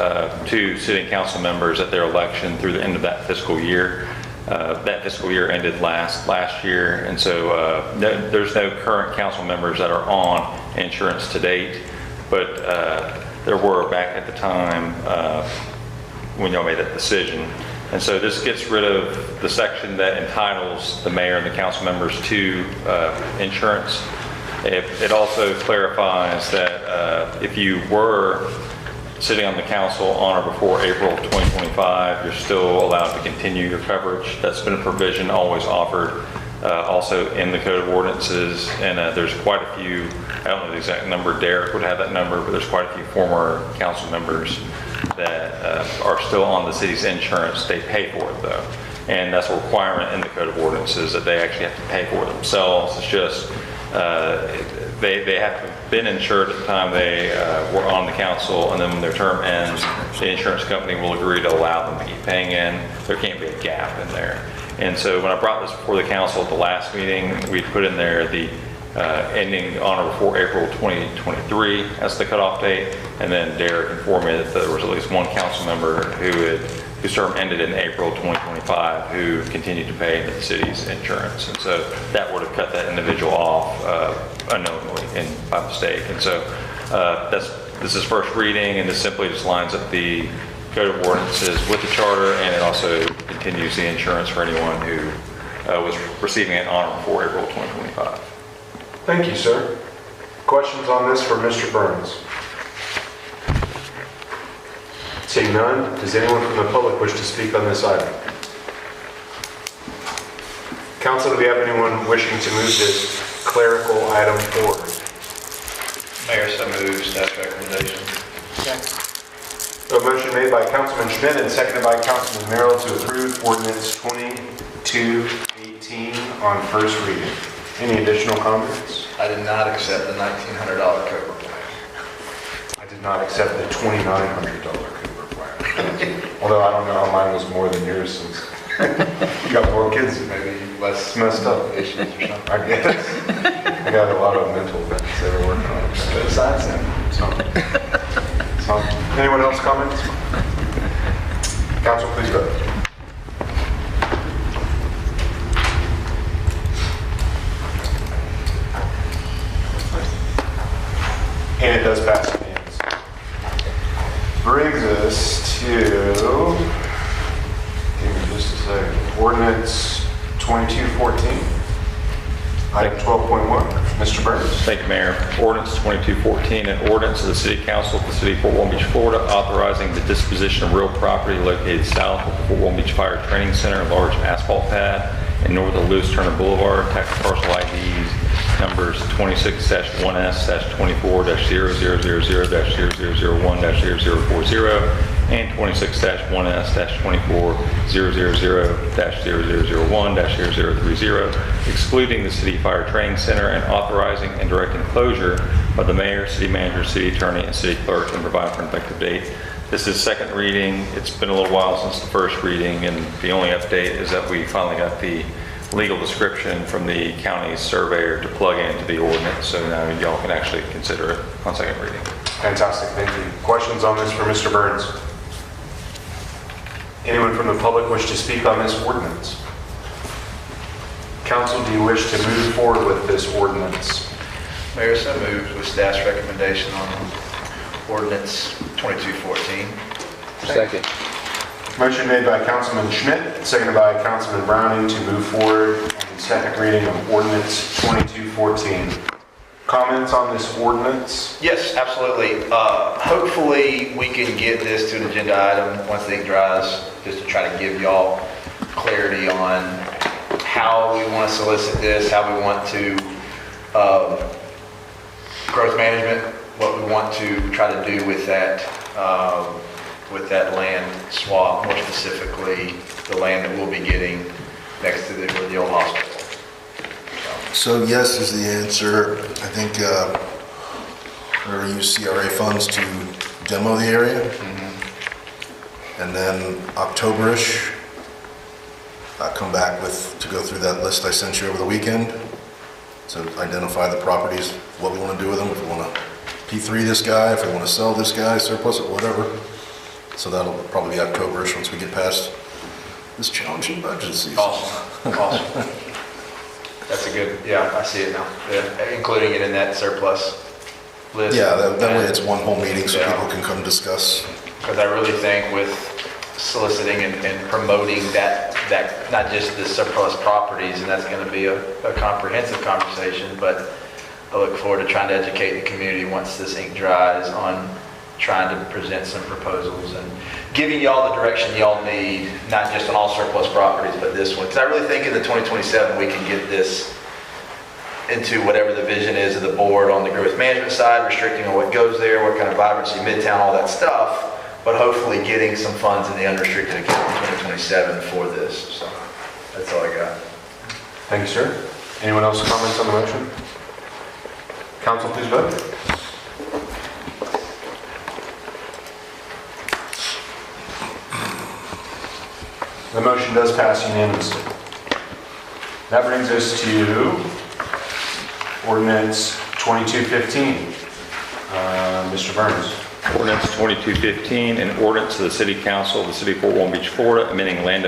to City Council members at their election through the end of that fiscal year. That fiscal year ended last year, and so there's no current council members that are on insurance to date, but there were back at the time when y'all made that decision. And so this gets rid of the section that entitles the mayor and the council members to insurance. It also clarifies that if you were sitting on the council on or before April of 2025, you're still allowed to continue your coverage. That's been a provision always offered also in the Code of Ordinances. And there's quite a few, I don't know the exact number, Derek would have that number, but there's quite a few former council members that are still on the city's insurance. They pay for it though. And that's a requirement in the Code of Ordinances that they actually have to pay for it themselves. It's just, they have to have been insured at the time they were on the council, and then when their term ends, the insurance company will agree to allow them to keep paying in. There can't be a gap in there. And so when I brought this before the council at the last meeting, we put in there the ending on or before April 2023 as the cutoff date, and then Derek informed me that there was at least one council member whose term ended in April 2025 who continued to pay into the city's insurance, and so that would have cut that individual off unknowingly and by mistake. And so this is first reading, and this simply just lines up the Code of Ordinances with the charter, and it also continues the insurance for anyone who was receiving it on or before April 2025. Thank you, sir. Questions on this for Mr. Burns? Seeing none, does anyone from the public wish to speak on this item? Council, do we have anyone wishing to move this clerical item forward? Mayor, so moves, staff recommendation. A motion made by Councilman Schmidt and seconded by Councilman Merrill to approve ordinance 2218 on first reading. Any additional comments? I did not accept the $1,900 Cobra plan. I did not accept the $2,900 Cooper plan. Although I don't know how mine was more than yours since you got more kids. Maybe less messed up issues or something. I guess. I got a lot of mental events that are working on it. Besides that. So, anyone else comments? Council, please vote. And it does pass unanimously. Brings us to, give me just a second, ordinance 2214, item 12.1. Mr. Burns. Thank you, Mayor. Ordinance 2214, an ordinance of the City Council of the City of Fort Walton Beach, Florida, authorizing the disposition of real property located south of the Fort Walton Beach Fire Training Center, a large asphalt pad, and north of Lewis Turner Boulevard, tax parcel IDs numbers 26-1S-24-0000-0001-0040 and 26-1S-24-000-0001-0030, excluding the City Fire Training Center and authorizing and directing closure by the mayor, city manager, city attorney, and city clerk and provide for an effective date. This is second reading. It's been a little while since the first reading, and the only update is that we finally got the legal description from the county surveyor to plug into the ordinance, so now y'all can actually consider it on second reading. Fantastic, thank you. Questions on this for Mr. Burns? Anyone from the public wish to speak on this ordinance? Council, do you wish to move forward with this ordinance? Mayor, so moves with staff's recommendation on ordinance 2214. Second. Motion made by Councilman Schmidt, seconded by Councilman Browning to move forward on the second reading of ordinance 2214. Comments on this ordinance? Yes, absolutely. Hopefully, we can get this to an agenda item once the ink dries, just to try to give y'all clarity on how we want to solicit this, how we want to growth management, what we want to try to do with that land swap, more specifically the land that we'll be getting next to the old hospital. So yes is the answer. I think we're going to use CRA funds to demo the area. And then October-ish, I'll come back to go through that list I sent you over the weekend to identify the properties, what we want to do with them, if we want to P3 this guy, if we want to sell this guy, surplus it, whatever. So that'll probably be October-ish once we get past this challenging budget season. Awesome. Awesome. That's a good, yeah, I see it now. Yeah, including it in that surplus list. Yeah, that way it's one whole meeting so people can come discuss. Because I really think with soliciting and promoting that, not just the surplus properties, and that's going to be a comprehensive conversation, but I look forward to trying to educate the community once this ink dries on trying to present some proposals and giving y'all the direction y'all need, not just on all surplus properties, but this one. Because I really think in the 2027 we can get this into whatever the vision is of the board on the growth management side, restricting on what goes there, what kind of vibrancy, midtown, all that stuff, but hopefully getting some funds in the unrestricted account in 2027 for this. So that's all I got. Thank you, sir. Anyone else comments on the motion? Council, please vote. The motion does pass unanimously. That brings us to ordinance 2215. Mr. Burns. Ordinance 2215, an ordinance of the City Council of the City of Fort Walton Beach, Florida, amending Land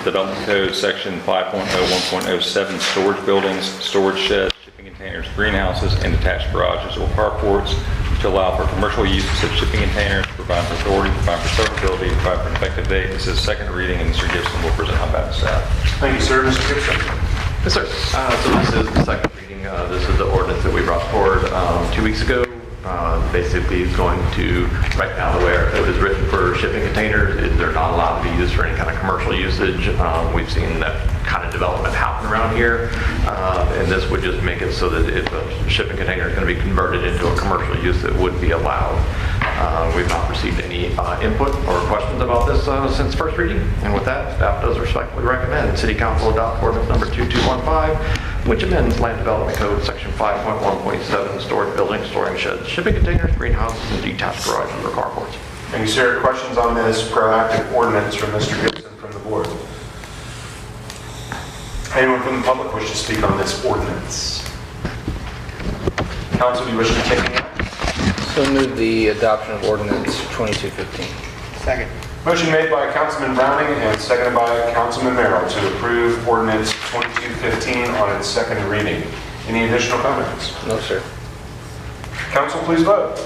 Development Code Section 5.01.07, storage buildings, storage sheds, shipping containers, greenhouses, and attached garages or carports to allow for commercial use of shipping containers, provide for authority, provide for servability, provide for an effective date. This is second reading, and Mr. Gibson will present on behalf of staff. Thank you, sir. Mr. Gibson. Yes, sir. So this is the second reading. This is the ordinance that we brought forward 2 weeks ago. Basically, it's going to, right now, the way our code is written for shipping containers, they're not allowed to be used for any kind of commercial usage. We've seen that kind of development happen around here. And this would just make it so that if a shipping container is going to be converted into a commercial use, it would be allowed. We've not received any input or questions about this since first reading. And with that, staff does respectfully recommend City Council adopt ordinance number 2215, which amends Land Development Code Section 5.1.7, storage buildings, storing sheds, shipping containers, greenhouses, and detached garages or carports. Thank you, sir. Questions on this proactive ordinance from Mr. Gibson from the board? Anyone from the public wish to speak on this ordinance? Council, do you wish to take any action? So move the adoption of ordinance 2215. Second. Motion made by Councilman Browning and seconded by Councilman Merrill to approve ordinance 2215 on its second reading. Any additional comments? No, sir. Council, please vote.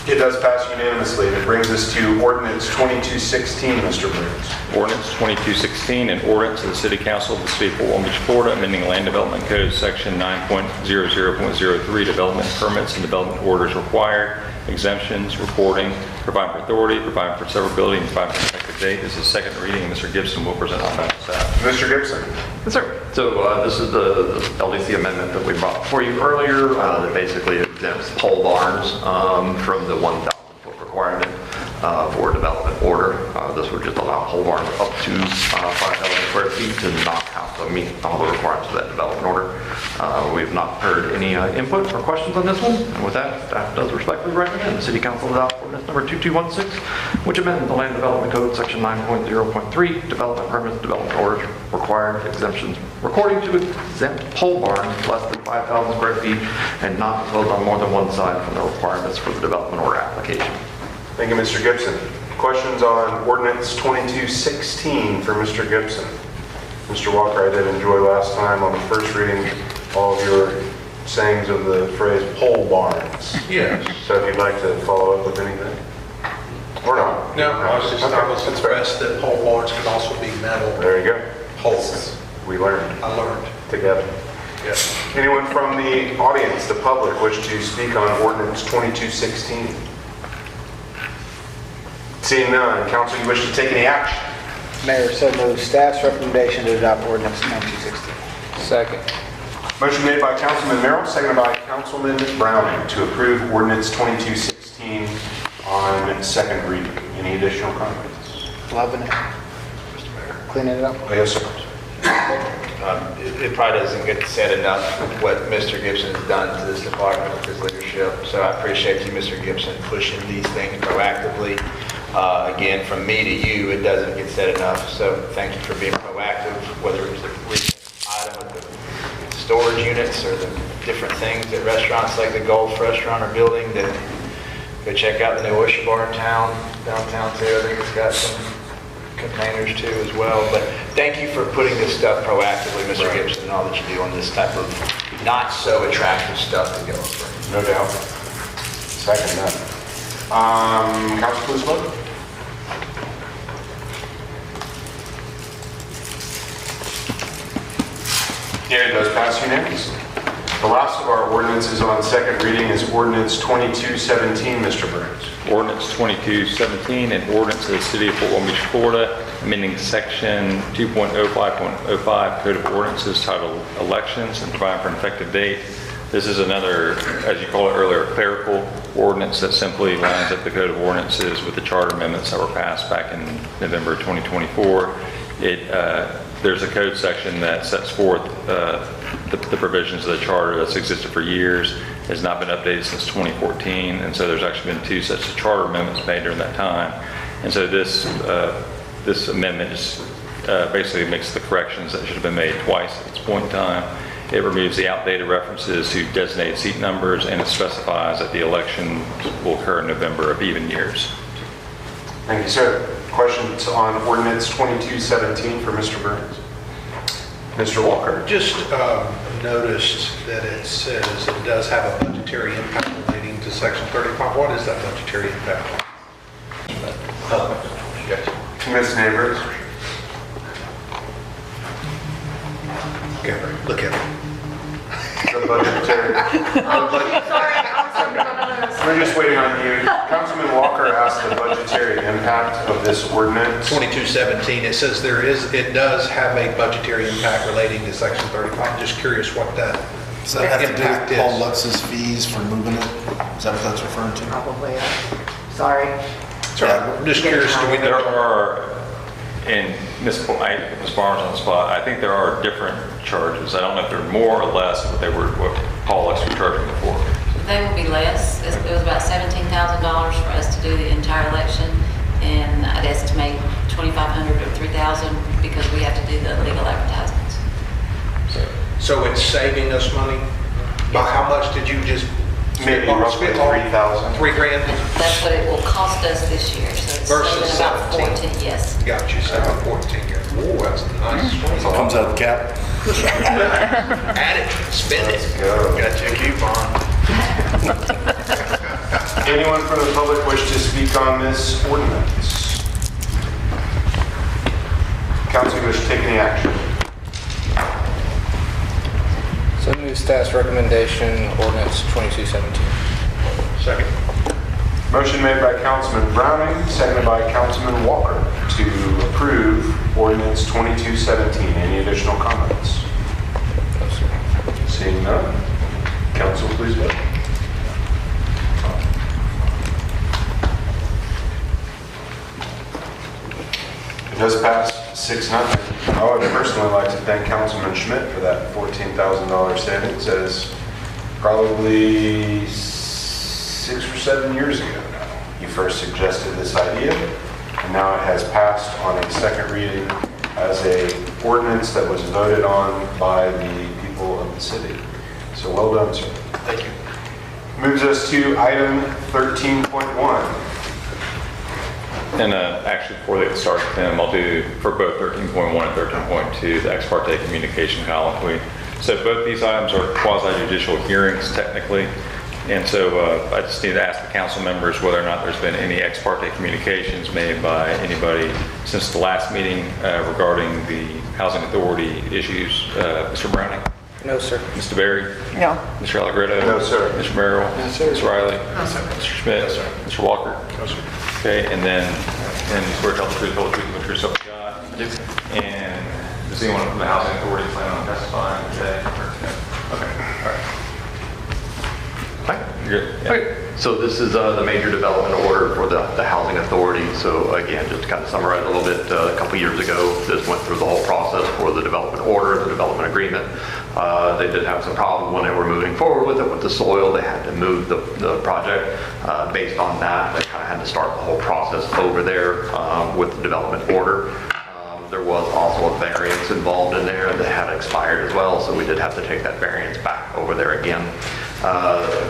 It does pass unanimously. And it brings us to ordinance 2216, Mr. Burns. Ordinance 2216, an ordinance of the City Council of the City of Fort Walton Beach, Florida, amending Land Development Code Section 9.00.03, development permits and development orders required, exemptions, reporting, providing for authority, providing for severability, and providing for effective date. This is second reading, and Mr. Gibson will present on behalf of staff. Mr. Gibson. Yes, sir. So this is the LDC amendment that we brought for you earlier that basically exempts pole barns from the 1,000-foot requirement for development order. This would just allow pole barns up to 5,000 square feet to not have to meet all the requirements of that development order. We've not heard any input or questions on this one. And with that, staff does respectfully recommend the City Council adopt ordinance number 2216, which amends the Land Development Code Section 9.0.3, development permits, development orders required, exemptions, according to exempt pole barns less than 5,000 square feet and not enclosed on more than one side from the requirements for the development order application. Thank you, Mr. Gibson. Questions on ordinance 2216 for Mr. Gibson? Mr. Walker, I did enjoy last time on the first reading all of your sayings of the phrase pole barns. Yes. So if you'd like to follow up with anything? Or not? No, I was impressed that pole barns could also be metal There you go. poles. We learned I learned. together. Yes. Anyone from the audience, the public, wish to speak on ordinance 2216? Seeing none, council, you wish to take any action? Mayor, so move staff's recommendation to adopt ordinance 2216. Second. Motion made by Councilman Merrill, seconded by Councilman Browning to approve ordinance 2216 on second reading. Any additional comments? Loving it. Mr. Mayor. Cleaning it up? Oh, yes, sir. It probably doesn't get said enough what Mr. Gibson has done to this department with his leadership. So I appreciate you, Mr. Gibson, pushing these things proactively. Again, from me to you, it doesn't get said enough. So thank you for being proactive, whether it was the recent item with the storage units or the different things at restaurants like the Gulf Restaurant are building. That go check out the new Oyster Bar in town, downtown too. I think it's got some containers too as well. But thank you for putting this stuff proactively, Mr. Gibson, and all that you do on this type of not so attractive stuff to go over. No doubt. Second that. Council, please vote. Yeah, it does pass unanimously. The last of our ordinances on second reading is ordinance 2217, Mr. Burns. Ordinance 2217, an ordinance of the City of Fort Walton Beach, Florida, amending section 2.05.05 Code of Ordinances titled Elections and providing for an effective date. This is another, as you called it earlier, clerical ordinance that simply lines up the Code of Ordinances with the charter amendments that were passed back in November 2024. There's a code section that sets forth the provisions of the charter that's existed for years, has not been updated since 2014, and so there's actually been two sets of charter amendments made during that time. And so this amendment just basically makes the corrections that should have been made twice at this point in time. It removes the outdated references to designated seat numbers, and it specifies that the election will occur in November of even years. Thank you, sir. Questions on ordinance 2217 for Mr. Burns? Mr. Walker. Just noticed that it says it does have a budgetary impact relating to section 35. What is that budgetary impact? Ms. Neighbors? Look at it. The budgetary. We're just waiting on you. Councilman Walker asked the budgetary impact of this ordinance. 2217, it says it does have a budgetary impact relating to section 35. I'm just curious what that Does that have to do impact with Paul is. Lux's fees for moving it? Is that what that's referring to? Probably. Sorry. Yeah, I'm just curious, do we There know? are, and Ms. Barnes on the spot, I think there are different charges. I don't know if they're more or less what Paul Lux was charging before. They will be less. It was about $17,000 for us to do the entire election, and I'd estimate $2,500 or $3,000 because we have to do the legal advertisements. So it's saving us money? By how much did you just? Maybe roughly 3,000. $3,000? That's what it will cost us this year, so it's Versus saving about 17. 14, yes. Got you, 14. Oh, that's nice. So it comes out of the cap? Add it, spend it. Got you a coupon. Anyone from the public wish to speak on this ordinance? Council wish to take any action? So move staff's recommendation, ordinance 2217. Second. Motion made by Councilman Browning, seconded by Councilman Walker to approve ordinance 2217. Any additional comments? No, sir. Seeing none, council please vote. It does pass 6-0. I would personally like to thank Councilman Schmidt for that $14,000 savings, as probably 6 or 7 years ago now. You first suggested this idea, and now it has passed on a second reading as a ordinance that was voted on by the people of the city. So well done, sir. Thank you. Moves us to item 13.1. And actually, before they start, Tim, I'll do for both 13.1 and 13.2, the ex parte communication colloquy. So both these items are quasi-judicial hearings technically. And so I just need to ask the council members whether or not there's been any ex parte communications made by anybody since the last meeting regarding the housing authority issues. Mr. Browning? No, sir. Mr. Berry? No. Mr. Allegretto? No, sir. Mr. Merrill? No, sir. Ms. Riley? No, sir. Mr. Schmidt? No, sir. Mr. Walker? No, sir. Okay, and then, and you swear to tell the truth, the whole truth, and the truth, so help you God. I do. And does anyone from the housing authority plan on testifying today? Okay, all right. Hi, you're good. Yeah. Okay, so this is the major development order for the housing authority. So again, just to kind of summarize a little bit, a couple years ago, this went through the whole process for the development order, the development agreement. They did have some problems when they were moving forward with it, with the soil. They had to move the project. Based on that, they kind of had to start the whole process over there with the development order. There was also a variance involved in there that had expired as well, so we did have to take that variance back over there again.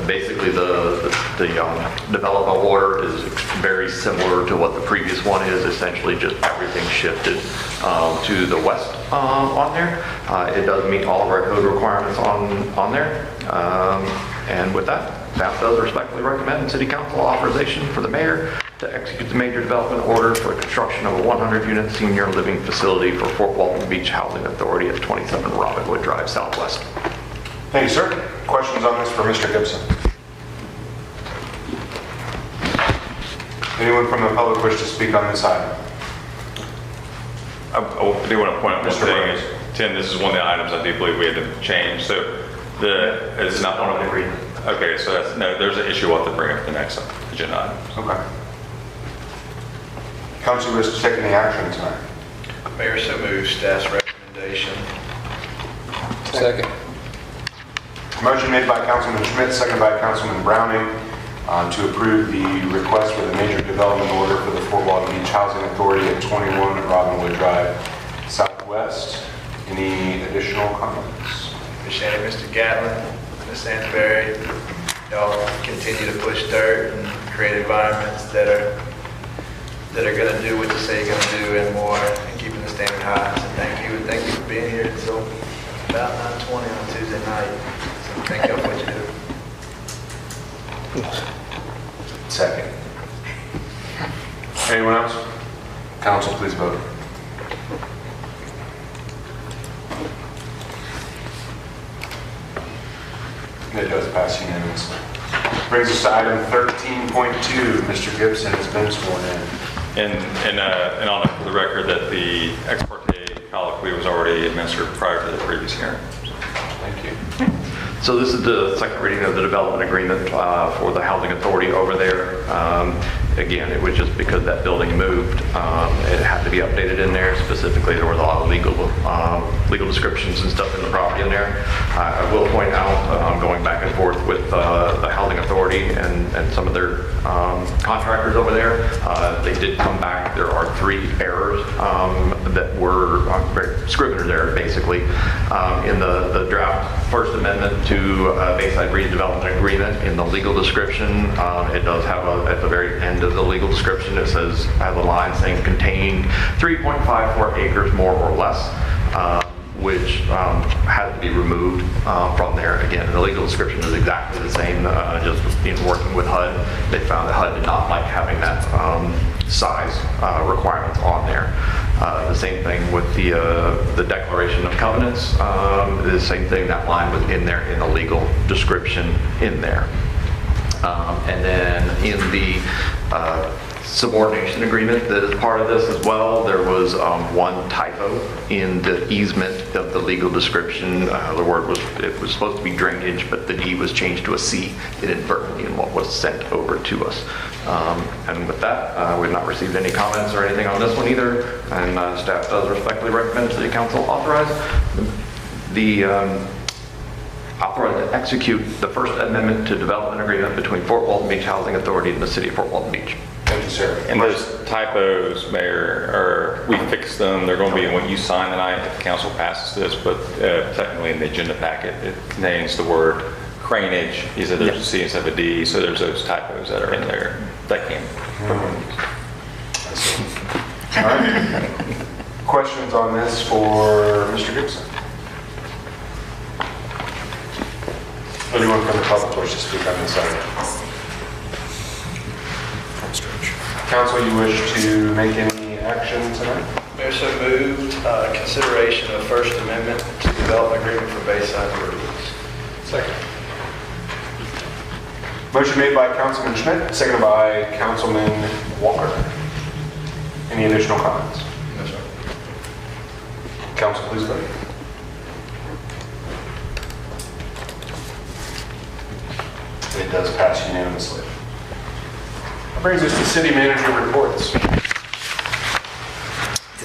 Basically, the development order is very similar to what the previous one is, essentially just everything shifted to the west on there. It does meet all of our code requirements on there. And with that, staff does respectfully recommend City Council authorization for the mayor to execute the major development order for construction of a 100-unit senior living facility for Fort Walton Beach Housing Authority at 27 Robinwood Drive Southwest. Thank you, sir. Questions on this for Mr. Gibson? Anyone from the public wish to speak on this item? I do want to point out one Mr. thing. Burns. Tim, this is one of the items I do believe we had to change. So it's not one of the agreement. Okay, so that's, no, there's an issue we'll have to bring up at the next agenda item. Okay. Council wish to take any action tonight? Mayor, so move staff's recommendation. Second. Motion made by Councilman Schmidt, seconded by Councilman Browning to approve the request for the major development order for the Fort Walton Beach Housing Authority at 21 Robinwood Drive Southwest. Any additional comments? Ms. Shannon, Mr. Gatlin, Ms. Ansberry, y'all continue to push dirt and create environments that are going to do what you say you're going to do and more, and keeping the standard high. So thank you, and thank you for being here until about 9:20 on Tuesday night. So thank you for what you do. Second. Anyone else? Council, please vote. It does pass unanimously. Brings us to item 13.2. Mr. Gibson has been sworn in. And on for the record that the ex parte colloquy was already administered prior to the previous hearing. Thank you. So this is the second reading of the development agreement for the housing authority over there. Again, it was just because that building moved, it had to be updated in there. Specifically, there was a lot of legal descriptions and stuff in the property in there. I will point out, going back and forth with the housing authority and some of their contractors over there, they did come back. There are 3 errors that were very scrivener's errors, basically, in the draft First Amendment to Bayside Redevelopment Agreement. In the legal description, it does have at the very end of the legal description, it says, has a line saying contained 3.54 acres more or less, which had to be removed from there. Again, the legal description is exactly the same, just in working with HUD, they found that HUD did not like having that size requirements on there. The same thing with the declaration of covenants, the same thing, that line was in there in the legal description in there. And then in the subordination agreement that is part of this as well, there was one typo in the easement of the legal description. The word was, it was supposed to be drainage, but the D was changed to a C inadvertently in what was sent over to us. And with that, we've not received any comments or anything on this one either, and staff does respectfully recommend City Council authorize authorized to execute the First Amendment to Development Agreement between Fort Walton Beach Housing Authority and the City of Fort Walton Beach. Thank you, sir. And those typos, Mayor, we fixed them. They're going to be in what you sign tonight if the council passes this, but technically in the agenda packet, it contains the word craneage. He said there's a C instead of a D, so there's those typos that are in there that came from All right. Questions on this for Mr. Gibson? Anyone from the public wish to speak on this item? Council, you wish to make any action tonight? Mayor, so moved. Consideration of First Amendment to Development Agreement for Bayside Roads. Second. Motion made by Councilman Schmidt, seconded by Councilman Walker. Any additional comments? No, sir. Council, please vote. It does pass unanimously. That brings us to city manager reports. You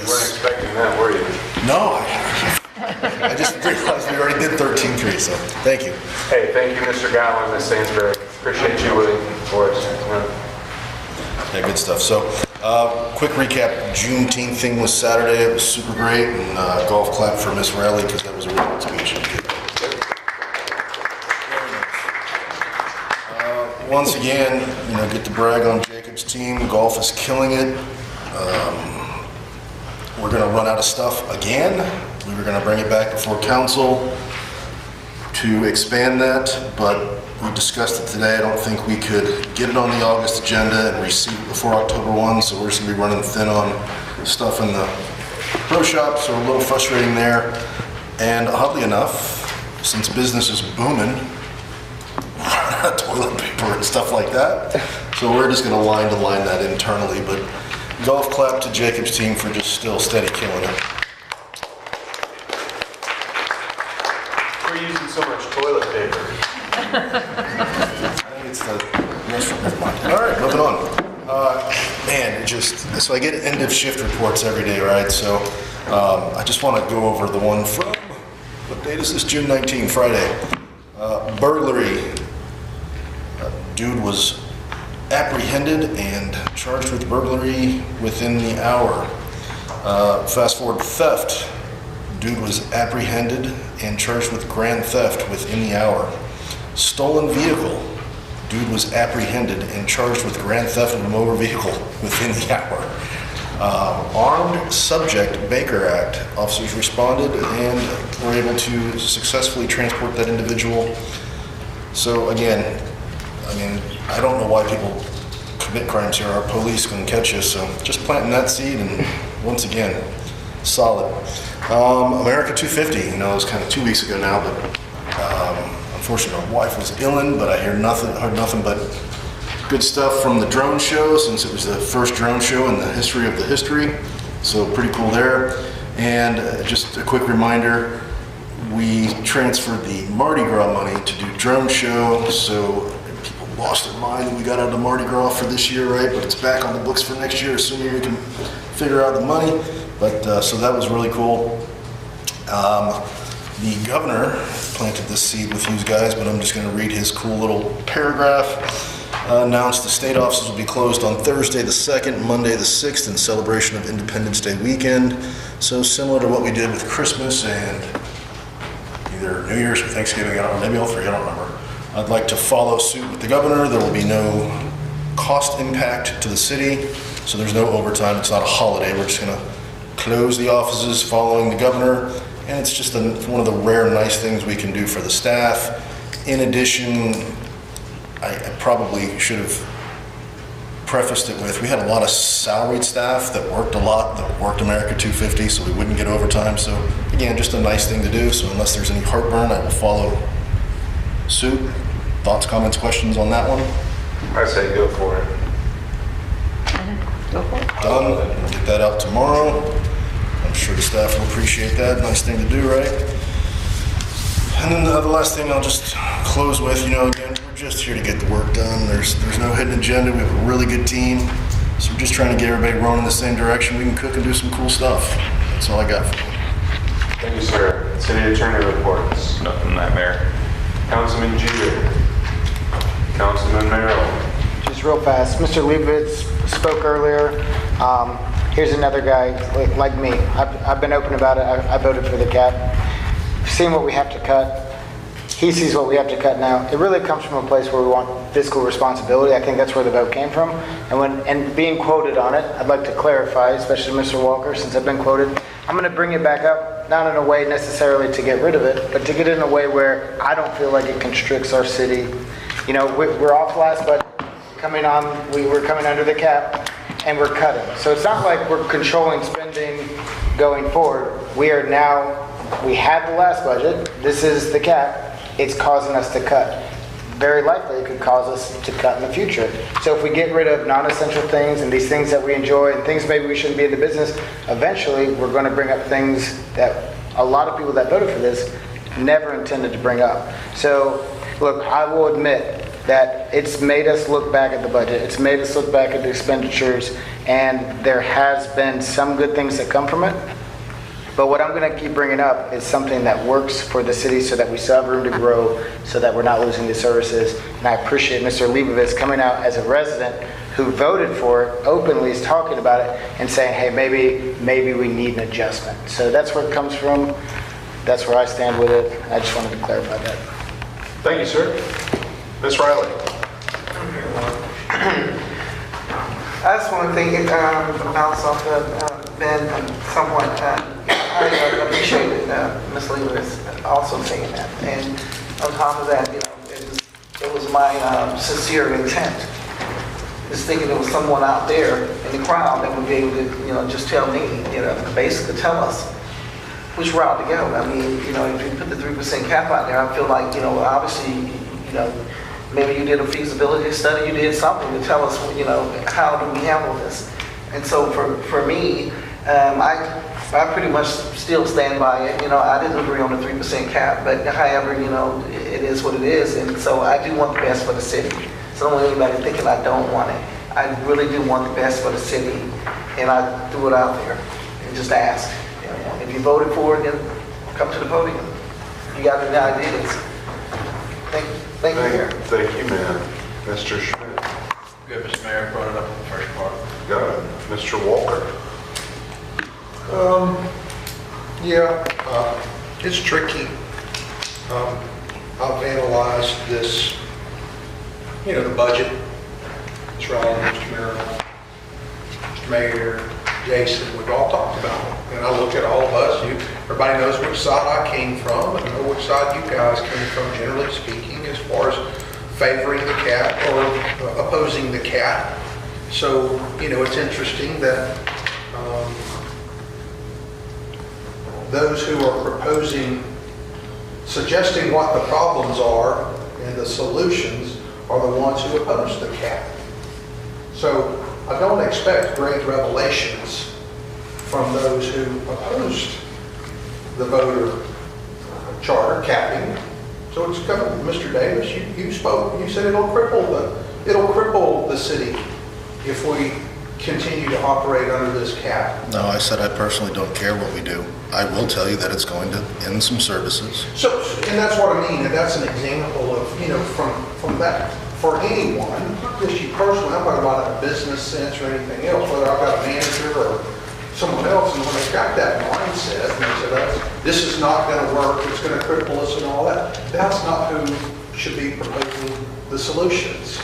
weren't expecting that, were you? No, I just realized we already did 13.3, so thank you. Hey, thank you, Mr. Gowan, Ms. Sainsbury. Appreciate you waiting for us. Yeah, good stuff. So, quick recap. Juneteenth thing was Saturday. It was super great, and golf clap for Miss Riley because that was a really good speech. Once again, get to brag on Jacob's team. Golf is killing it. We're going to run out of stuff again. We were going to bring it back before council to expand that, but we discussed it today. I don't think we could get it on the August agenda and receive it before October 1, so we're just going to be running thin on stuff in the pro shop, so we're a little frustrating there. And oddly enough, since business is booming, toilet paper and stuff like that. So we're just going to line that internally. But golf clap to Jacob's team for just still steady killing it. We're using so much toilet paper. I think it's the restaurant. Never mind. All right, moving on. Man, so I get end of shift reports every day, right? So I just want to go over the one from, what date is this? June 19, Friday. Burglary. Dude was apprehended and charged with burglary within the hour. Fast forward, theft. Dude was apprehended and charged with grand theft within the hour. Stolen vehicle. Dude was apprehended and charged with grand theft of a motor vehicle within the hour. Armed subject, Baker Act. Officers responded and were able to successfully transport that individual. So again, I don't know why people commit crimes here, our police can catch us. So just planting that seed, and once again, solid. America 250, it was kind of 2 weeks ago now, but unfortunately my wife was ill, but I heard nothing but good stuff from the drone show, since it was the first drone show in the history of the history. So pretty cool there. And just a quick reminder, we transferred the Mardi Gras money to do drone show, so people lost their mind that we got out of the Mardi Gras for this year, right? But it's back on the books for next year, assuming we can figure out the money. But so that was really cool. The governor planted this seed with you guys, but I'm just going to read his cool little paragraph. Announced the state offices will be closed on Thursday the 2nd, Monday the 6th in celebration of Independence Day weekend. So similar to what we did with Christmas and either New Year's or Thanksgiving, maybe all three, I don't remember. I'd like to follow suit with the governor. There will be no cost impact to the city, so there's no overtime. It's not a holiday. We're just going to close the offices following the governor, and it's just one of the rare nice things we can do for the staff. In addition, I probably should have prefaced it with, we had a lot of salaried staff that worked a lot, that worked America 250, so we wouldn't get overtime. So again, just a nice thing to do. So unless there's any heartburn, I will follow suit. Thoughts, comments, questions on that one? I say go for it. Go for it. Done. We'll get that out tomorrow. I'm sure the staff will appreciate that. Nice thing to do, right? And then the last thing I'll just close with, again, we're just here to get the work done. There's no hidden agenda. We have a really good team. So we're just trying to get everybody rowing in the same direction. We can cook and do some cool stuff. That's all I got for you. Thank you, sir. City Attorney reports. Nothing that, Mayor. Councilman Jeter. Councilman Merrill. Just real fast, Mr. Leibovitz spoke earlier. Here's another guy like me. I've been open about it. I voted for the cap. Seen what we have to cut. He sees what we have to cut now. It really comes from a place where we want fiscal responsibility. I think that's where the vote came from. And being quoted on it, I'd like to clarify, especially Mr. Walker, since I've been quoted. I'm going to bring it back up, not in a way necessarily to get rid of it, but to get it in a way where I don't feel like it constricts our city. We're off last, but we were coming under the cap, and we're cutting. So it's not like we're controlling spending going forward. We had the last budget. This is the cap. It's causing us to cut. Very likely it could cause us to cut in the future. So if we get rid of non-essential things and these things that we enjoy and things maybe we shouldn't be in the business, eventually we're going to bring up things that a lot of people that voted for this never intended to bring up. So look, I will admit that it's made us look back at the budget. It's made us look back at the expenditures, and there has been some good things that come from it. But what I'm going to keep bringing up is something that works for the city so that we still have room to grow, so that we're not losing the services. And I appreciate Mr. Leibovitz coming out as a resident who voted for it, openly is talking about it and saying, hey, maybe we need an adjustment. So that's where it comes from. That's where I stand with it. I just wanted to clarify that. Thank you, sir. Ms. Riley. I just want to thank you, bounce off of Ben somewhat. I appreciated Ms. Leibovitz also saying that. And on top of that, it was my sincere intent. Just thinking there was someone out there in the crowd that would be able to, just tell me, basically tell us which route to go. I mean, if you put the 3% cap out there, I feel like, obviously, maybe you did a feasibility study, you did something to tell us, how do we handle this? And so for me, I pretty much still stand by it. I didn't agree on the 3% cap, but however, it is what it is. And so I do want the best for the city. So don't let anybody thinking I don't want it. I really do want the best for the city, and I threw it out there and just ask. If you voted for it, then come to the podium. You got any ideas? Thank you, Mayor. Thank you, ma'am. Mr. Schmidt. Good, Mr. Mayor, brought it up in the first part. Got it. Mr. Walker. It's tricky. I've analyzed this, the budget. It's right, Mr. Mayor, Jason, we've all talked about it. And I look at all of us, everybody knows which side I came from, and I know which side you guys came from, generally speaking, as far as favoring the cap or opposing the cap. So, it's interesting that those who are proposing, suggesting what the problems are and the solutions are the ones who oppose the cap. So I don't expect great revelations from those who opposed the voter charter capping. So it's coming, Mr. Davis, you spoke, you said it'll cripple the city if we continue to operate under this cap. No, I said I personally don't care what we do. I will tell you that it's going to end some services. So, and that's what I mean, and that's an example of, from that, for anyone, not just you personally, I'm talking about a business sense or anything else, whether I've got a manager or someone else, and when they've got that mindset, and they say, this is not gonna work, it's gonna cripple us and all that, that's not who should be proposing the solutions.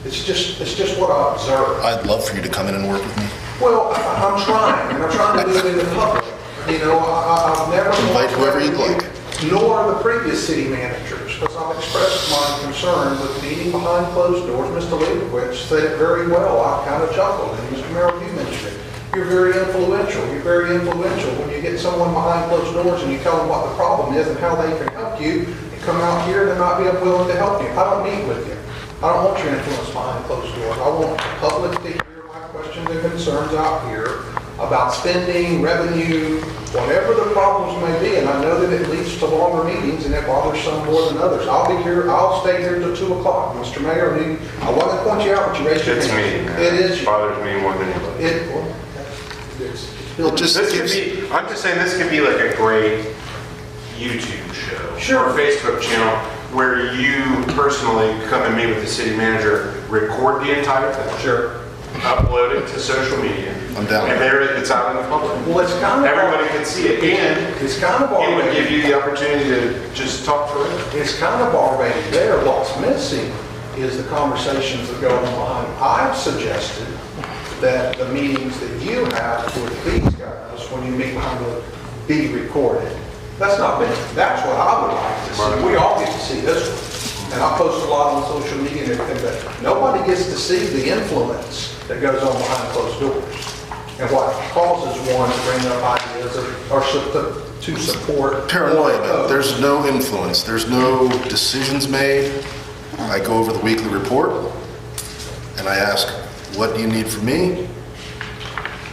It's just what I observe. I'd love for you to come in and work with me. Well, I'm trying, and I'm trying to do it in the public. I've never... Invite whoever you'd like. Nor the previous city managers, because I've expressed my concern with meeting behind closed doors. Mr. Leibowitz said it very well. I kind of chuckled, and Mr. Merrill, you mentioned it. You're very influential. You're very influential. When you get someone behind closed doors and you tell them what the problem is and how they can help you, you come out here and they might be willing to help you. I don't meet with you. I don't want your influence behind closed doors. I want the public to hear my questions and concerns out here about spending, revenue, whatever the problems may be. And I know that it leads to longer meetings and it bothers some more than others. I'll be here, I'll stay here till 2 o'clock. Mr. Mayor, I want to point you out, but you raised your hand. It's me. It is. It bothers me more than anybody. I'm just saying this could be like a great YouTube show or Facebook channel where you personally come and meet with the city manager, record the entire thing. Sure. Upload it to social media. I'm down. And there it's out in the public. Well, it's kind of everybody can see it, and it's kind of already, it would give you the opportunity to just talk for it. It's kind of already there. What's missing is the conversations that go on behind. I've suggested that the meetings that you have with these guys, when you meet behind the, be recorded. That's not been. That's what I would like to see. We all get to see this one. And I post a lot on social media and everything, but nobody gets to see the influence that goes on behind closed doors and what causes one to bring up ideas or to support. Paranoia. There's no influence. There's no decisions made. I go over the weekly report and I ask, what do you need from me?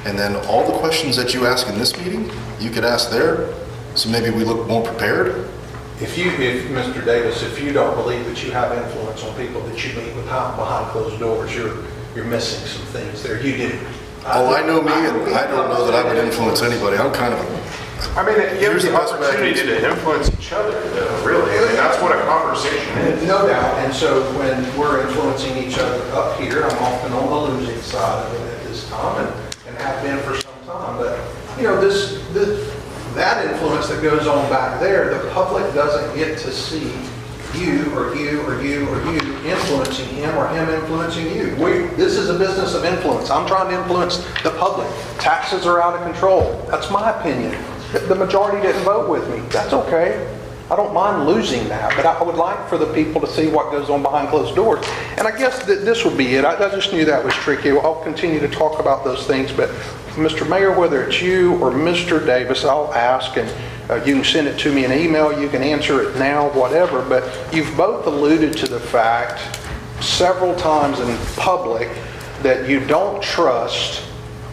And then all the questions that you ask in this meeting, you could ask there. So maybe we look more prepared. If Mr. Davis, if you don't believe that you have influence on people that you meet with behind closed doors, you're missing some things there. You do. I know me, and I don't know that I would influence anybody. I'm kind of a... I mean, you have the opportunity to influence each other, though, really. I mean, that's what a conversation is. No doubt. And so when we're influencing each other up here, I'm often on the losing side of it at this time and have been for some time. But, that influence that goes on back there, the public doesn't get to see you or you or you or you influencing him or him influencing you. This is a business of influence. I'm trying to influence the public. Taxes are out of control. That's my opinion. The majority didn't vote with me. That's okay. I don't mind losing that, but I would like for the people to see what goes on behind closed doors. And I guess that this would be it. I just knew that was tricky. I'll continue to talk about those things, but Mr. Mayor, whether it's you or Mr. Davis, I'll ask, and you can send it to me in an email, you can answer it now, whatever, but you've both alluded to the fact several times in public that you don't trust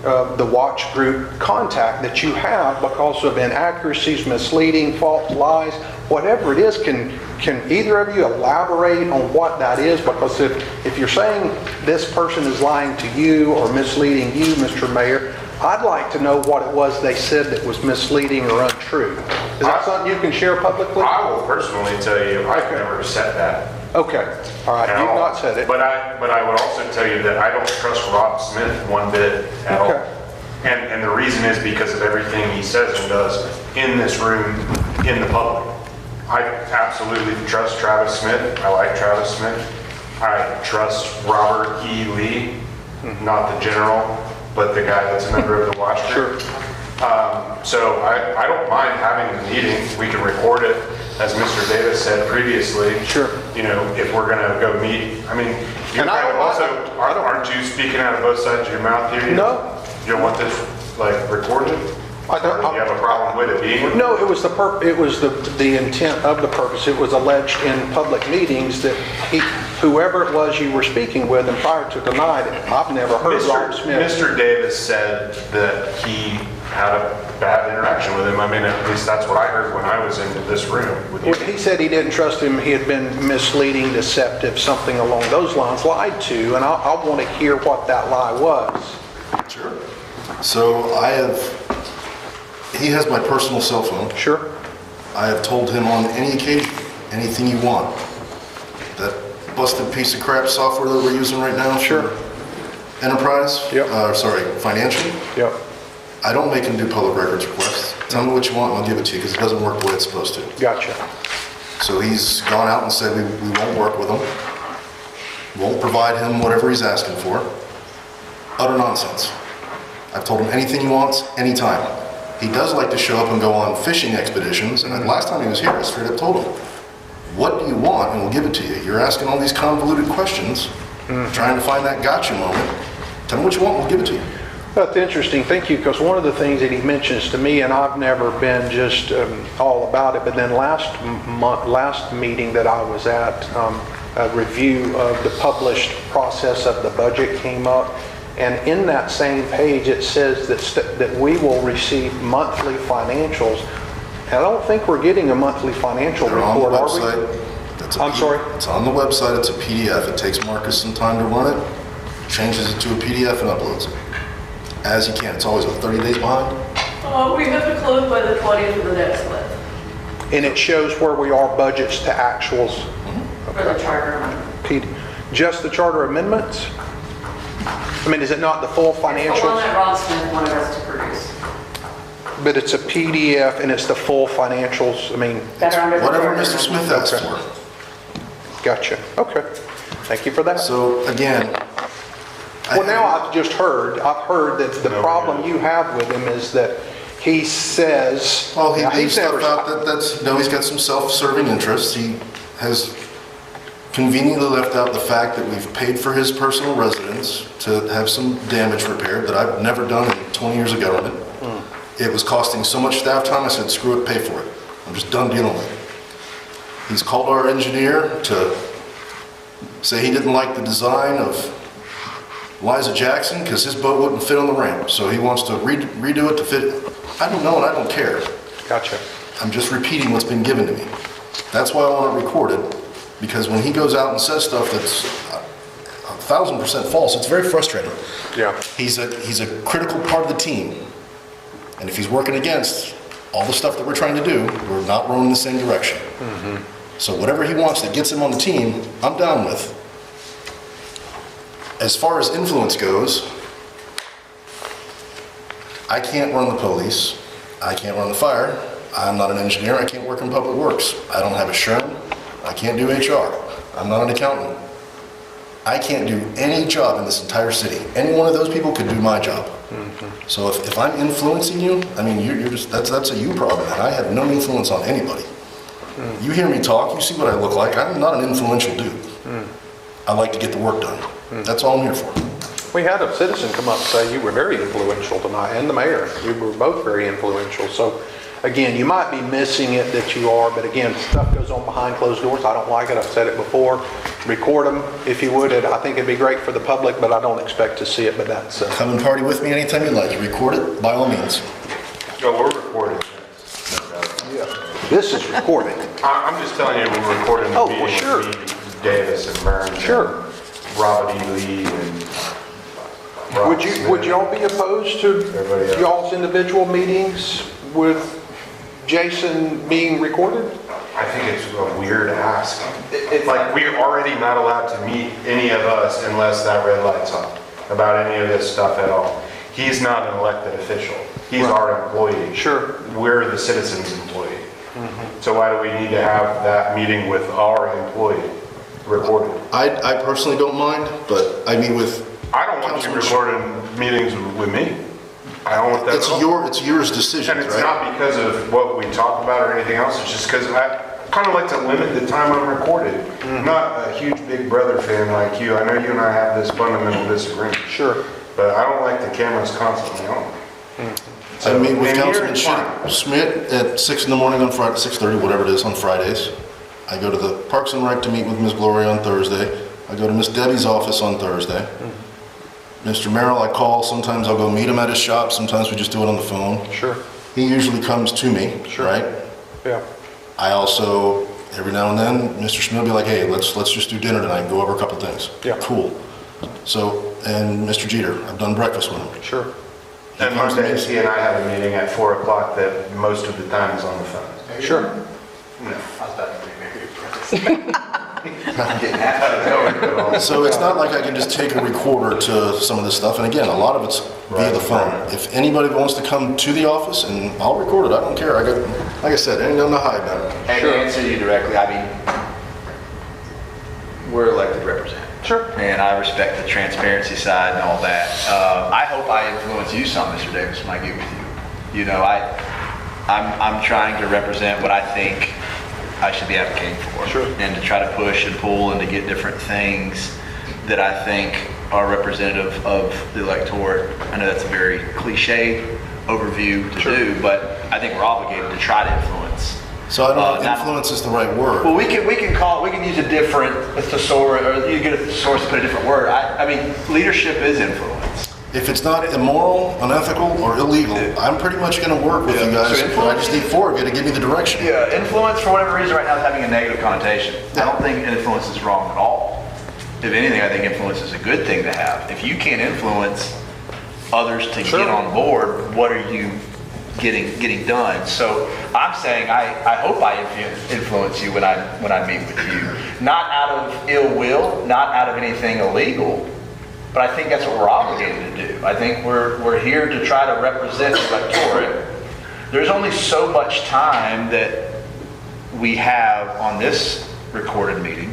the watch group contact that you have because of inaccuracies, misleading, false lies, whatever it is. Can either of you elaborate on what that is? Because if you're saying this person is lying to you or misleading you, Mr. Mayor, I'd like to know what it was they said that was misleading or untrue. Is that something you can share publicly? I will personally tell you, I've never said that. Okay. All right. You've not said it. But I would also tell you that I don't trust Rob Smith one bit at all. And the reason is because of everything he says and does in this room, in the public. I absolutely trust Travis Smith. I like Travis Smith. I trust Robert E. Lee, not the general, but the guy that's a member of the watch group. So I don't mind having the meeting. We can record it, as Mr. Davis said previously. Sure. If we're going to go meet. I mean, you're kind of also Aren't you speaking out of both sides of your mouth here? No. You don't want this, like, recorded? I don't. Or do you have a problem with it being recorded? No, it was the intent of the purpose. It was alleged in public meetings that whoever it was you were speaking with and prior to tonight, I've never heard Rob Smith. Mr. Davis said that he had a bad interaction with him. I mean, at least that's what I heard when I was into this room with you. He said he didn't trust him. He had been misleading, deceptive, something along those lines, lied to, and I want to hear what that lie was. Sure. So he has my personal cell phone. Sure. I have told him on any occasion, anything you want. That busted piece of crap software that we're using right now. Sure. Enterprise. Yep. Financial. Yep. I don't make him do public records requests. Tell me what you want and I'll give it to you because it doesn't work the way it's supposed to. Gotcha. So he's gone out and said we won't work with him. Won't provide him whatever he's asking for. Utter nonsense. I've told him anything he wants, anytime. He does like to show up and go on fishing expeditions, and last time he was here, I straight up told him, what do you want, and we'll give it to you. You're asking all these convoluted questions, trying to find that gotcha moment. Tell me what you want, we'll give it to you. That's interesting, thank you, because one of the things that he mentions to me, and I've never been just all about it, but then last meeting that I was at, a review of the published process of the budget came up, and in that same page it says that we will receive monthly financials. And I don't think we're getting a monthly financial report, are we? I'm sorry? It's on the website, it's a PDF. It takes Marcus some time to run it, changes it to a PDF and uploads it. As he can. It's always 30 days behind. We have to close by the 20th of the next month. And it shows where we are budgets to actuals. For the charter amendment. Just the charter amendments? I mean, is it not the full financials? The one that Rob Smith wanted us to produce. But it's a PDF and it's the full financials. I mean, whatever Mr. Smith asked for. Gotcha. Okay. Thank you for that. So again, well, now I've heard that the problem you have with him is that he says, well, he leaves stuff out he's got some self-serving interests. He has conveniently left out the fact that we've paid for his personal residence to have some damage repaired that I've never done in 20 years of government. It was costing so much staff time, I said, screw it, pay for it. I'm just done dealing with it. He's called our engineer to say he didn't like the design of Liza Jackson because his boat wouldn't fit on the ramp. So he wants to redo it to fit. I don't know and I don't care. Gotcha. I'm just repeating what's been given to me. That's why I want it recorded, because when he goes out and says stuff that's 1,000% false, it's very frustrating. Yeah. He's a critical part of the team. And if he's working against all the stuff that we're trying to do, we're not rowing in the same direction. So whatever he wants that gets him on the team, I'm down with. As far as influence goes, I can't run the police. I can't run the fire. I'm not an engineer. I can't work in public works. I don't have a SHRM. I can't do HR. I'm not an accountant. I can't do any job in this entire city. Any one of those people could do my job. So if I'm influencing you, I mean, you're just that's a you problem, and I have no influence on anybody. You hear me talk, you see what I look like. I'm not an influential dude. I like to get the work done. That's all I'm here for. We had a citizen come up and say you were very influential tonight, and the mayor. You were both very influential. So, again, you might be missing it that you are, but again, stuff goes on behind closed doors. I don't like it. I've said it before. Record them if you would. I think it'd be great for the public, but I don't expect to see it. But that's come and party with me anytime you like. Record it by all means. No, we're recording. This is recording. I'm just telling you, we're recording the meeting with me, Davis and Burns. Sure. Robert E. Lee and Rob Smith. Would y'all be opposed to y'all's individual meetings with Jason being recorded? I think it's a weird ask. It's like we're already not allowed to meet any of us unless that red light's on about any of this stuff at all. He's not an elected official. He's our employee. Sure. We're the citizens' employee. So why do we need to have that meeting with our employee recorded? I personally don't mind, but I mean with... I don't want you recording meetings with me. I don't want that it's yours decision, and it's right? not because of what we talk about or anything else. It's just because kind of like to limit the time I'm recorded. I'm not a huge Big Brother fan like you. I know you and I have this fundamental disagreement. Sure. But I don't like the cameras constantly on. I meet with and Councilman here it's Schmidt at 6 in the morning on Friday, 6:30, whatever it is, on Fridays. I go to the Parks and Rec to meet with Ms. Gloria on Thursday. I go to Miss Debbie's office on Thursday. Mr. Merrill, I call. Sometimes I'll go meet him at his shop. Sometimes we just do it on the phone. Sure. He usually comes to me, right? Yeah. I also, every now and then, Mr. Schmidt will be like, hey, let's just do dinner tonight and go over a couple things. Yeah. Cool. So, and Mr. Jeter, I've done breakfast with him. Sure. And Mondays, he and I have a meeting at 4 o'clock that most of the time is on the phone. Sure. No. I was about to be married. So it's not like I can just take a recorder to some of this stuff. And again, a lot of it's via the phone. If anybody wants to come to the office, and I'll record it, I don't care. I got, like I said, ain't nothing to hide now. And to answer you directly, I mean, we're elected representatives. Sure. And I respect the transparency side and all that. I hope I influence you some, Mr. Davis, when I get with you. You know, I'm trying to represent what I think I should be advocating for. Sure. And to try to push and pull and to get different things that I think are representative of the electorate. I know that's a very cliche overview to do, but I think we're obligated to try to influence. So I don't know if influence is the right word. Well, we can use a different thesaurus, or you get a thesaurus to put a different word. I mean, leadership is influence. If it's not immoral, unethical, or illegal, I'm pretty much going to work with you guys. So I just need 4 of you to give me the direction. Yeah, influence for whatever reason right now is having a negative connotation. I don't think influence is wrong at all. If anything, I think influence is a good thing to have. If you can't influence others to get on board, what are you getting done? So I'm saying I hope I influence you when I meet with you, not out of ill will, not out of anything illegal. But I think that's what we're obligated to do. I think we're here to try to represent the electorate. There's only so much time that we have on this recorded meeting,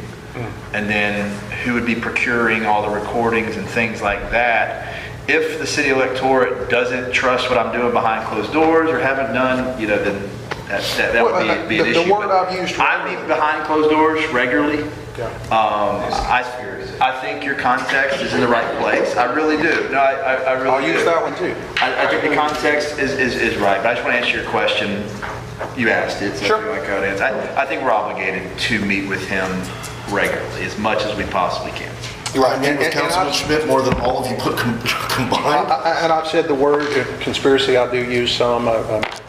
and then who would be procuring all the recordings and things like that. If the city electorate doesn't trust what I'm doing behind closed doors or haven't done, you know, then that would be an issue. The word I've used, I meet behind closed doors regularly. I think your context is in the right place. I really do. No, I really I'll do. use that one too. I think the context is right, but I just want to answer your question. You asked it, so I feel like I would answer. I think we're obligated to meet with him regularly, as much as we possibly can. I meet with Councilman Schmidt more than all of you put combined. And I've said the word conspiracy, I do use some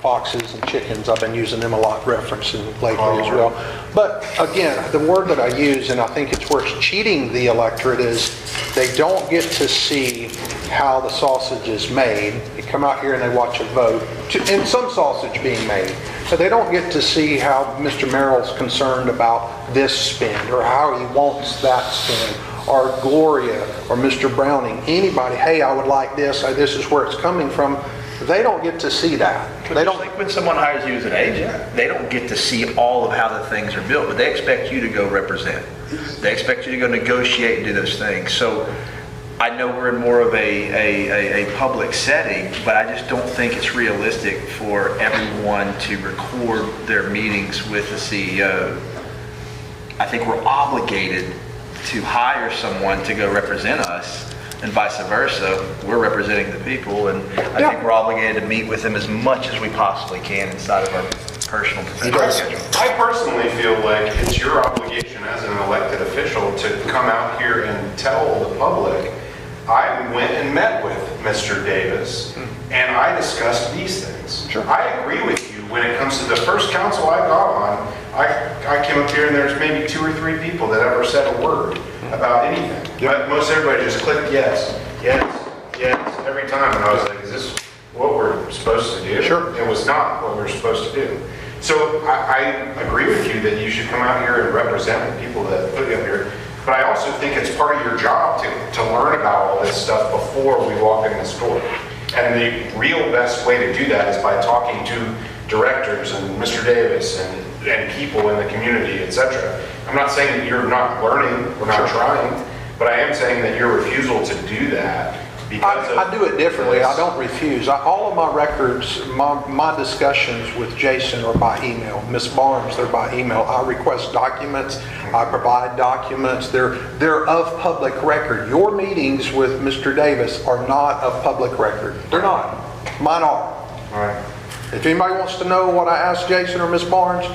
foxes and chickens. I've been using them a lot, referencing lately as well. But again, the word that I use, and I think it's where it's cheating the electorate, is they don't get to see how the sausage is made. They come out here and they watch a vote, and some sausage being made. So they don't get to see how Mr. Merrill's concerned about this spend, or how he wants that spend, or Gloria, or Mr. Browning, anybody, hey, I would like this, this is where it's coming from. They don't get to see that. They don't. Like when someone hires you as an agent, they don't get to see all of how the things are built, but they expect you to go represent. They expect you to go negotiate and do those things. So I know we're in more of a public setting, but I just don't think it's realistic for everyone to record their meetings with the CEO. I think we're obligated to hire someone to go represent us, and vice versa. We're representing the people, and I think we're obligated to meet with them as much as we possibly can inside of our personal schedule. I personally feel like it's your obligation as an elected official to come out here and tell the public, I went and met with Mr. Davis, and I discussed these things. I agree with you when it comes to the first council I got on. I came up here and there's maybe 2 or 3 people that ever said a word about anything. But most everybody just clicked yes, yes, yes every time. And I was like, is this what we're supposed to do? Sure. It was not what we're supposed to do. So I agree with you that you should come out here and represent the people that put you up here. But I also think it's part of your job to learn about all this stuff before we walk in this door. And the real best way to do that is by talking to directors and Mr. Davis and people in the community, etc. I'm not saying that you're not learning or not trying, but I am saying that your refusal to do that because of... I do it differently. this. I don't refuse. All of my records, my discussions with Jason are by email. Ms. Barnes, they're by email. I request documents. I provide documents. They're of public record. Your meetings with Mr. Davis are not of public record. They're not. Mine are. All right. If anybody wants to know what I asked Jason or Ms. Barnes,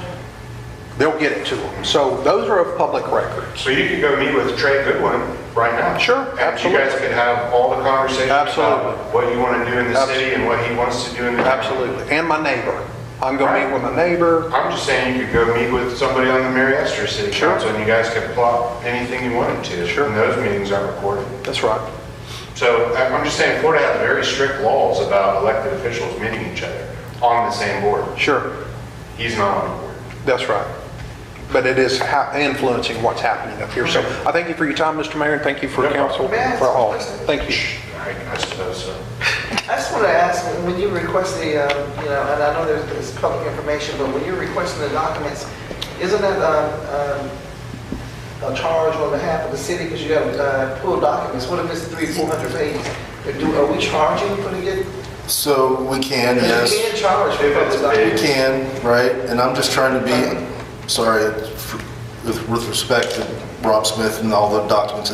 they'll get it to them. So those are of public records. So you could go meet with Trey Goodwin right now. Sure, absolutely. And you guys could have all the conversations Absolutely. about what you want to do in the city and what he wants to do in the county. Absolutely. And my neighbor. I'm going to meet with my neighbor. I'm just saying you could go meet with somebody on the Mary Esther City Council and you guys could plot anything you wanted to. Sure. And those meetings are recorded. That's right. So I'm just saying Florida has very strict laws about elected officials meeting each other on the same board. Sure. He's not on the board. That's right. But it is influencing what's happening up here. So I thank you for your time, Mr. Mayor, and thank you for council for all. Thank you. I suppose so. I just want to ask, when you request the, and I know there's public information, but when you're requesting the documents, isn't that a charge on behalf of the city because you got to pull documents? What if it's 300-400 pages? Are we charging for to get? So we can, yes. We can charge for public documents. We can, right? And I'm just trying to be, sorry, with respect to Rob Smith and all the documents,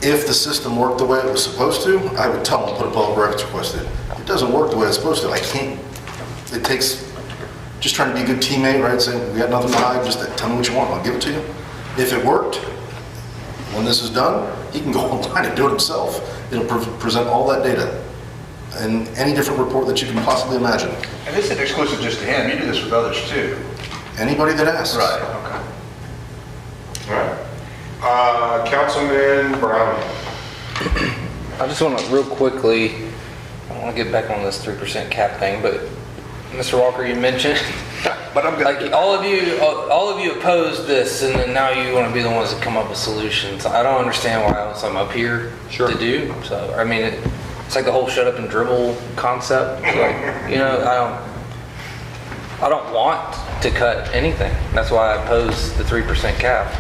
if the system worked the way it was supposed to, I would tell them to put a public records request in. It doesn't work the way it's supposed to. I can't. It takes just trying to be a good teammate, right? Saying, we got nothing to hide, just tell me what you want, I'll give it to you. If it worked, when this is done, he can go online and do it himself. It'll present all that data and any different report that you can possibly imagine. And this isn't exclusive just to him, you do this with others too. Anybody that asks. Right, okay. All right. Councilman Brown. I just want to real quickly, I want to get back on this 3% cap thing, but Mr. Walker, you mentioned, but I'm like all of you opposed this, and then now you want to be the ones that come up with solutions. I don't understand why else I'm up here to do. So I mean, it's like the whole shut up and dribble concept. Like, I don't want to cut anything. That's why I oppose the 3% cap.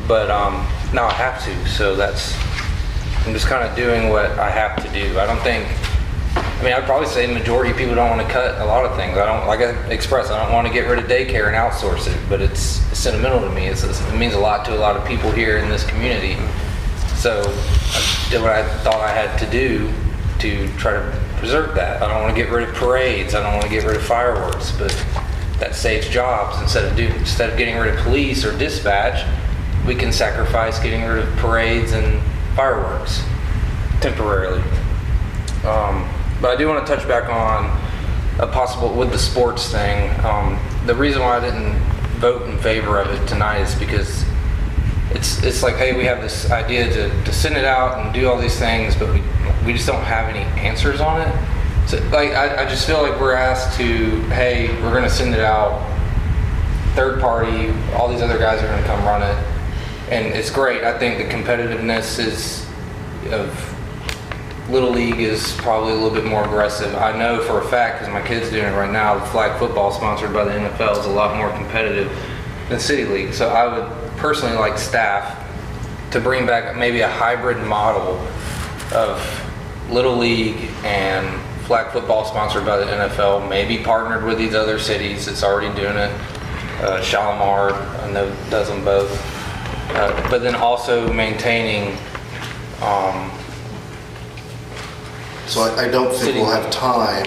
But now I have to, so I'm just kind of doing what I have to do. I'd probably say the majority of people don't want to cut a lot of things. Like I expressed, I don't want to get rid of daycare and outsource it, but it's sentimental to me. It means a lot to a lot of people here in this community. So I did what I thought I had to do to try to preserve that. I don't want to get rid of parades. I don't want to get rid of fireworks, but that saves jobs. Instead of getting rid of police or dispatch, we can sacrifice getting rid of parades and fireworks temporarily. But I do want to touch back on a possible, with the sports thing, the reason why I didn't vote in favor of it tonight is because it's like, hey, we have this idea to send it out and do all these things, but we just don't have any answers on it. So like, I just feel like we're asked to, hey, we're going to send it out, third party, all these other guys are going to come run it. And it's great. I think the competitiveness of Little League is probably a little bit more aggressive. I know for a fact, because my kid's doing it right now, the flag football sponsored by the NFL is a lot more competitive than City League. So I would personally like staff to bring back maybe a hybrid model of Little League and flag football sponsored by the NFL, maybe partnered with these other cities that's already doing it. Shalimar, I know, does them both. But then also maintaining So I don't think we'll have time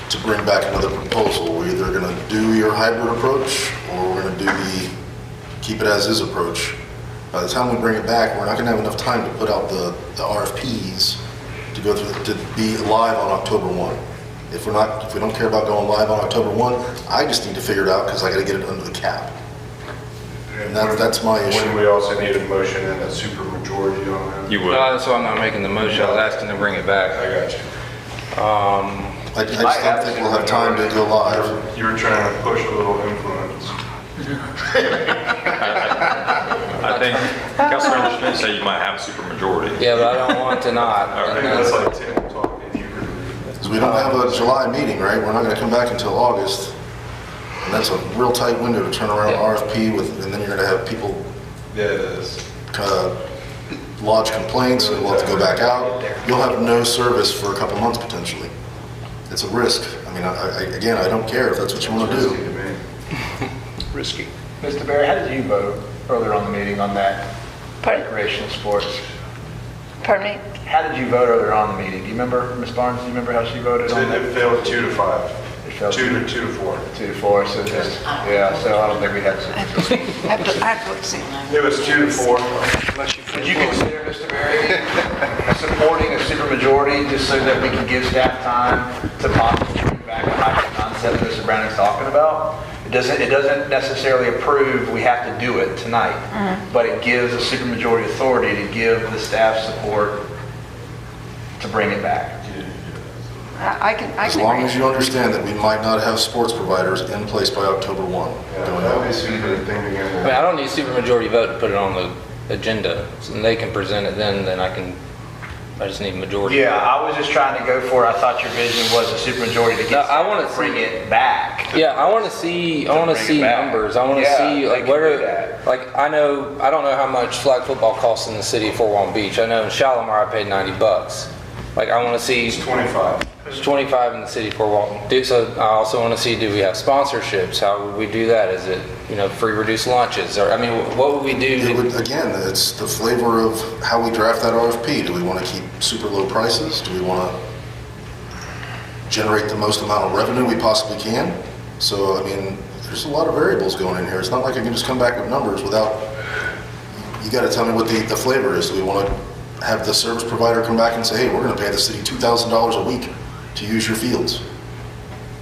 to bring back another proposal. We're either going to do your hybrid approach or we're going to do the keep it as is approach. By the time we bring it back, we're not going to have enough time to put out the RFPs to go through to be live on October 1. If we don't care about going live on October 1, I just need to figure it out because I got to get it under the cap. And that's my issue. When we also need a motion and a super majority on that. You would. That's why I'm not making the motion. I was asking to bring it back. I got you. I just don't think we'll have time to go live. You were trying to push a little influence. I think Councilmember Schmidt said you might have a supermajority. Yeah, but I don't want to not. That's like Tim talking. Because we don't have a July meeting, right? We're not going to come back until August. And that's a real tight window to turn around an RFP with, and then you're going to have people. Yeah, it is. lodge complaints, we'll have to go back out. You'll have no service for a couple months potentially. It's a risk. I mean, again, I don't care if that's what you want to do. Risky. Mr. Barry, how did you vote earlier on the meeting on that recreational sports? Pardon me? How did you vote earlier on the meeting? Do you remember, Ms. Barnes, do you remember how she voted on that? It failed 2-5. It failed 2-4. 2-4, so just, yeah, so I don't think we had to. I have to see. It was 2-4. Would you consider, Mr. Barry, supporting a supermajority just so that we can give staff time to possibly bring back a hybrid concept that Mr. Browning's talking about? It doesn't necessarily approve we have to do it tonight, but it gives a supermajority authority to give the staff support to bring it back. I can As long as you understand that we might not have sports providers in place by October 1. I mean, I don't need a supermajority vote to put it on the agenda, and they can present it then I just need majority. Yeah, I was just trying to go for it. I thought your vision was a supermajority to get I want to bring it back. Yeah, I want to see numbers. I want to see like I don't know how much flag football costs in the city of Fort Walton Beach. I know in Shalimar I paid $90. Like I want to see It's 25. It's 25 in the city of Fort Walton. So I also want to see, do we have sponsorships? How would we do that? Is it, free reduced lunches? Or, I mean, what would we do? Again, it's the flavor of how we draft that RFP. Do we want to keep super low prices? Do we want to generate the most amount of revenue we possibly can? So, I mean, there's a lot of variables going in here. It's not like I can just come back with numbers without, you got to tell me what the flavor is. Do we want to have the service provider come back and say, hey, we're going to pay the city $2,000 a week to use your fields?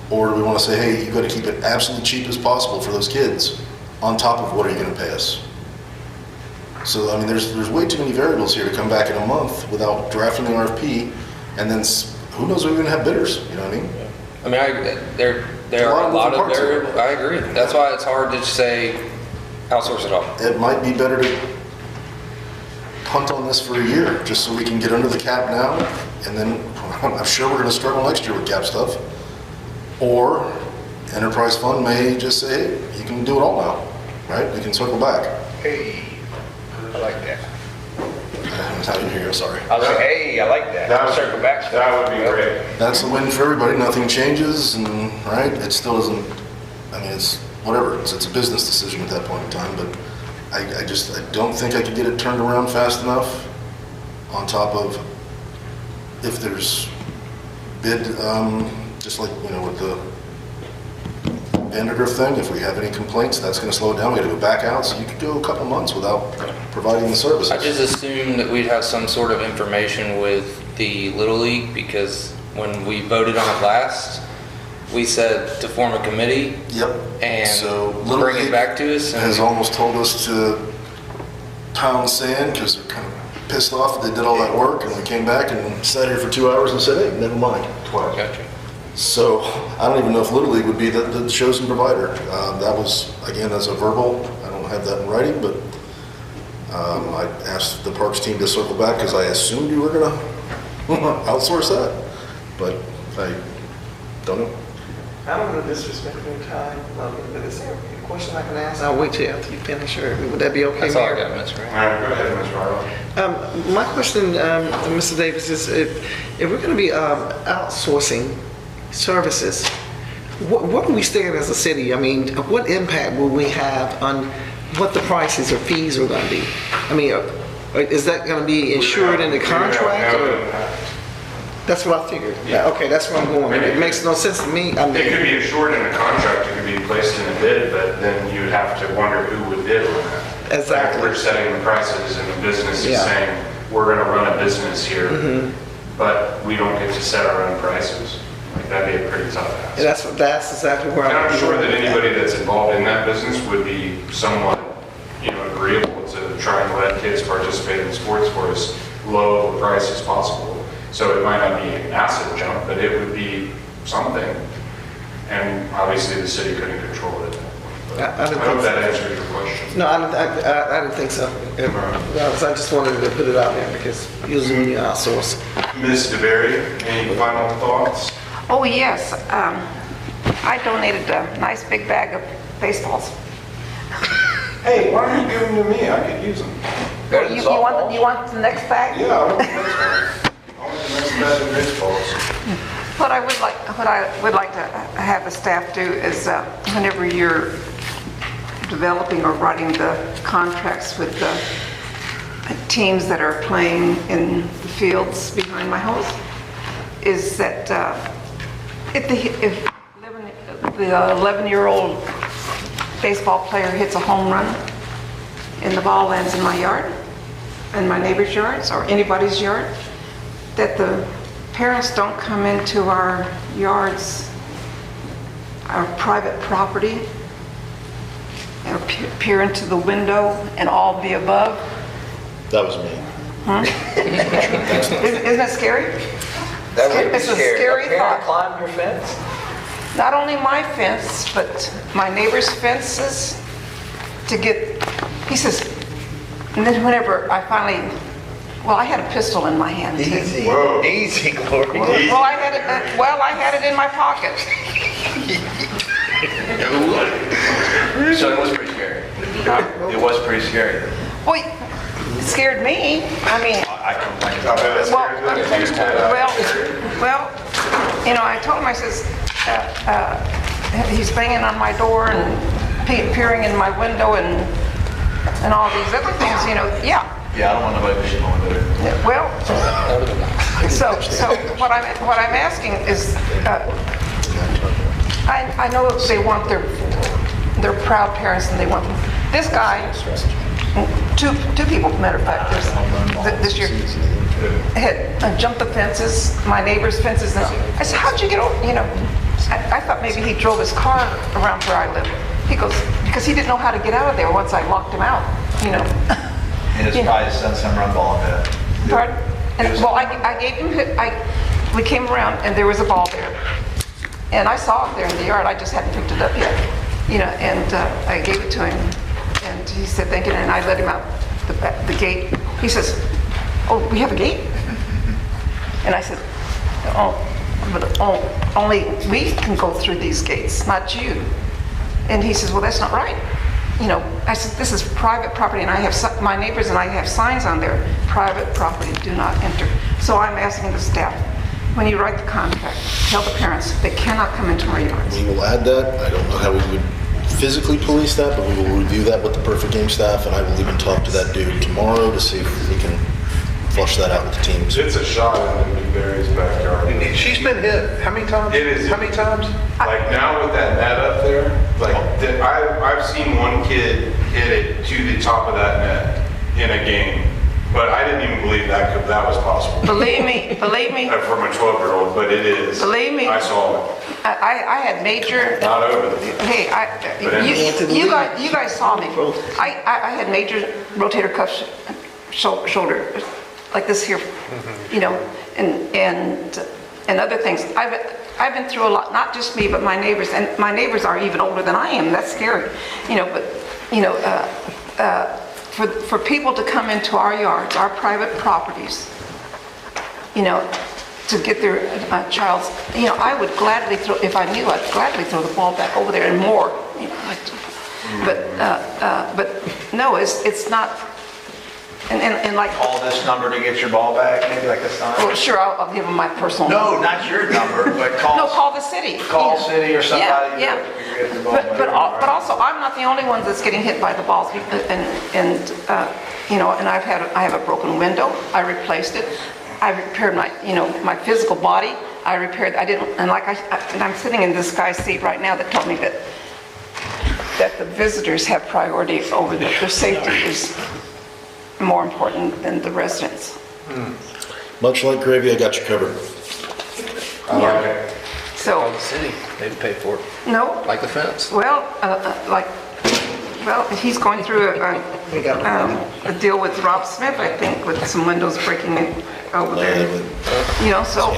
Or do we want to say, hey, you've got to keep it absolutely cheap as possible for those kids on top of what are you going to pay us? So, I mean, there's way too many variables here to come back in a month without drafting the RFP, and then who knows if we're going to have bidders, you know what I mean? I mean, there are a lot of variables. I agree. That's why it's hard to say outsource it all. It might be better to punt on this for a year, just so we can get under the cap now, and then I'm sure we're going to struggle next year with cap stuff. Or enterprise fund may just say, hey, you can do it all now, right? You can circle back. Hey, I like that. I'm not even here, sorry. I was like, hey, I like that. Circle back stuff. That would be great. That's the win for everybody. Nothing changes, and right, it still doesn't. I mean, it's whatever. It's a business decision at that point in time. But I don't think I could get it turned around fast enough. On top of if there's bid, just like with the Vandergrift thing, if we have any complaints, that's going to slow it down. We got to go back out, so you could go a couple months without providing the services. I just assumed that we'd have some sort of information with the Little League, because when we voted on it last, we said to form a committee. Yep. And so bring it back to us. Has almost told us to pound sand because they're kind of pissed off that they did all that work, and we came back and sat here for 2 hours and said, hey, never mind. Twice. Gotcha. So I don't even know if Little League would be the chosen provider. That was, again, as a verbal. I don't have that in writing, but I asked the Parks team to circle back because I assumed you were going to outsource that, but I don't know. I don't want to disrespect your time, but is there a question I can ask? I'll wait till after you finish, or would that be okay, That's all I Mayor? got, Mr. Ray. All right, go ahead, Ms. Riley. My question, Mr. Davis, is if we're going to be outsourcing services, what do we stand as a city? I mean, what impact will we have on what the prices or fees are going to be? I mean, is that going to be insured in the contract? Or? That's what I figured. Yeah. Okay, that's where I'm going. It makes no sense to me. I mean, It could be insured in a contract, it could be placed in a bid, but then you'd have to wonder who would bid on that. Exactly. Like we're setting the prices and the business is Yeah. saying, we're gonna run a business here, but we don't get to set our own prices. Like that'd be a pretty tough ask. that's exactly where And I'm I'm sure that going. anybody that's involved in that business would be somewhat, agreeable to try and let kids participate in sports for as low a price as possible. So it might not be a massive jump, but it would be something. And obviously the city couldn't control it. But I hope that answers your question. No, I didn't think so. I just wanted to put it out there because usually when you outsource. Ms. DeBerry, any final thoughts? Oh, yes. I donated a nice big bag of baseballs. Hey, why are you giving them to me? I could use them. Better than softball. You want the next bag? Yeah, I want the next one. I want the next bag of baseballs. What I would like to have the staff do is whenever you're developing or writing the contracts with the teams that are playing in the fields behind my house, is that if the 11-year-old baseball player hits a home run and the ball lands in my yard, in my neighbor's yards, or anybody's yard, that the parents don't come into our yards, our private property, and peer into the window and all the above. That was me. Huh? Isn't that scary? That would be It's a scary. scary A parent thought. climb your fence? Not only my fence, but my neighbor's fences to get, he says, and then whenever I finally, well, I had a pistol in my hand too. Easy, easy, Glory. Well, I had it in my pocket. So it was pretty scary. It was pretty scary. Well, it scared me. I mean, I complained about that. well, you know, I told him, I says, he's banging on my door and peering in my window and all these other things, you know, yeah. Yeah, I don't want nobody pushing on there. Yeah, well, so what I'm asking is, I know they want they're proud parents and they want them. This guy, two people, matter of fact, this year, had jumped the fences, my neighbor's fences, and I said, how'd you get over, you know, I thought maybe he drove his car around where I live. He goes, because he didn't know how to get out of there once I locked him out, you know. And it's probably sent some run ball in there. Pardon? And, well, I gave him, we came around and there was a ball there. And I saw it there in the yard, I just hadn't picked it up yet. You know, and I gave it to him and he said, thank you, and I let him out the gate. He says, oh, we have a gate? And I said, but only we can go through these gates, not you. And he says, well, that's not right. You know, I said, this is private property, and I have my neighbors and I have signs on there, private property, do not enter. So I'm asking the staff, when you write the contract, tell the parents they cannot come into our yards. We will add that. I don't know how we would physically police that, but we will review that with the Perfect Game staff, and I will even talk to that dude tomorrow to see if we can flush that out with the teams. It's a shot in Newberry's backyard. She's been hit, how many times? It is. How many times? Like now with that net up there, like I've seen one kid hit it to the top of that net in a game, but I didn't even believe that was possible. Believe me. From a 12-year-old, but it is. Believe me. I saw it. I had major. Not over the. Hey, you guys saw me. I had major rotator cuff shoulder, like this here, you know, and other things. I've been through a lot, not just me, but my neighbors, and my neighbors are even older than I am. That's scary, you know. But you know, for people to come into our yards, our private properties, you know, to get their child's, you know, I would gladly throw, if I knew, I'd gladly throw the ball back over there and more, you know. But no, it's not. And like call this number to get your ball back, maybe like a sign. Well, sure, I'll give them my personal number. No, not your number, but call. No, call the city. Call city or somebody. Yeah. But also, I'm not the only one that's getting hit by the balls, and you know, and I have a broken window. I replaced it. I repaired my physical body. I repaired. I didn't, and and I'm sitting in this guy's seat right now that told me that the visitors have priority over their safety is more important than the residents. Much like gravy, I got you covered. I like it. So call the city, they'd pay for it. No. Like the fence. Well, he's going through a deal with Rob Smith, I think, with some windows breaking in over there. You know, so,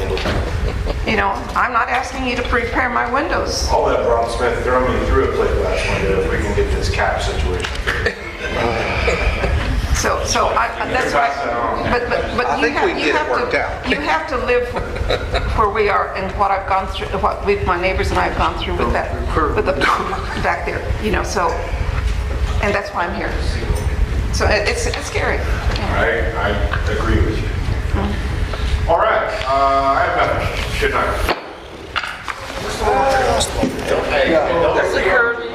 you know, I'm not asking you to repair my windows. I'll let Rob Smith throw me through a plate glass window if we can get this cap situation figured out. So that's why, but you have to live where we are and what I've gone through, what my neighbors and I have gone through with the back there, you know. So, and that's why I'm here. So it's scary. I agree with you. All right, I have nothing. Good night. Hey, don't forget.